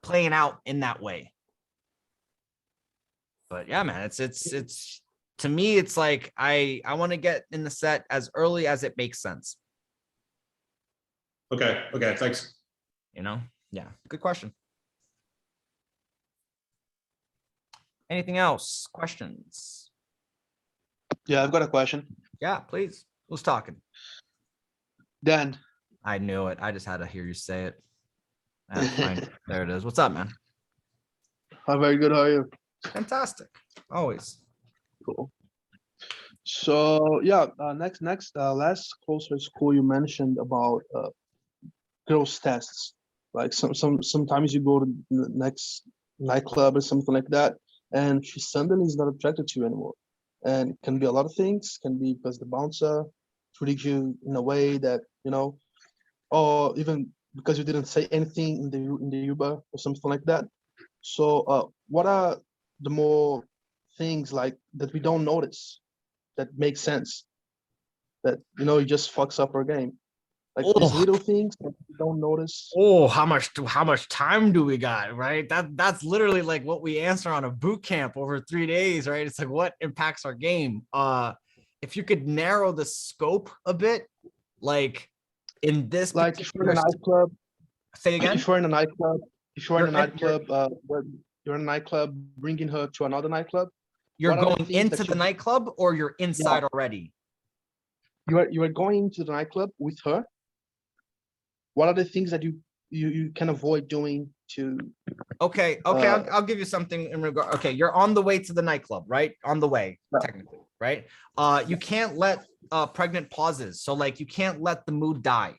playing out in that way. But yeah, man, it's to me, it's like I want to get in the set as early as it makes sense. Okay, thanks. You know, yeah, good question. Anything else? Questions? Yeah, I've got a question. Yeah, please. Who's talking? Dan. I knew it. I just had to hear you say it. That's fine. There it is. What's up, man? I'm very good. How are you? Fantastic. Always. Cool. So yeah, next last CloseHerSchool you mentioned about girls tests. Like sometimes you go to the next nightclub or something like that, and she suddenly is not attracted to you anymore. And it can be a lot of things. Can be because the bouncer treated you in a way that, you know, or even because you didn't say anything in the Uber or something like that. So what are the more things like that we don't notice that make sense, that you just fucks up our game, like these Oh, little things that we don't notice? oh, how much time do we got, right? That's literally like what we answer on a boot camp over 3 days, right? It's like what impacts our game. If you could narrow the scope a bit, like in this Like if you're in a particular nightclub, say again, if you're in a nightclub, if you're in a You're in- nightclub, where you're in a nightclub, bringing her to another nightclub, you're what are the going things into that the nightclub or you're inside already. you are going to the nightclub with her. What are the things that you can avoid doing to? Okay, I'll give you something in regard. Okay, you're on the way to the nightclub, right? On the way, technically, right? You can't let pregnant pauses. So like you can't let the mood die.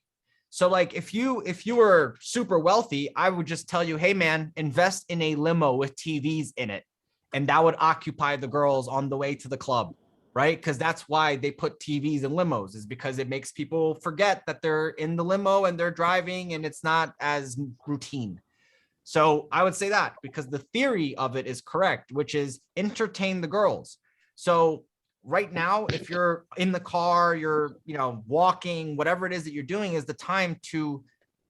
So like if you were super wealthy, I would just tell you, hey man, invest in a limo with TVs in it. And that would occupy the girls on the way to the club, right? Because that's why they put TVs in limos, is because it makes people forget that they're in the limo and they're driving and it's not as routine. So I would say that because the theory of it is correct, which is entertain the girls. So right now, if you're in the car, you're, walking, whatever it is that you're doing is the time to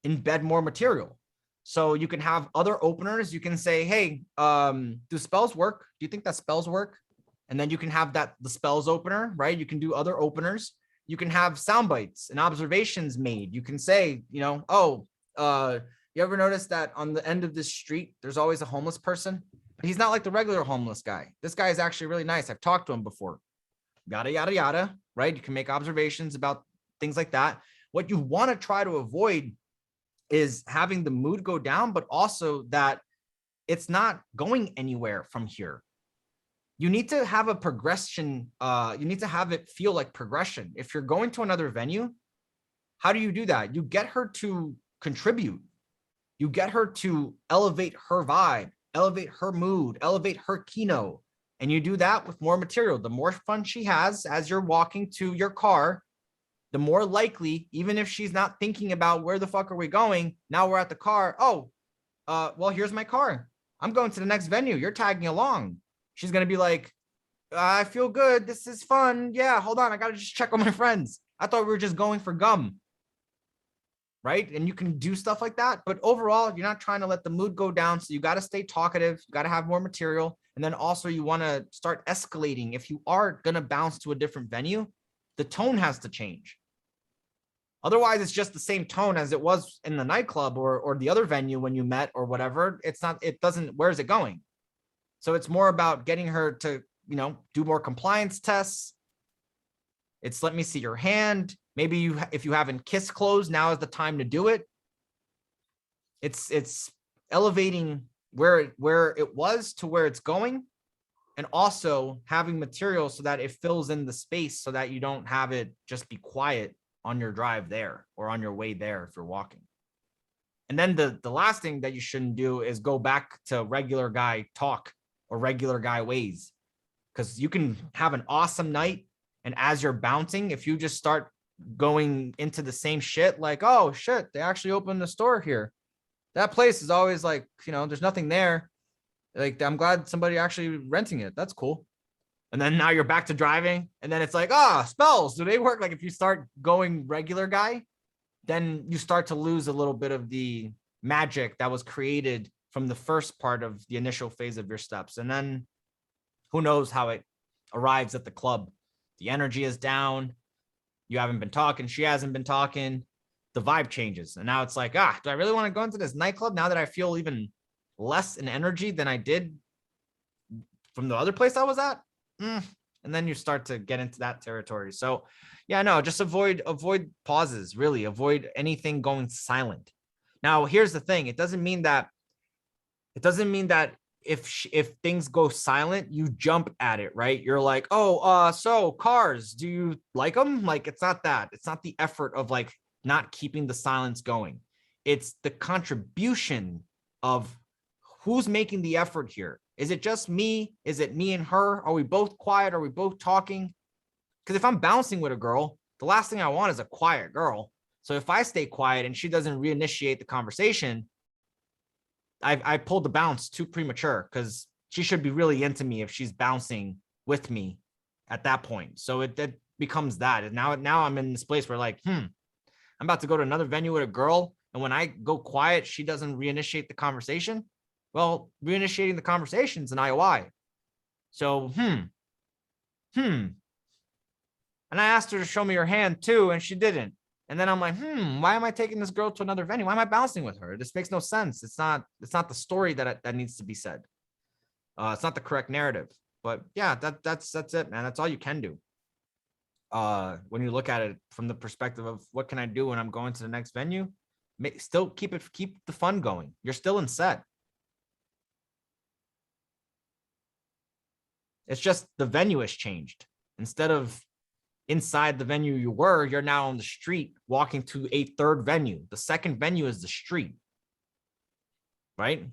embed more material. So you can have other openers. You can say, hey, do spells work? Do you think that spells work? And then you can have the spells opener, right? You can do other openers. You can have sound bites and observations made. You can say, you ever notice that on the end of this street, there's always a homeless person? But he's not like the regular homeless guy. This guy is actually really nice. I've talked to him before. Yada, yada, yada, right? You can make observations about things like that. What you want to try to avoid is having the mood go down, but also that it's not going anywhere from here. You need to have a progression. You need to have it feel like progression. If you're going to another venue, how do you do that? You get her to contribute. You get her to elevate her vibe, elevate her mood, elevate her keynote. And you do that with more material. The more fun she has as you're walking to your car, the more likely, even if she's not thinking about where the fuck are we going, now we're at the car. Oh, well, here's my car. I'm going to the next venue. You're tagging along. She's going to be like, I feel good. This is fun. Yeah, hold on. I got to just check on my friends. I thought we were just going for gum. Right? And you can do stuff like that. But overall, you're not trying to let the mood go down. So you got to stay talkative. You got to have more material. And then also you want to start escalating. If you are going to bounce to a different venue, the tone has to change. Otherwise, it's just the same tone as it was in the nightclub or the other venue when you met or whatever. Where's it going? So it's more about getting her to, do more compliance tests. It's let me see your hand. Maybe if you haven't kissed closed, now is the time to do it. It's elevating where it was to where it's going, and also having material so that it fills in the space so that you don't have it just be quiet on your drive there or on your way there if you're walking. And then the last thing that you shouldn't do is go back to regular guy talk or regular guy ways, because you can have an awesome night, and as you're bouncing, if you just start going into the same shit, like, oh shit, they actually opened the store here. That place is always like, there's nothing there. Like, I'm glad somebody actually renting it. That's cool. And then now you're back to driving. And then it's like, spells, do they work? Like if you start going regular guy, then you start to lose a little bit of the magic that was created from the first part of the initial phase of your steps. And then who knows how it arrives at the club. The energy is down. You haven't been talking. She hasn't been talking. The vibe changes. And now it's like, do I really want to go into this nightclub now that I feel even less in energy than I did from the other place I was at? And then you start to get into that territory. So yeah, no, just avoid pauses, really. Avoid anything going silent. Now, here's the thing. It doesn't mean that if things go silent, you jump at it, right? You're like, so cars, do you like them? Like, it's not that. It's not the effort of like not keeping the silence going. It's the contribution of who's making the effort here. Is it just me? Is it me and her? Are we both quiet? Are we both talking? Because if I'm bouncing with a girl, the last thing I want is a quiet girl. So if I stay quiet and she doesn't reinitiate the conversation, I pulled the bounce too premature, because she should be really into me if she's bouncing with me at that point. So it becomes that. And now I'm in this place where like, I'm about to go to another venue with a girl, and when I go quiet, she doesn't reinitiate the conversation. Well, reinitiating the conversation is an IOI. So, and I asked her to show me her hand too, and she didn't. And then I'm like, why am I taking this girl to another venue? Why am I bouncing with her? This makes no sense. It's not the story that needs to be said. It's not the correct narrative. But yeah, that's it, man. That's all you can do. When you look at it from the perspective of what can I do when I'm going to the next venue, still keep the fun going. You're still in set. It's just the venue has changed. Instead of inside the venue you're now on the street walking to a third venue. The second venue is the street, right?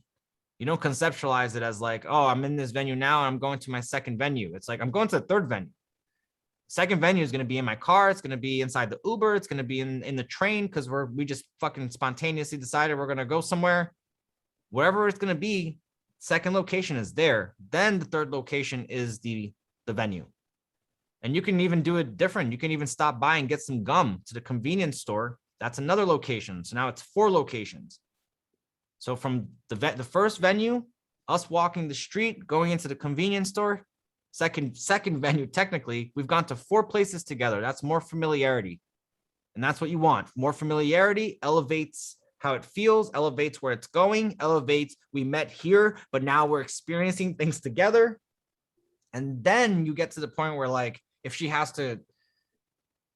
You don't conceptualize it as like, oh, I'm in this venue now and I'm going to my second venue. It's like, I'm going to the third venue. Second venue is going to be in my car. It's going to be inside the Uber. It's going to be in the train, because we just fucking spontaneously decided we're going to go somewhere. Wherever it's going to be, second location is there. Then the third location is the venue. And you can even do it different. You can even stop by and get some gum to the convenience store. That's another location. So now it's 4 locations. So from the first venue, us walking the street, going into the convenience store, second venue, technically, we've gone to 4 places together. That's more familiarity. And that's what you want. More familiarity elevates how it feels, elevates where it's going, elevates we met here, but now we're experiencing things together. And then you get to the point where, like, if she has to,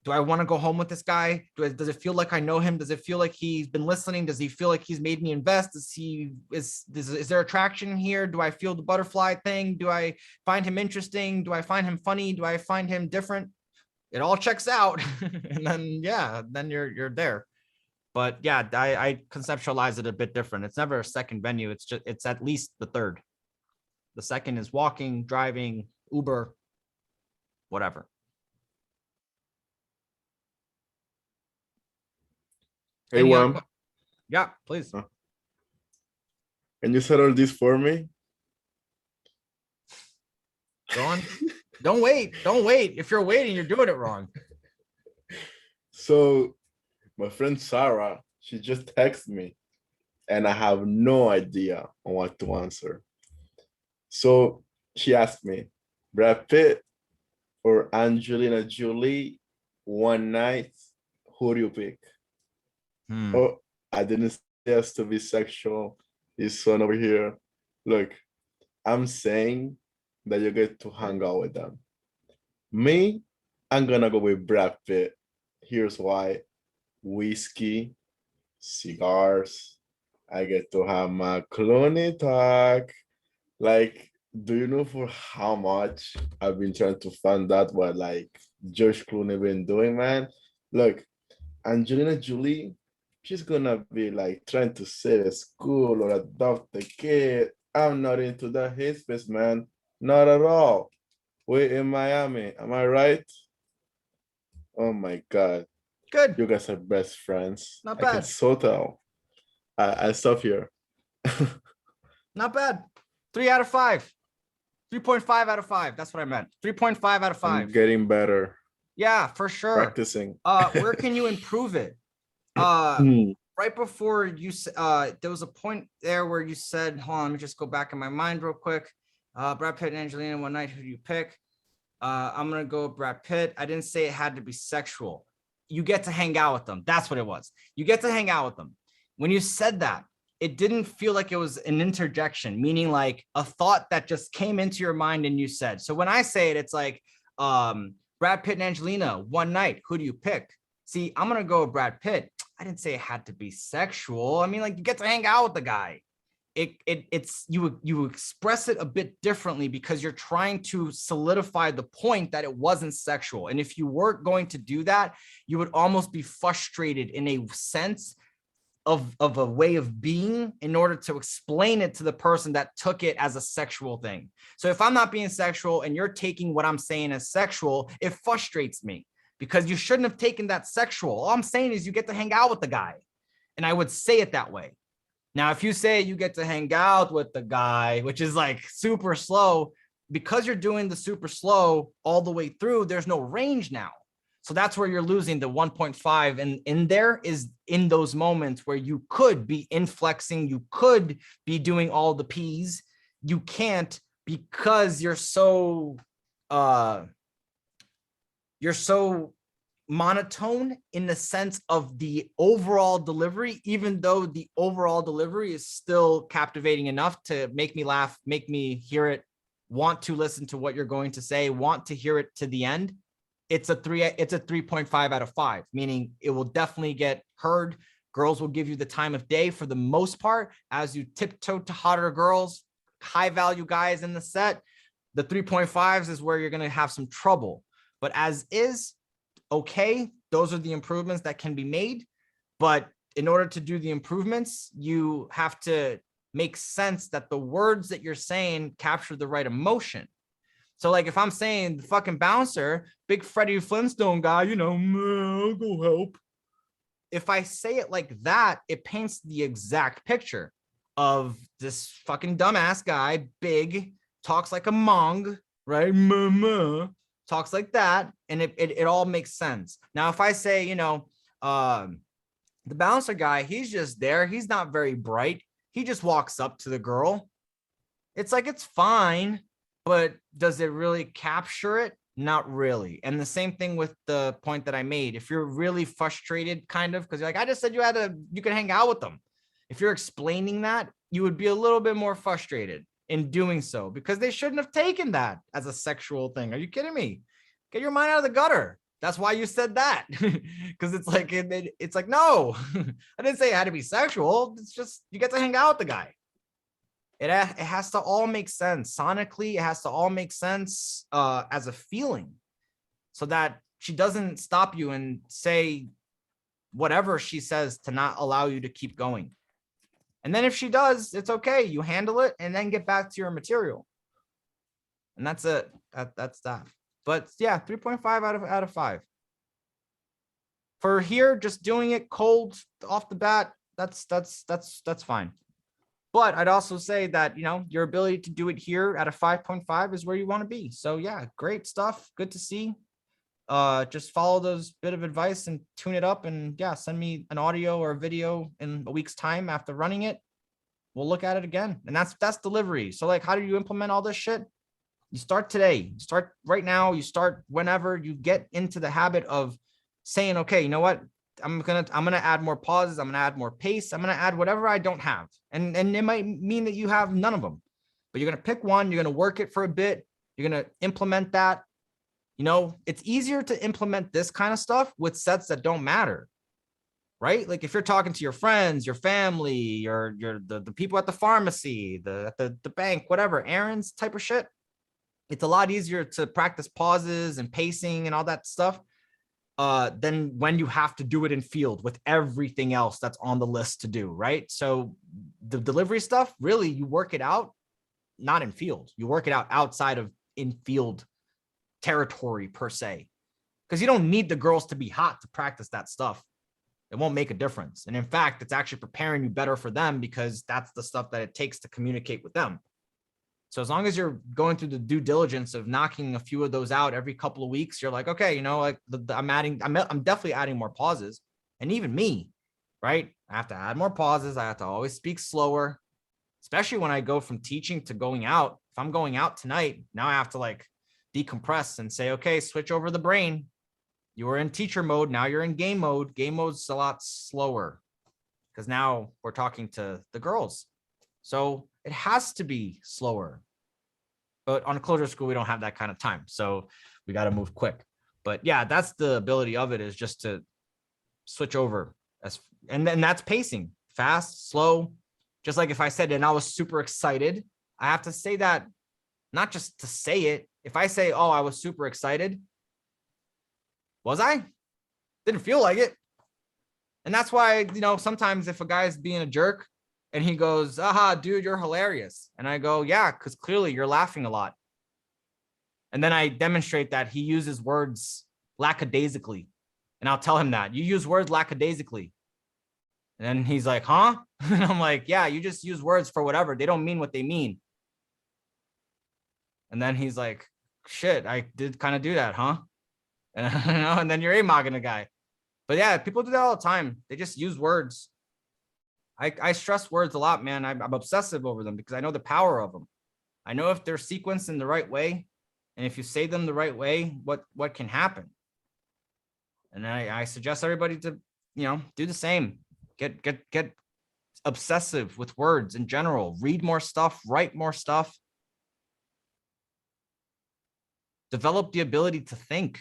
do I want to go home with this guy? Does it feel like I know him? Does it feel like he's been listening? Does he feel like he's made me invest? Is there attraction here? Do I feel the butterfly thing? Do I find him interesting? Do I find him funny? Do I find him different? It all checks out. And then you're there. But yeah, I conceptualize it a bit different. It's never a second venue. It's at least the third. The second is walking, driving, Uber, whatever. Hey, Any other Wam, Yeah, please. can you settle this for me? Go on. Don't wait. If you're waiting, you're doing it wrong. So my friend Sarah, she just texted me and I have no idea on what to answer. So she asked me, Brad Pitt or Angelina Jolie, one night, who do you pick? Oh, I didn't say us to be sexual. This son over here. Look, I'm saying that you get to hang out with them. Me, I'm gonna go with Brad Pitt. Here's why. Whiskey, cigars. I get to have my Clooney talk. Like, do you know for how much I've been trying to find out what like George Clooney been doing, man? Look, Angelina Jolie, she's gonna be like trying to save a school or adopt a kid. I'm not into that headspace, man. Not at all. We're in Miami. Am I right? Oh my God. Good. You guys are best friends. Not I can bad. so tell. I stop here. Not bad. 3 out of 5. 3.5 out of 5. That's what I meant. 3.5 out of 5. I'm getting better. Yeah, for sure. Practicing. Where can you improve it? Right before you there was a point there where you said, hold on, let me just go back in my mind real quick. Brad Pitt and Angelina, one night, who do you pick? I'm gonna go with Brad Pitt. I didn't say it had to be sexual. You get to hang out with them. That's what it was. You get to hang out with them. When you said that, it didn't feel like it was an interjection, meaning like a thought that just came into your mind and you said. So when I say it, it's like Brad Pitt and Angelina, one night, who do you pick? See, I'm gonna go with Brad Pitt. I didn't say it had to be sexual. I mean, like, you get to hang out with the guy. It's you express it a bit differently because you're trying to solidify the point that it wasn't sexual. And if you weren't going to do that, you would almost be frustrated in a sense of a way of being in order to explain it to the person that took it as a sexual thing. So if I'm not being sexual and you're taking what I'm saying as sexual, it frustrates me because you shouldn't have taken that sexual. All I'm saying is you get to hang out with the guy. And I would say it that way. Now, if you say you get to hang out with the guy, which is like super slow, because you're doing the super slow all the way through, there's no range now. So that's where you're losing the 1.5. And in there is in those moments where you could be inflexing, you could be doing all the P's. You can't because you're so monotone in the sense of the overall delivery, even though the overall delivery is still captivating enough to make me laugh, make me hear it, want to listen to what you're going to say, want to hear it to the end. It's a 3.5 out of 5, meaning it will definitely get heard. Girls will give you the time of day for the most part. As you tiptoe to hotter girls, high value guys in the set, the 3.5s is where you're going to have some trouble. But as is, okay, those are the improvements that can be made. But in order to do the improvements, you have to make sense that the words that you're saying capture the right emotion. So like if I'm saying the fucking bouncer, big Freddie Flintstone guy, you know, I'll go help. If I say it like that, it paints the exact picture of this fucking dumbass guy, big, talks like a Hmong, right? Mama, talks like that, and it all makes sense. Now, if I say, you know, the bouncer guy, he's just there. He's not very bright. He just walks up to the girl. It's like, it's fine. But does it really capture it? Not really. And the same thing with the point that I made. If you're really frustrated, kind of, because you're like, I just said you could hang out with them. If you're explaining that, you would be a little bit more frustrated in doing so, because they shouldn't have taken that as a sexual thing. Are you kidding me? Get your mind out of the gutter. That's why you said that. Because it's like, it's like, no, I didn't say it had to be sexual. It's just, you get to hang out with the guy. It has to all make sense sonically. It has to all make sense as a feeling, so that she doesn't stop you and say whatever she says to not allow you to keep going. And then if she does, it's okay. You handle it and then get back to your material. And that's it. That's that. But yeah, 3.5 out of 5. For here, just doing it cold off the bat, that's fine. But I'd also say that, you know, your ability to do it here at a 5.5 is where you want to be. So yeah, great stuff. Good to see. Just follow those bit of advice and tune it up, and yeah, send me an audio or a video in a week's time after running it. We'll look at it again. And that's delivery. So like, how do you implement all this shit? You start today, you start right now, you start whenever you get into the habit of saying, okay, you know what? I'm gonna add more pauses. I'm gonna add more pace. I'm gonna add whatever I don't have. And it might mean that you have none of them, but you're gonna pick one, you're gonna work it for a bit, you're gonna implement that. You know, it's easier to implement this kind of stuff with sets that don't matter, right? Like if you're talking to your friends, your family, the people at the pharmacy, the bank, whatever, errands type of shit, it's a lot easier to practice pauses and pacing and all that stuff than when you have to do it in field with everything else that's on the list to do, right? So the delivery stuff, really, you work it out, not in field. You work it out outside of in field territory per se, because you don't need the girls to be hot to practice that stuff. It won't make a difference. And in fact, it's actually preparing you better for them, because that's the stuff that it takes to communicate with them. So as long as you're going through the due diligence of knocking a few of those out every couple of weeks, you're like, okay, you know, like I'm definitely adding more pauses. And even me, right? I have to add more pauses. I have to always speak slower, especially when I go from teaching to going out. If I'm going out tonight, now I have to like decompress and say, okay, switch over the brain. You were in teacher mode. Now you're in game mode. Game mode's a lot slower because now we're talking to the girls. So it has to be slower. But on CloseHerSchool, we don't have that kind of time. So we got to move quick. But yeah, that's the ability of it, is just to switch over. And then that's pacing, fast, slow. Just like if I said, and I was super excited, I have to say that not just to say it. If I say, oh, I was super excited, was I? Didn't feel like it. And that's why, you know, sometimes if a guy's being a jerk, and he goes, aha, dude, you're hilarious. And I go, yeah, because clearly you're laughing a lot. And then I demonstrate that he uses words lackadaisically. And I'll tell him that you use words lackadaisically. And then he's like, huh? And I'm like, yeah, you just use words for whatever. They don't mean what they mean. And then he's like, shit, I did kind of do that, huh? And, and then you're a-mogging a guy. But yeah, people do that all the time. They just use words. I stress words a lot, man. I'm obsessive over them because I know the power of them. I know if they're sequenced in the right way, and if you say them the right way, what can happen. And I suggest everybody to, do the same. Get obsessive with words in general. Read more stuff, write more stuff. Develop the ability to think,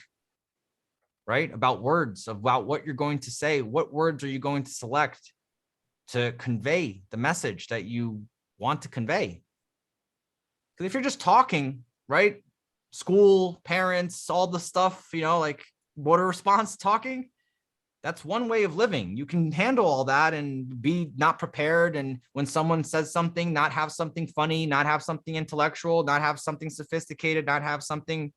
right? About words, about what you're going to say. What words are you going to select to convey the message that you want to convey? Because if you're just talking, right? School, parents, all the stuff, like water response talking, that's one way of living. You can handle all that and be not prepared. And when someone says something, not have something funny, not have something intellectual, not have something sophisticated, not have something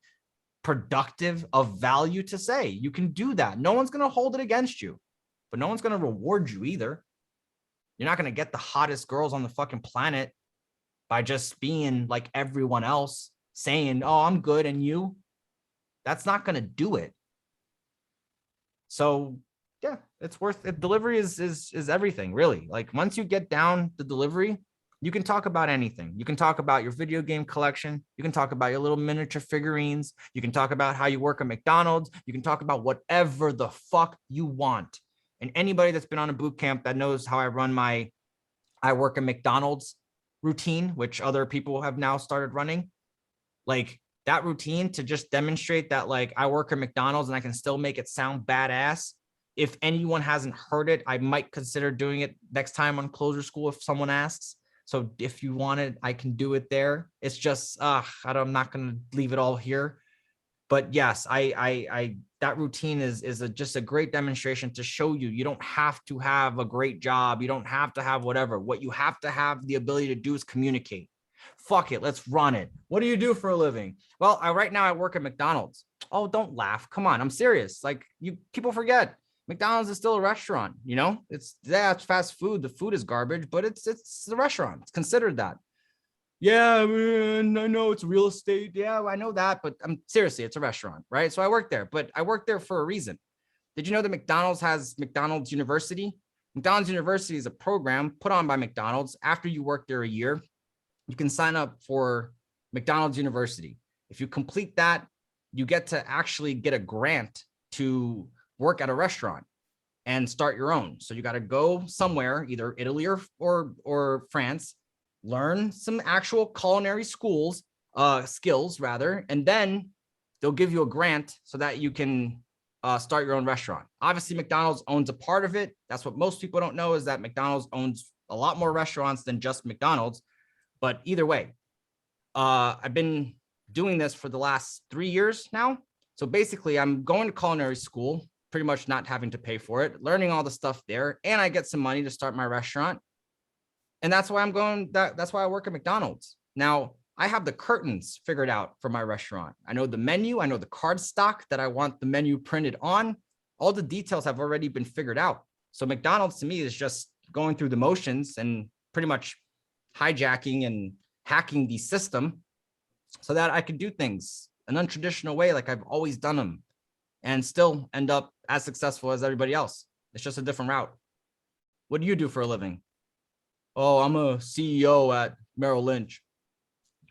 productive of value to say. You can do that. No one's going to hold it against you, but no one's going to reward you either. You're not going to get the hottest girls on the fucking planet by just being like everyone else saying, oh, I'm good. And you, that's not going to do it. So yeah, it's worth it. Delivery is everything, really. Like once you get down the delivery, you can talk about anything. You can talk about your video game collection. You can talk about your little miniature figurines. You can talk about how you work at McDonald's. You can talk about whatever the fuck you want. And anybody that's been on a boot camp that knows how I run my I work at McDonald's routine, which other people have now started running, like that routine to just demonstrate that like I work at McDonald's and I can still make it sound badass. If anyone hasn't heard it, I might consider doing it next time on CloseHerSchool if someone asks. So if you want it, I can do it there. It's just, I'm not going to leave it all here. But yes, that routine is just a great demonstration to show you don't have to have a great job. You don't have to have whatever. What you have to have the ability to do is communicate. Fuck it, let's run it. What do you do for a living? Well, right now I work at McDonald's. Oh, don't laugh. Come on, I'm serious. Like people forget. McDonald's is still a restaurant, it's fast food. The food is garbage, but it's a restaurant. It's considered that. Yeah, man, I know it's real estate. Yeah, I know that, but seriously, it's a restaurant, right? So I work there, but I work there for a reason. Did you know that McDonald's has McDonald's University? McDonald's University is a program put on by McDonald's. After you work there a year, you can sign up for McDonald's University. If you complete that, you get to actually get a grant to work at a restaurant and start your own. So you got to go somewhere, either Italy or France, learn some actual culinary skills rather, and then they'll give you a grant so that you can start your own restaurant. Obviously, McDonald's owns a part of it. That's what most people don't know, is that McDonald's owns a lot more restaurants than just McDonald's. But either way, I've been doing this for the last 3 years now. So basically, I'm going to culinary school, pretty much not having to pay for it, learning all the stuff there, and I get some money to start my restaurant. And that's why that's why I work at McDonald's. Now, I have the curtains figured out for my restaurant. I know the menu, I know the card stock that I want the menu printed on. All the details have already been figured out. So McDonald's to me is just going through the motions and pretty much hijacking and hacking the system so that I can do things an untraditional way like I've always done them and still end up as successful as everybody else. It's just a different route. What do you do for a living? Oh, I'm a CEO at Merrill Lynch.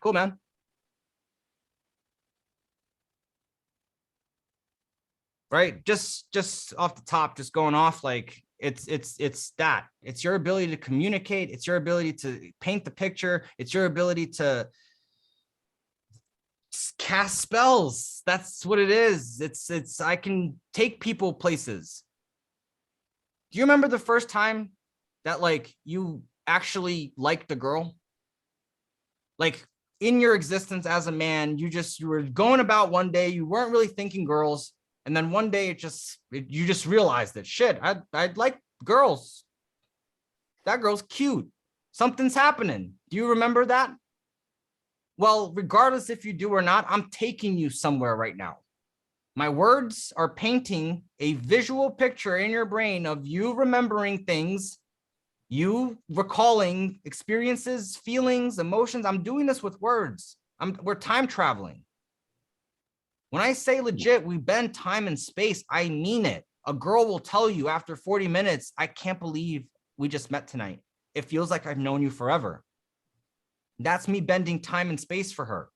Cool, man. Right? Just off the top, just going off, like it's that. It's your ability to communicate. It's your ability to paint the picture. It's your ability to cast spells. That's what it is. It's I can take people places. Do you remember the first time that like you actually liked a girl? Like in your existence as a man, you were going about one day, you weren't really thinking girls, and then one day you just realized that shit, I'd like girls. That girl's cute. Something's happening. Do you remember that? Well, regardless if you do or not, I'm taking you somewhere right now. My words are painting a visual picture in your brain of you remembering things, you recalling experiences, feelings, emotions. I'm doing this with words. We're time traveling. When I say legit, we bend time and space, I mean it. A girl will tell you after 40 minutes, I can't believe we just met tonight. It feels like I've known you forever. That's me bending time and space for her.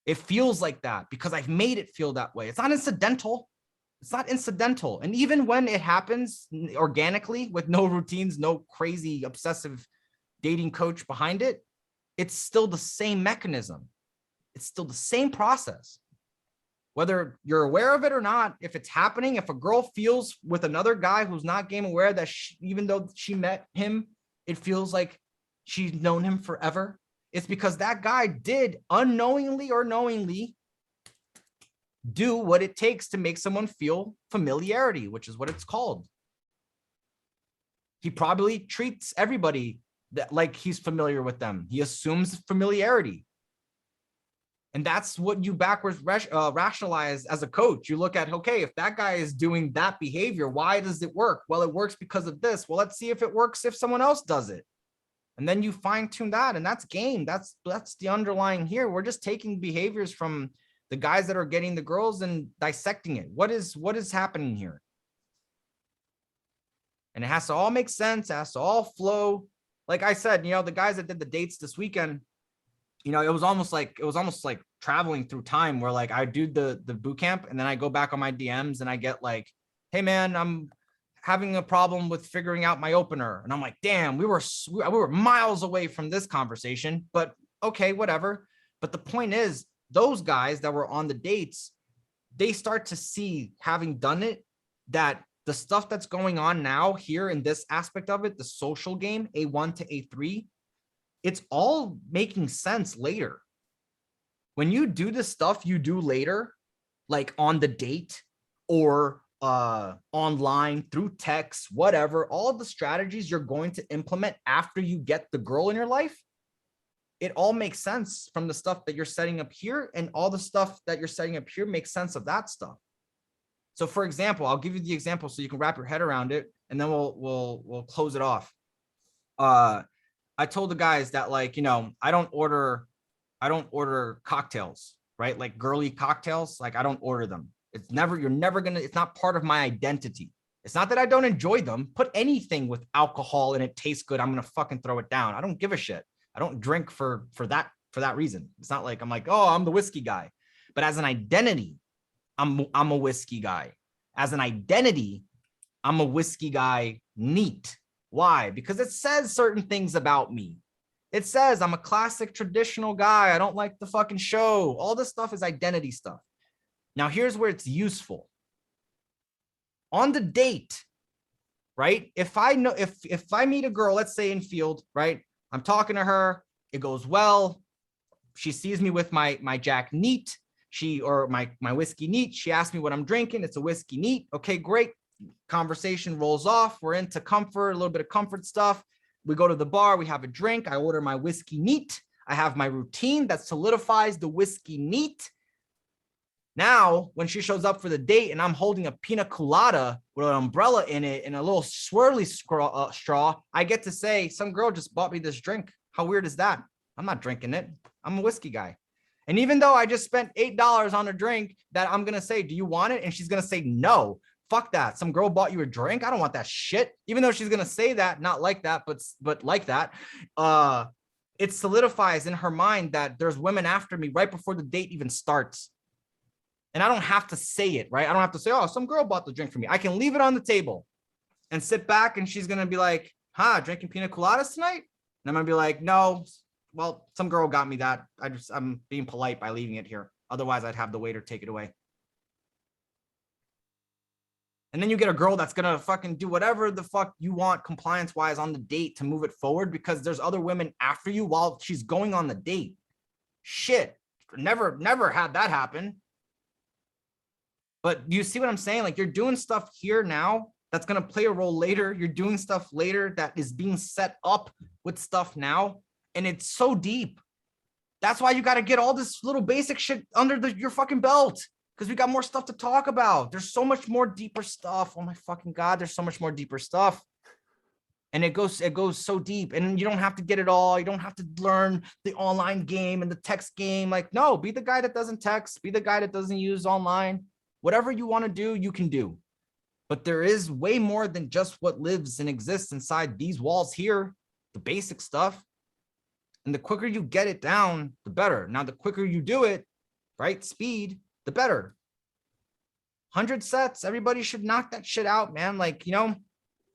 It feels like that because I've made it feel that way. It's not incidental. It's not incidental. And even when it happens organically with no routines, no crazy obsessive dating coach behind it, it's still the same mechanism. It's still the same process. Whether you're aware of it or not, if it's happening, if a girl feels with another guy who's not game aware that even though she met him, it feels like she's known him forever, it's because that guy did unknowingly or knowingly do what it takes to make someone feel familiarity, which is what it's called. He probably treats everybody that like he's familiar with them. He assumes familiarity. And that's what you backwards rationalize as a coach. You look at, okay, if that guy is doing that behavior, why does it work? Well, it works because of this. Well, let's see if it works if someone else does it. And then you fine tune that, and that's game. That's the underlying here. We're just taking behaviors from the guys that are getting the girls and dissecting it. What is happening here? And it has to all make sense. It has to all flow. Like I said, the guys that did the dates this weekend, it was almost like traveling through time where like I do the boot camp and then I go back on my DMs and I get like, hey man, I'm having a problem with figuring out my opener. And I'm like, damn, we were miles away from this conversation, but okay, whatever. But the point is, those guys that were on the dates, they start to see, having done it, that the stuff that's going on now here in this aspect of it, the social game, A1 to A3, it's all making sense later. When you do the stuff you do later, like on the date or online through text, whatever, all of the strategies you're going to implement after you get the girl in your life, it all makes sense from the stuff that you're setting up here, and all the stuff that you're setting up here makes sense of that stuff. So for example, I'll give you the example so you can wrap your head around it, and then we'll close it off. I told the guys that, like, I don't order cocktails, right? Like girly cocktails, like I don't order them. It's not part of my identity. It's not that I don't enjoy them. Put anything with alcohol and it tastes good, I'm gonna fucking throw it down. I don't give a shit. I don't drink for that reason. It's not like I'm like, oh, I'm the whiskey guy. But as an identity, I'm a whiskey guy. As an identity, I'm a whiskey guy neat. Why? Because it says certain things about me. It says I'm a classic traditional guy. I don't like the fucking show. All this stuff is identity stuff. Now, here's where it's useful. On the date, right? If I meet a girl, let's say in field, right? I'm talking to her. It goes well. She sees me with my Jack neat. My whiskey neat. She asks me what I'm drinking. It's a whiskey neat. Okay, great. Conversation rolls off. We're into comfort, a little bit of comfort stuff. We go to the bar. We have a drink. I order my whiskey neat. I have my routine that solidifies the whiskey neat. Now, when she shows up for the date and I'm holding a pina colada with an umbrella in it and a little swirly straw, I get to say, some girl just bought me this drink. How weird is that? I'm not drinking it. I'm a whiskey guy. And even though I just spent $8 on a drink that I'm going to say, do you want it? And she's going to say, no, fuck that. Some girl bought you a drink. I don't want that shit. Even though she's going to say that, not like that, but like that, it solidifies in her mind that there's women after me right before the date even starts. And I don't have to say it, right? I don't have to say, oh, some girl bought the drink for me. I can leave it on the table and sit back and she's going to be like, drinking pina coladas tonight? And I'm going to be like, no, well, some girl got me that. I'm being polite by leaving it here. Otherwise, I'd have the waiter take it away. And then you get a girl that's going to fucking do whatever the fuck you want compliance-wise on the date to move it forward because there's other women after you while she's going on the date. Shit. Never had that happen. But you see what I'm saying? Like, you're doing stuff here now that's going to play a role later. You're doing stuff later that is being set up with stuff now. And it's so deep. That's why you got to get all this little basic shit under your fucking belt, because we got more stuff to talk about. There's so much more deeper stuff. Oh my fucking God, there's so much more deeper stuff. And it goes so deep, and you don't have to get it all. You don't have to learn the online game and the text game. Like, no, be the guy that doesn't text, be the guy that doesn't use online. Whatever you want to do, you can do. But there is way more than just what lives and exists inside these walls here, the basic stuff. And the quicker you get it down, the better. Now, the quicker you do it, right? Speed, the better. 100 sets, everybody should knock that shit out, man. Like, you know,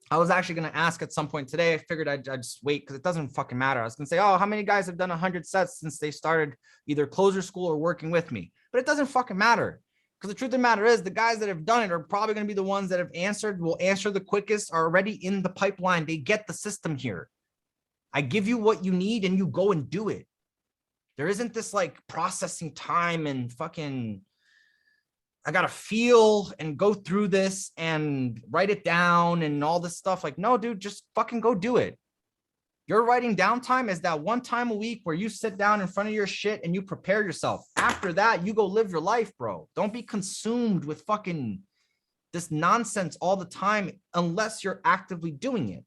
I was actually going to ask at some point today. I figured I'd just wait because it doesn't fucking matter. I was going to say, oh, how many guys have done 100 sets since they started either CloseHerSchool or working with me? But it doesn't fucking matter. Because the truth of the matter is, the guys that have done it are probably going to be the ones that have answered, will answer the quickest, are already in the pipeline. They get the system here. I give you what you need and you go and do it. There isn't this like processing time and fucking, I got to feel and go through this and write it down and all this stuff. Like, no, dude, just fucking go do it. Your writing down time is that one time a week where you sit down in front of your shit and you prepare yourself. After that, you go live your life, bro. Don't be consumed with fucking this nonsense all the time unless you're actively doing it.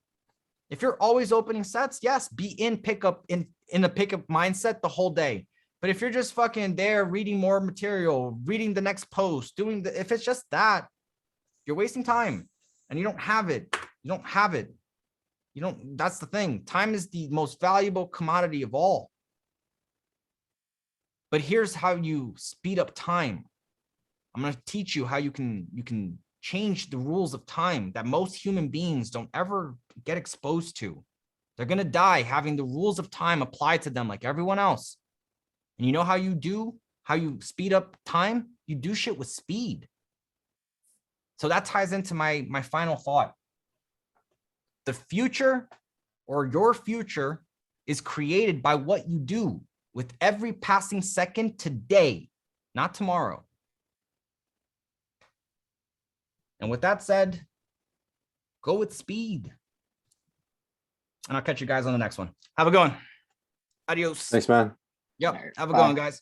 If you're always opening sets, yes, be in pickup in a pickup mindset the whole day. But if you're just fucking there reading more material, reading the next post, if it's just that, you're wasting time and you don't have it. You don't have it. That's the thing. Time is the most valuable commodity of all. But here's how you speed up time. I'm going to teach you how you can change the rules of time that most human beings don't ever get exposed to. They're going to die having the rules of time applied to them like everyone else. And you know how you speed up time? You do shit with speed. So that ties into my final thought. The future, or your future, is created by what you do with every passing second today, not tomorrow. And with that said, go with speed. And I'll catch you guys on the next one. Have a good one. Adios. Thanks, man. Yep. All right, Have a bye. good one, guys.